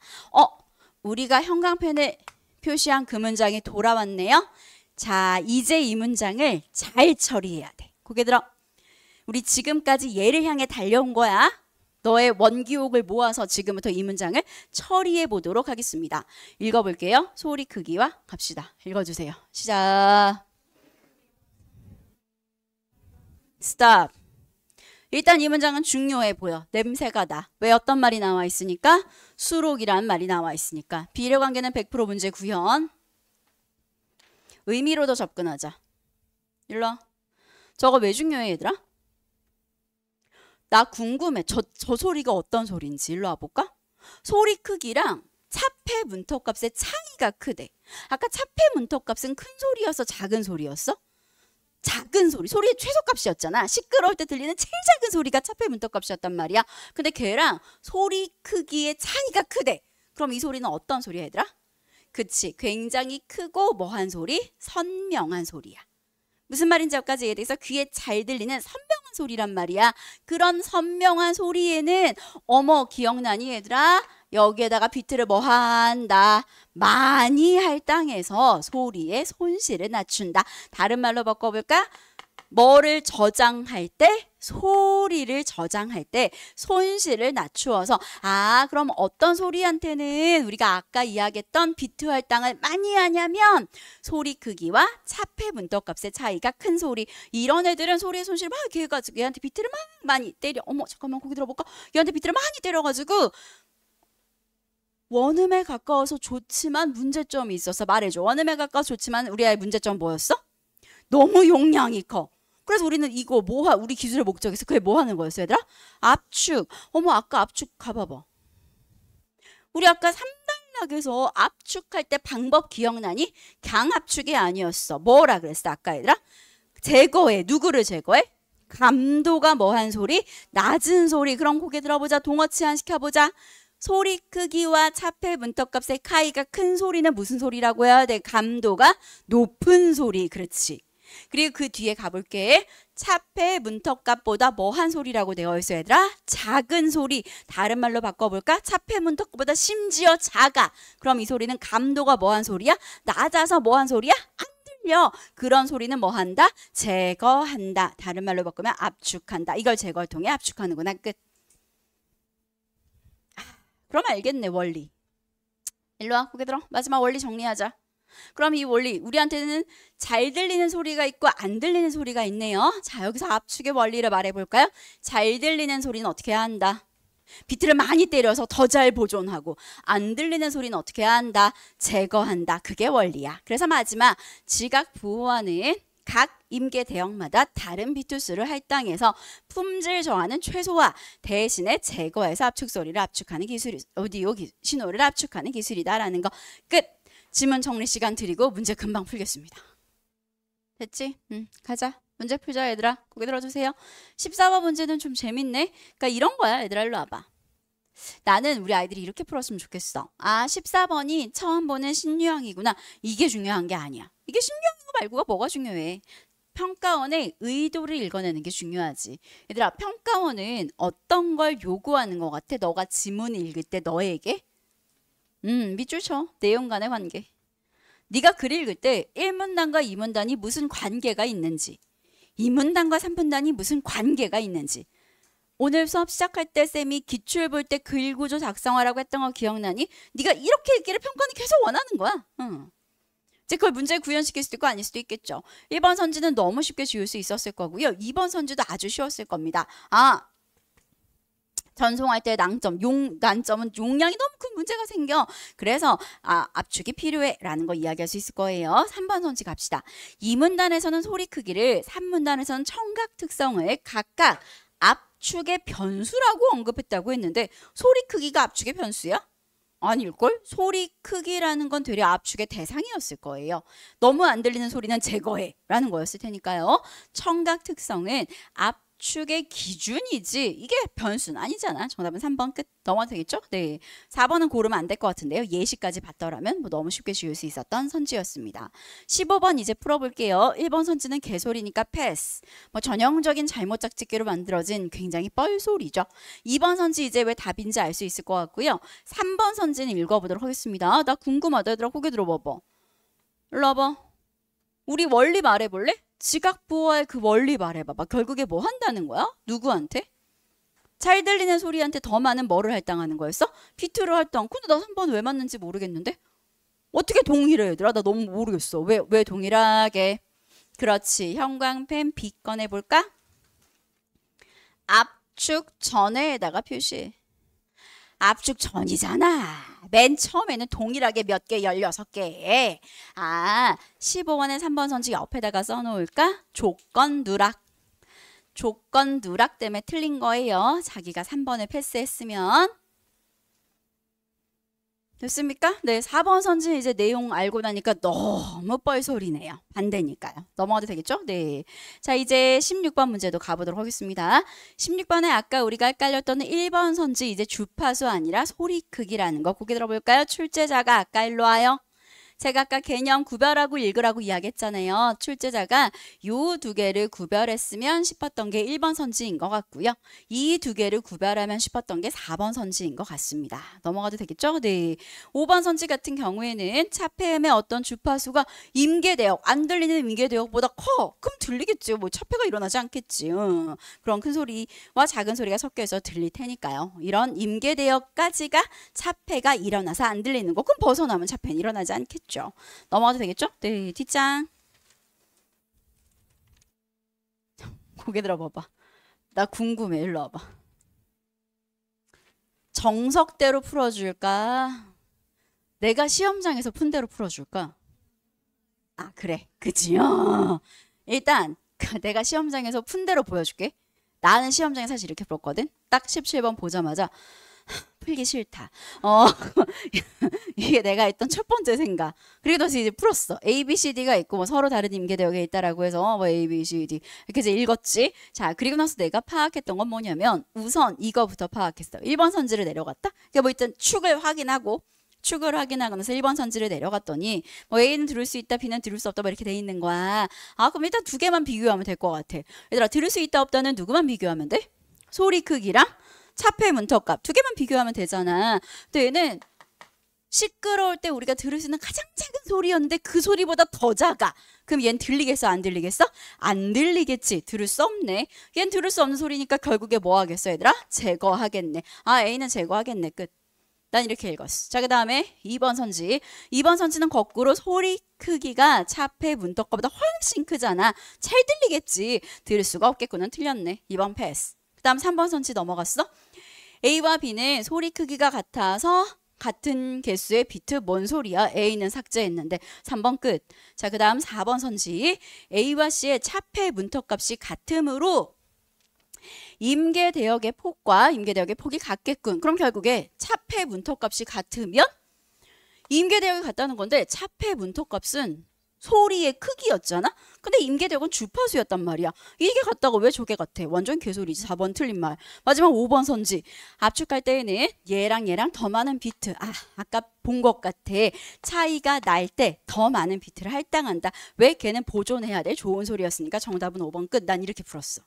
우리가 형광펜에 표시한 그 문장이 돌아왔네요. 자, 이제 이 문장을 잘 처리해야 돼. 고개 들어. 우리 지금까지 얘를 향해 달려온 거야. 너의 원기옥을 모아서 지금부터 이 문장을 처리해 보도록 하겠습니다. 읽어볼게요. 소리 크기와 갑시다. 읽어주세요. 시작. 스탑. 일단 이 문장은 중요해 보여. 냄새가 나. 왜 어떤 말이 나와 있으니까? 수록이란 말이 나와 있으니까. 비례관계는 100% 문제 구현. 의미로 더 접근하자. 일로 와. 저거 왜 중요해 얘들아? 나 궁금해. 저 소리가 어떤 소리인지. 일로 와볼까? 소리 크기랑 차폐 문턱값의 차이가 크대. 아까 차폐 문턱값은 큰 소리였어? 작은 소리였어? 작은 소리. 소리의 최소값이었잖아. 시끄러울 때 들리는 제일 작은 소리가 차폐 문턱값이었단 말이야. 근데 걔랑 소리 크기의 차이가 크대. 그럼 이 소리는 어떤 소리야 얘들아? 그치. 굉장히 크고 뭐한 소리? 선명한 소리야. 무슨 말인지 여기까지 이해돼서 귀에 잘 들리는 선명한 소리란 말이야. 그런 선명한 소리에는 어머 기억나니 얘들아? 여기에다가 비트를 뭐 한다? 많이 할당해서 소리의 손실을 낮춘다. 다른 말로 바꿔볼까? 뭐를 저장할 때? 소리를 저장할 때 손실을 낮추어서 그럼 어떤 소리한테는 우리가 아까 이야기했던 비트 할당을 많이 하냐면 소리 크기와 차폐 문턱값의 차이가 큰 소리. 이런 애들은 소리의 손실을 막 이렇게 해가지고 얘한테 비트를 막 많이 때려. 어머 잠깐만 거기 들어볼까? 얘한테 비트를 많이 때려가지고 원음에 가까워서 좋지만 문제점이 있어서 말해줘. 원음에 가까워서 좋지만 우리 아이 문제점 뭐였어? 너무 용량이 커. 그래서 우리는 이거 우리 기술의 목적에서 그게 뭐 하는 거였어 얘들아? 압축. 어머 아까 압축 가봐봐. 우리 아까 3단락에서 압축할 때 방법 기억나니? 강압축이 아니었어. 뭐라 그랬어 아까 얘들아? 제거해. 누구를 제거해? 감도가 뭐한 소리? 낮은 소리. 그럼 고개 들어보자. 동어 치환 시켜보자. 소리 크기와 차폐 문턱값의 차이가 큰 소리는 무슨 소리라고 해야 돼? 감도가 높은 소리. 그렇지. 그리고 그 뒤에 가볼게. 차폐 문턱값보다 뭐한 소리라고 되어 있어 얘들아? 작은 소리. 다른 말로 바꿔볼까? 차폐 문턱값보다 심지어 작아. 그럼 이 소리는 감도가 뭐한 소리야? 낮아서 뭐한 소리야? 안 들려. 그런 소리는 뭐한다? 제거한다. 다른 말로 바꾸면 압축한다. 이걸 제거를 통해 압축하는구나. 끝. 그럼 알겠네 원리. 일로 와 고개 들어. 마지막 원리 정리하자. 그럼 이 원리 우리한테는 잘 들리는 소리가 있고 안 들리는 소리가 있네요. 자 여기서 압축의 원리를 말해볼까요? 잘 들리는 소리는 어떻게 해야 한다? 비트를 많이 때려서 더 잘 보존하고 안 들리는 소리는 어떻게 해야 한다? 제거한다. 그게 원리야. 그래서 마지막 지각 부호화는 각 임계 대역마다 다른 비트수를 할당해서 품질 저하는 최소화 대신에 제거해서 압축 소리를 압축하는 기술, 오디오 신호를 압축하는 기술이다라는 거. 끝. 지문 정리 시간 드리고 문제 금방 풀겠습니다. 됐지? 가자. 문제 풀자 얘들아. 고개 들어주세요. 14번 문제는 좀 재밌네. 그러니까 이런 거야 얘들아. 일로 와봐. 나는 우리 아이들이 이렇게 풀었으면 좋겠어. 14번이 처음 보는 신유형이구나. 이게 중요한 게 아니야. 이게 신유형이고 말고가 뭐가 중요해. 평가원의 의도를 읽어내는 게 중요하지. 얘들아 평가원은 어떤 걸 요구하는 것 같아? 너가 지문을 읽을 때 너에게? 밑줄 쳐. 내용 간의 관계. 네가 글 읽을 때 1문단과 2문단이 무슨 관계가 있는지 2문단과 3문단이 무슨 관계가 있는지 오늘 수업 시작할 때 쌤이 기출 볼 때 글구조 작성하라고 했던 거 기억나니? 네가 이렇게 읽기를 평가원이 계속 원하는 거야. 이제 그걸 문제에 구현시킬 수도 있고 아닐 수도 있겠죠. 1번 선지는 너무 쉽게 지울 수 있었을 거고요. 2번 선지도 아주 쉬웠을 겁니다. 전송할 때 난점은 용량이 너무 큰 문제가 생겨. 그래서 압축이 필요해 라는 거 이야기할 수 있을 거예요. 3번 선지 갑시다. 2문단에서는 소리 크기를 3문단에서는 청각 특성을 각각 압축의 변수라고 언급했다고 했는데 소리 크기가 압축의 변수야? 아닐걸? 소리 크기라는 건 되려 압축의 대상이었을 거예요. 너무 안 들리는 소리는 제거해 라는 거였을 테니까요. 청각 특성은 압축의 기준이지 이게 변수는 아니잖아. 정답은 3번 끝. 넘어가도 되겠죠? 네. 4번은 고르면 안 될 것 같은데요. 예시까지 봤더라면 뭐 너무 쉽게 지울 수 있었던 선지였습니다. 15번 이제 풀어볼게요. 1번 선지는 개소리니까 패스. 뭐 전형적인 잘못 짝짓기로 만들어진 굉장히 뻘소리죠. 2번 선지 이제 왜 답인지 알 수 있을 것 같고요. 3번 선지는 읽어보도록 하겠습니다. 나 궁금하다. 얘들아 고개 들어봐봐. 일로 와봐. 우리 원리 말해볼래? 지각 보호할 그 원리 말해봐봐. 결국에 뭐 한다는 거야? 누구한테? 잘 들리는 소리한테 더 많은 뭐를 할당하는 거였어? 비트를 할당. 근데 나 3번 왜 맞는지 모르겠는데? 어떻게 동일해 얘들아? 나 너무 모르겠어. 왜 동일하게? 그렇지. 형광펜 B 꺼내볼까? 압축 전에다가 표시. 압축 전이잖아. 맨 처음에는 동일하게 몇 개? 16개. 아, 15번에 3번 선지 옆에다가 써놓을까? 조건 누락. 조건 누락 때문에 틀린 거예요. 자기가 3번을 패스했으면. 됐습니까? 네, 4번 선지 이제 내용 알고 나니까 너무 뻘소리네요. 반대니까요. 넘어가도 되겠죠? 네. 자, 이제 16번 문제도 가보도록 하겠습니다. 16번에 아까 우리가 헷갈렸던 1번 선지 이제 주파수 아니라 소리 크기라는 거 고개 들어볼까요? 출제자가 아까 일로 와요. 제가 아까 개념 구별하고 읽으라고 이야기했잖아요. 출제자가 요 두 개를 구별했으면 싶었던 게 1번 선지인 것 같고요. 이 두 개를 구별하면 싶었던 게 4번 선지인 것 같습니다. 넘어가도 되겠죠? 네. 5번 선지 같은 경우에는 차폐음의 어떤 주파수가 임계대역, 안 들리는 임계대역보다 커. 그럼 들리겠죠. 뭐 차폐가 일어나지 않겠지. 그런 큰 소리와 작은 소리가 섞여서 들릴 테니까요. 이런 임계대역까지가 차폐가 일어나서 안 들리는 거. 그럼 벗어나면 차폐는 일어나지 않겠죠. 넘어가도 되겠죠? 네, 뒷장. 고개 들어봐봐. 나 궁금해. 일로 와봐. 정석대로 풀어줄까? 내가 시험장에서 푼 대로 풀어줄까? 아, 그래. 그치? 일단 내가 시험장에서 푼 대로 보여줄게. 나는 시험장에 사실 이렇게 풀었거든. 딱 17번 보자마자 풀기 싫다. 이게 내가 했던 첫 번째 생각. 그리고 다시 이제 풀었어. A, B, C, D가 있고 뭐 서로 다른 임계대역에 있다라고 해서 뭐 A, B, C, D 이렇게 이제 읽었지. 자, 그리고 나서 내가 파악했던 건 뭐냐면 우선 이거부터 파악했어. 1번 선지를 내려갔다. 그러니까 뭐 일단 축을 확인하고 나서 1번 선지를 내려갔더니 뭐 A는 들을 수 있다, B는 들을 수 없다 뭐 이렇게 돼 있는 거야. 아, 그럼 일단 두 개만 비교하면 될 것 같아. 얘들아, 들을 수 있다, 없다는 누구만 비교하면 돼? 소리 크기랑 차폐 문턱값 두 개만 비교하면 되잖아. 근데 얘는 시끄러울 때 우리가 들을 수 있는 가장 작은 소리였는데 그 소리보다 더 작아. 그럼 얘는 들리겠어? 안 들리겠어? 안 들리겠지. 들을 수 없네. 얘는 들을 수 없는 소리니까 결국에 뭐 하겠어 얘들아? 제거하겠네. 아, A는 제거하겠네. 끝. 난 이렇게 읽었어. 자, 그 다음에 2번 선지. 2번 선지는 거꾸로 소리 크기가 차폐 문턱값보다 훨씬 크잖아. 잘 들리겠지. 들을 수가 없겠구나. 틀렸네. 2번 패스. 그 다음 3번 선지 넘어갔어. A와 B는 소리 크기가 같아서 같은 개수의 비트 뭔 소리야? A는 삭제했는데 3번 끝. 자, 그 다음 4번 선지. A와 C의 차폐 문턱값이 같으므로 임계대역의 폭과 임계대역의 폭이 같겠군. 그럼 결국에 차폐 문턱값이 같으면 임계대역이 같다는 건데 차폐 문턱값은 소리의 크기였잖아? 근데 임계대역은 주파수였단 말이야. 이게 같다고 왜 저게 같아? 완전 개소리지. 4번 틀린 말. 마지막 5번 선지. 압축할 때에는 얘랑 더 많은 비트. 아까 본 것 같아. 차이가 날 때 더 많은 비트를 할당한다. 왜? 걔는 보존해야 돼. 좋은 소리였으니까 정답은 5번 끝. 난 이렇게 풀었어.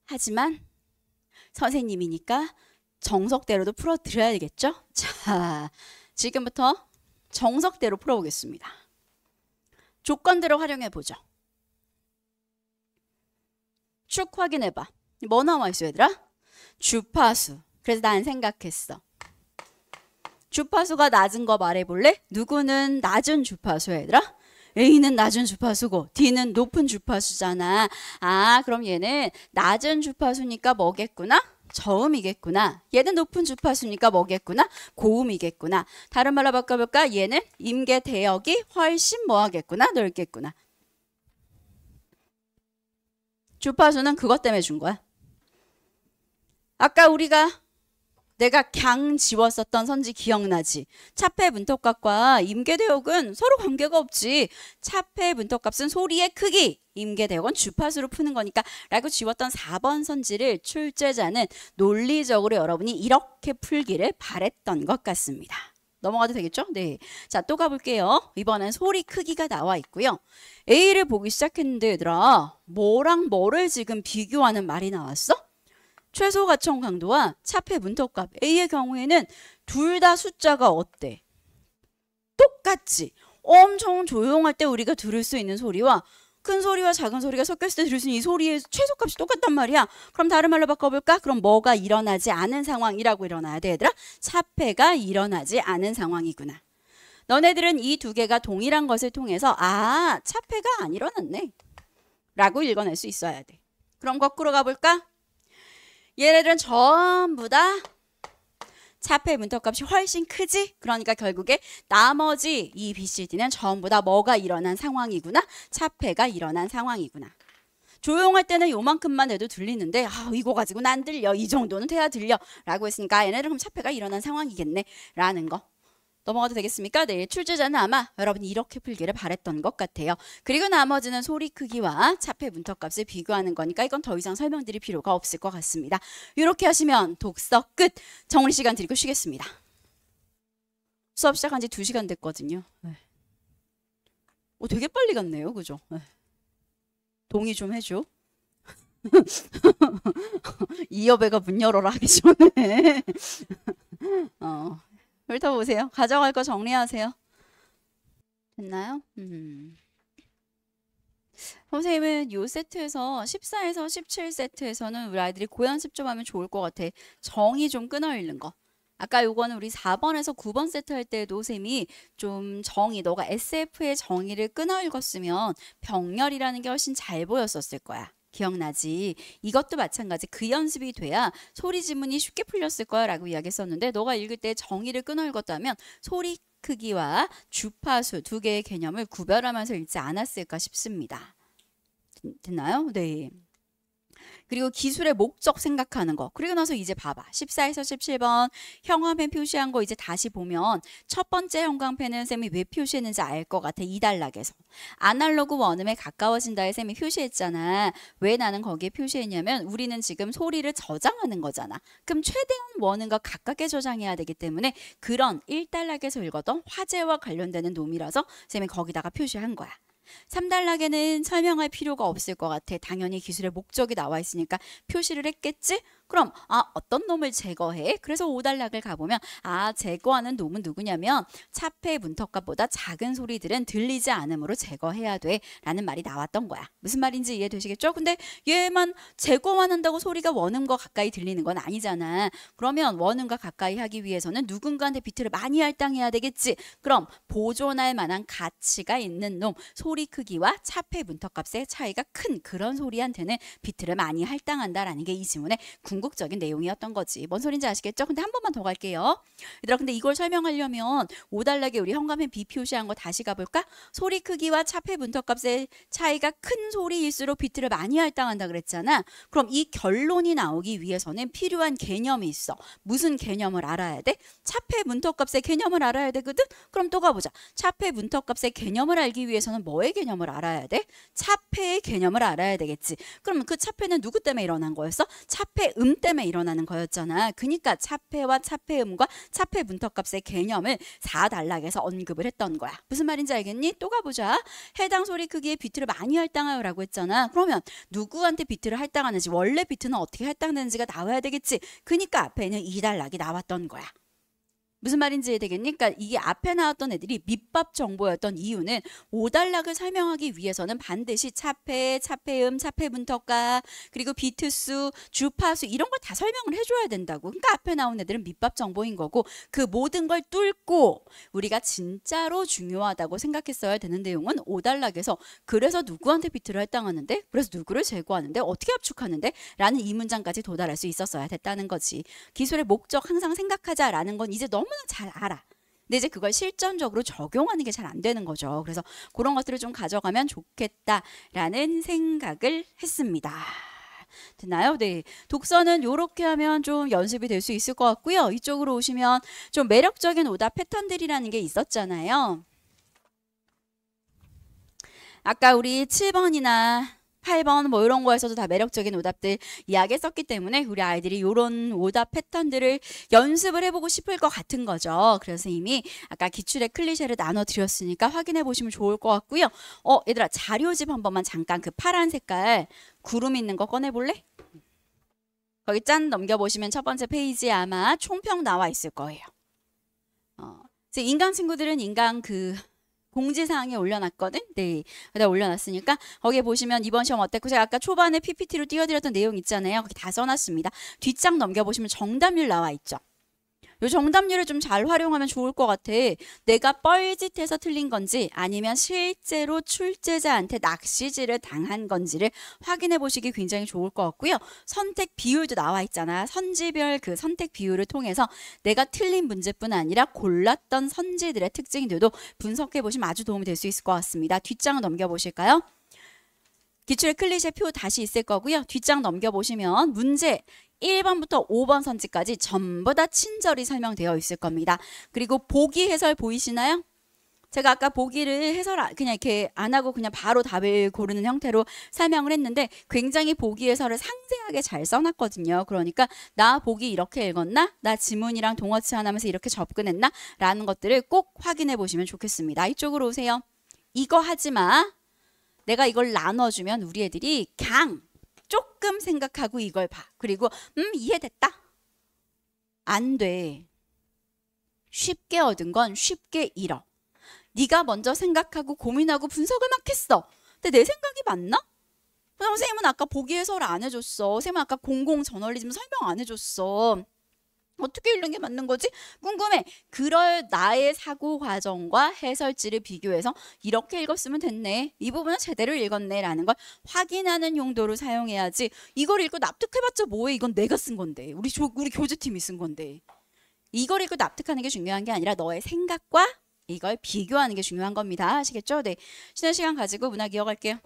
하지만 선생님이니까 정석대로도 풀어드려야겠죠? 자, 지금부터 정석대로 풀어보겠습니다. 조건대로 활용해보죠. 축 확인해봐. 뭐 나와 있어 얘들아? 주파수. 그래서 난 생각했어. 주파수가 낮은 거 말해볼래? 누구는 낮은 주파수야 얘들아? A는 낮은 주파수고 D는 높은 주파수잖아. 아, 그럼 얘는 낮은 주파수니까 뭐겠구나? 저음이겠구나. 얘는 높은 주파수니까 뭐겠구나? 고음이겠구나. 다른 말로 바꿔볼까? 얘는 임계대역이 훨씬 뭐하겠구나? 넓겠구나. 주파수는 그것 때문에 준 거야. 아까 우리가 내가 갱 지웠었던 선지 기억나지? 차폐 문턱값과 임계대역은 서로 관계가 없지. 차폐 문턱값은 소리의 크기, 임계대역은 주파수로 푸는 거니까 라고 지웠던 4번 선지를 출제자는 논리적으로 여러분이 이렇게 풀기를 바랬던 것 같습니다. 넘어가도 되겠죠? 네. 자, 또 가볼게요. 이번엔 소리 크기가 나와 있고요. A를 보기 시작했는데 얘들아, 뭐랑 뭐를 지금 비교하는 말이 나왔어? 최소 가청 강도와 차폐 문턱값. A의 경우에는 둘 다 숫자가 어때? 똑같지. 엄청 조용할 때 우리가 들을 수 있는 소리와 큰 소리와 작은 소리가 섞였을 때 들을 수 있는 이 소리의 최소값이 똑같단 말이야. 그럼 다른 말로 바꿔볼까? 그럼 뭐가 일어나지 않은 상황이라고 일어나야 돼, 얘들아? 차폐가 일어나지 않은 상황이구나. 너네들은 이 두 개가 동일한 것을 통해서 아, 차폐가 안 일어났네 라고 읽어낼 수 있어야 돼. 그럼 거꾸로 가볼까? 얘네들은 전부 다 차폐 문턱값이 훨씬 크지? 그러니까 결국에 나머지 이 BCD는 전부 다 뭐가 일어난 상황이구나? 차폐가 일어난 상황이구나. 조용할 때는 요만큼만 해도 들리는데 아, 이거 가지고는 안 들려. 이 정도는 돼야 들려. 라고 했으니까 얘네들은 그럼 차폐가 일어난 상황이겠네. 라는 거. 넘어가도 되겠습니까? 네, 출제자는 아마 여러분이 이렇게 풀기를 바랬던 것 같아요. 그리고 나머지는 소리 크기와 차폐 문턱값을 비교하는 거니까 이건 더 이상 설명드릴 필요가 없을 것 같습니다. 이렇게 하시면 독서 끝! 정리 시간 드리고 쉬겠습니다. 수업 시작한 지 2시간 됐거든요. 되게 빨리 갔네요. 그죠? 동의 좀 해줘. 이여배가 문 열어라 하기 전에. 훑어보세요. 가져갈 거 정리하세요. 됐나요? 선생님은 이 세트에서 14에서 17세트에서는 우리 아이들이 고연습 좀 하면 좋을 것 같아. 정의 좀 끊어읽는 거. 아까 요거는 우리 4번에서 9번 세트 할 때도 쌤이 좀 정의, 너가 SF의 정의를 끊어읽었으면 병렬이라는 게 훨씬 잘 보였었을 거야. 기억나지? 이것도 마찬가지. 그 연습이 돼야 소리 지문이 쉽게 풀렸을 거야 라고 이야기했었는데 너가 읽을 때 정의를 끊어 읽었다면 소리 크기와 주파수 두 개의 개념을 구별하면서 읽지 않았을까 싶습니다. 됐나요? 네. 그리고 기술의 목적 생각하는 거. 그리고 나서 이제 봐봐. 14에서 17번 형광펜 표시한 거 이제 다시 보면 첫 번째 형광펜은 쌤이 왜 표시했는지 알 것 같아. 2단락에서. 아날로그 원음에 가까워진다에 쌤이 표시했잖아. 왜 나는 거기에 표시했냐면 우리는 지금 소리를 저장하는 거잖아. 그럼 최대한 원음과 가깝게 저장해야 되기 때문에 그런 1단락에서 읽었던 화제와 관련되는 놈이라서 쌤이 거기다가 표시한 거야. 3단락에는 설명할 필요가 없을 것 같아. 당연히 기술의 목적이 나와 있으니까 표시를 했겠지? 그럼 어떤 놈을 제거해? 그래서 5단락을 가보면 제거하는 놈은 누구냐면 차폐 문턱값보다 작은 소리들은 들리지 않으므로 제거해야 돼 라는 말이 나왔던 거야. 무슨 말인지 이해되시겠죠? 근데 얘만 제거만 한다고 소리가 원음과 가까이 들리는 건 아니잖아. 그러면 원음과 가까이 하기 위해서는 누군가한테 비트를 많이 할당해야 되겠지. 그럼 보존할 만한 가치가 있는 놈, 소리 크기와 차폐 문턱값의 차이가 큰 그런 소리한테는 비트를 많이 할당한다라는 게 이 지문의 궁극적인 내용이었던 거지. 뭔 소린지 아시겠죠? 근데 한 번만 더 갈게요. 얘들아, 근데 이걸 설명하려면 5단락에 우리 형광펜 B 표시한 거 다시 가볼까? 소리 크기와 차폐 문턱값의 차이가 큰 소리일수록 비트를 많이 할당한다 그랬잖아. 그럼 이 결론이 나오기 위해서는 필요한 개념이 있어. 무슨 개념을 알아야 돼? 차폐 문턱값의 개념을 알아야 되거든? 그럼 또 가보자. 차폐 문턱값의 개념을 알기 위해서는 뭐의 개념을 알아야 돼? 차폐의 개념을 알아야 되겠지. 그러면 그 차폐는 누구 때문에 일어난 거였어? 차폐 때문에 일어나는 거였잖아. 그러니까 차폐와 차폐음과 차폐 문턱값의 개념을 4단락에서 언급을 했던 거야. 무슨 말인지 알겠니? 또 가보자. 해당 소리 크기에 비트를 많이 할당하여 라고 했잖아. 그러면 누구한테 비트를 할당하는지, 원래 비트는 어떻게 할당되는지가 나와야 되겠지. 그러니까 앞에는 2단락이 나왔던 거야. 무슨 말인지 되겠니? 그러니까 이게 앞에 나왔던 애들이 밑밥 정보였던 이유는 5단락을 설명하기 위해서는 반드시 차폐, 차폐음, 차폐 문턱값, 그리고 비트수, 주파수 이런 걸 다 설명을 해줘야 된다고. 그러니까 앞에 나온 애들은 밑밥 정보인 거고 그 모든 걸 뚫고 우리가 진짜로 중요하다고 생각했어야 되는 내용은 5단락에서 그래서 누구한테 비트를 할당하는데? 그래서 누구를 제거하는데? 어떻게 압축하는데? 라는 이 문장까지 도달할 수 있었어야 됐다는 거지. 기술의 목적 항상 생각하자라는 건 이제 너무나 잘 알아. 근데 이제 그걸 실전적으로 적용하는 게 잘 안 되는 거죠. 그래서 그런 것들을 좀 가져가면 좋겠다라는 생각을 했습니다. 됐나요? 네. 독서는 요렇게 하면 좀 연습이 될 수 있을 것 같고요. 이쪽으로 오시면 좀 매력적인 오답 패턴들이라는 게 있었잖아요. 아까 우리 7번이나 8번 뭐 이런 거에서도 다 매력적인 오답들 이야기했었기 때문에 우리 아이들이 이런 오답 패턴들을 연습을 해보고 싶을 것 같은 거죠. 그래서 이미 아까 기출의 클리셰를 나눠드렸으니까 확인해 보시면 좋을 것 같고요. 얘들아 자료집 한 번만 잠깐 그 파란 색깔 구름 있는 거 꺼내볼래? 거기 짠 넘겨보시면 첫 번째 페이지에 아마 총평 나와 있을 거예요. 이제 인강 친구들은 인강 그 공지사항에 올려놨거든. 네, 여기다 올려놨으니까 거기에 보시면 이번 시험 어땠고 제가 아까 초반에 PPT로 띄워드렸던 내용 있잖아요. 거기 다 써놨습니다. 뒷장 넘겨보시면 정답률 나와 있죠. 요 정답률을 좀 잘 활용하면 좋을 것 같아. 내가 뻘짓해서 틀린 건지 아니면 실제로 출제자한테 낚시질을 당한 건지를 확인해 보시기 굉장히 좋을 것 같고요. 선택 비율도 나와 있잖아. 선지별 그 선택 비율을 통해서 내가 틀린 문제뿐 아니라 골랐던 선지들의 특징들도 분석해 보시면 아주 도움이 될 수 있을 것 같습니다. 뒷장을 넘겨보실까요? 기출의 클리셰 표 다시 있을 거고요. 뒷장 넘겨보시면 문제 1번부터 5번 선지까지 전부 다 친절히 설명되어 있을 겁니다. 그리고 보기 해설 보이시나요? 제가 아까 보기를 해설 그냥 이렇게 안 하고 그냥 바로 답을 고르는 형태로 설명을 했는데 굉장히 보기 해설을 상세하게 잘 써놨거든요. 그러니까 나 보기 이렇게 읽었나? 나 지문이랑 동어치 하나면서 이렇게 접근했나? 라는 것들을 꼭 확인해 보시면 좋겠습니다. 이쪽으로 오세요. 이거 하지 마. 내가 이걸 나눠주면 우리 애들이 그냥 조금 생각하고 이걸 봐. 그리고 이해됐다. 안 돼. 쉽게 얻은 건 쉽게 잃어. 네가 먼저 생각하고 고민하고 분석을 막 했어. 근데 내 생각이 맞나? 선생님은 아까 보기 해설을 안 해줬어. 선생님은 아까 공공 저널리즘 설명 안 해줬어. 어떻게 읽는 게 맞는 거지? 궁금해. 그럴 나의 사고 과정과 해설지를 비교해서 이렇게 읽었으면 됐네. 이 부분은 제대로 읽었네. 라는 걸 확인하는 용도로 사용해야지. 이걸 읽고 납득해봤자 뭐해. 이건 내가 쓴 건데. 우리 교재팀이 쓴 건데. 이걸 읽고 납득하는 게 중요한 게 아니라 너의 생각과 이걸 비교하는 게 중요한 겁니다. 아시겠죠? 네. 쉬는 시간 가지고 문학 이어갈게요.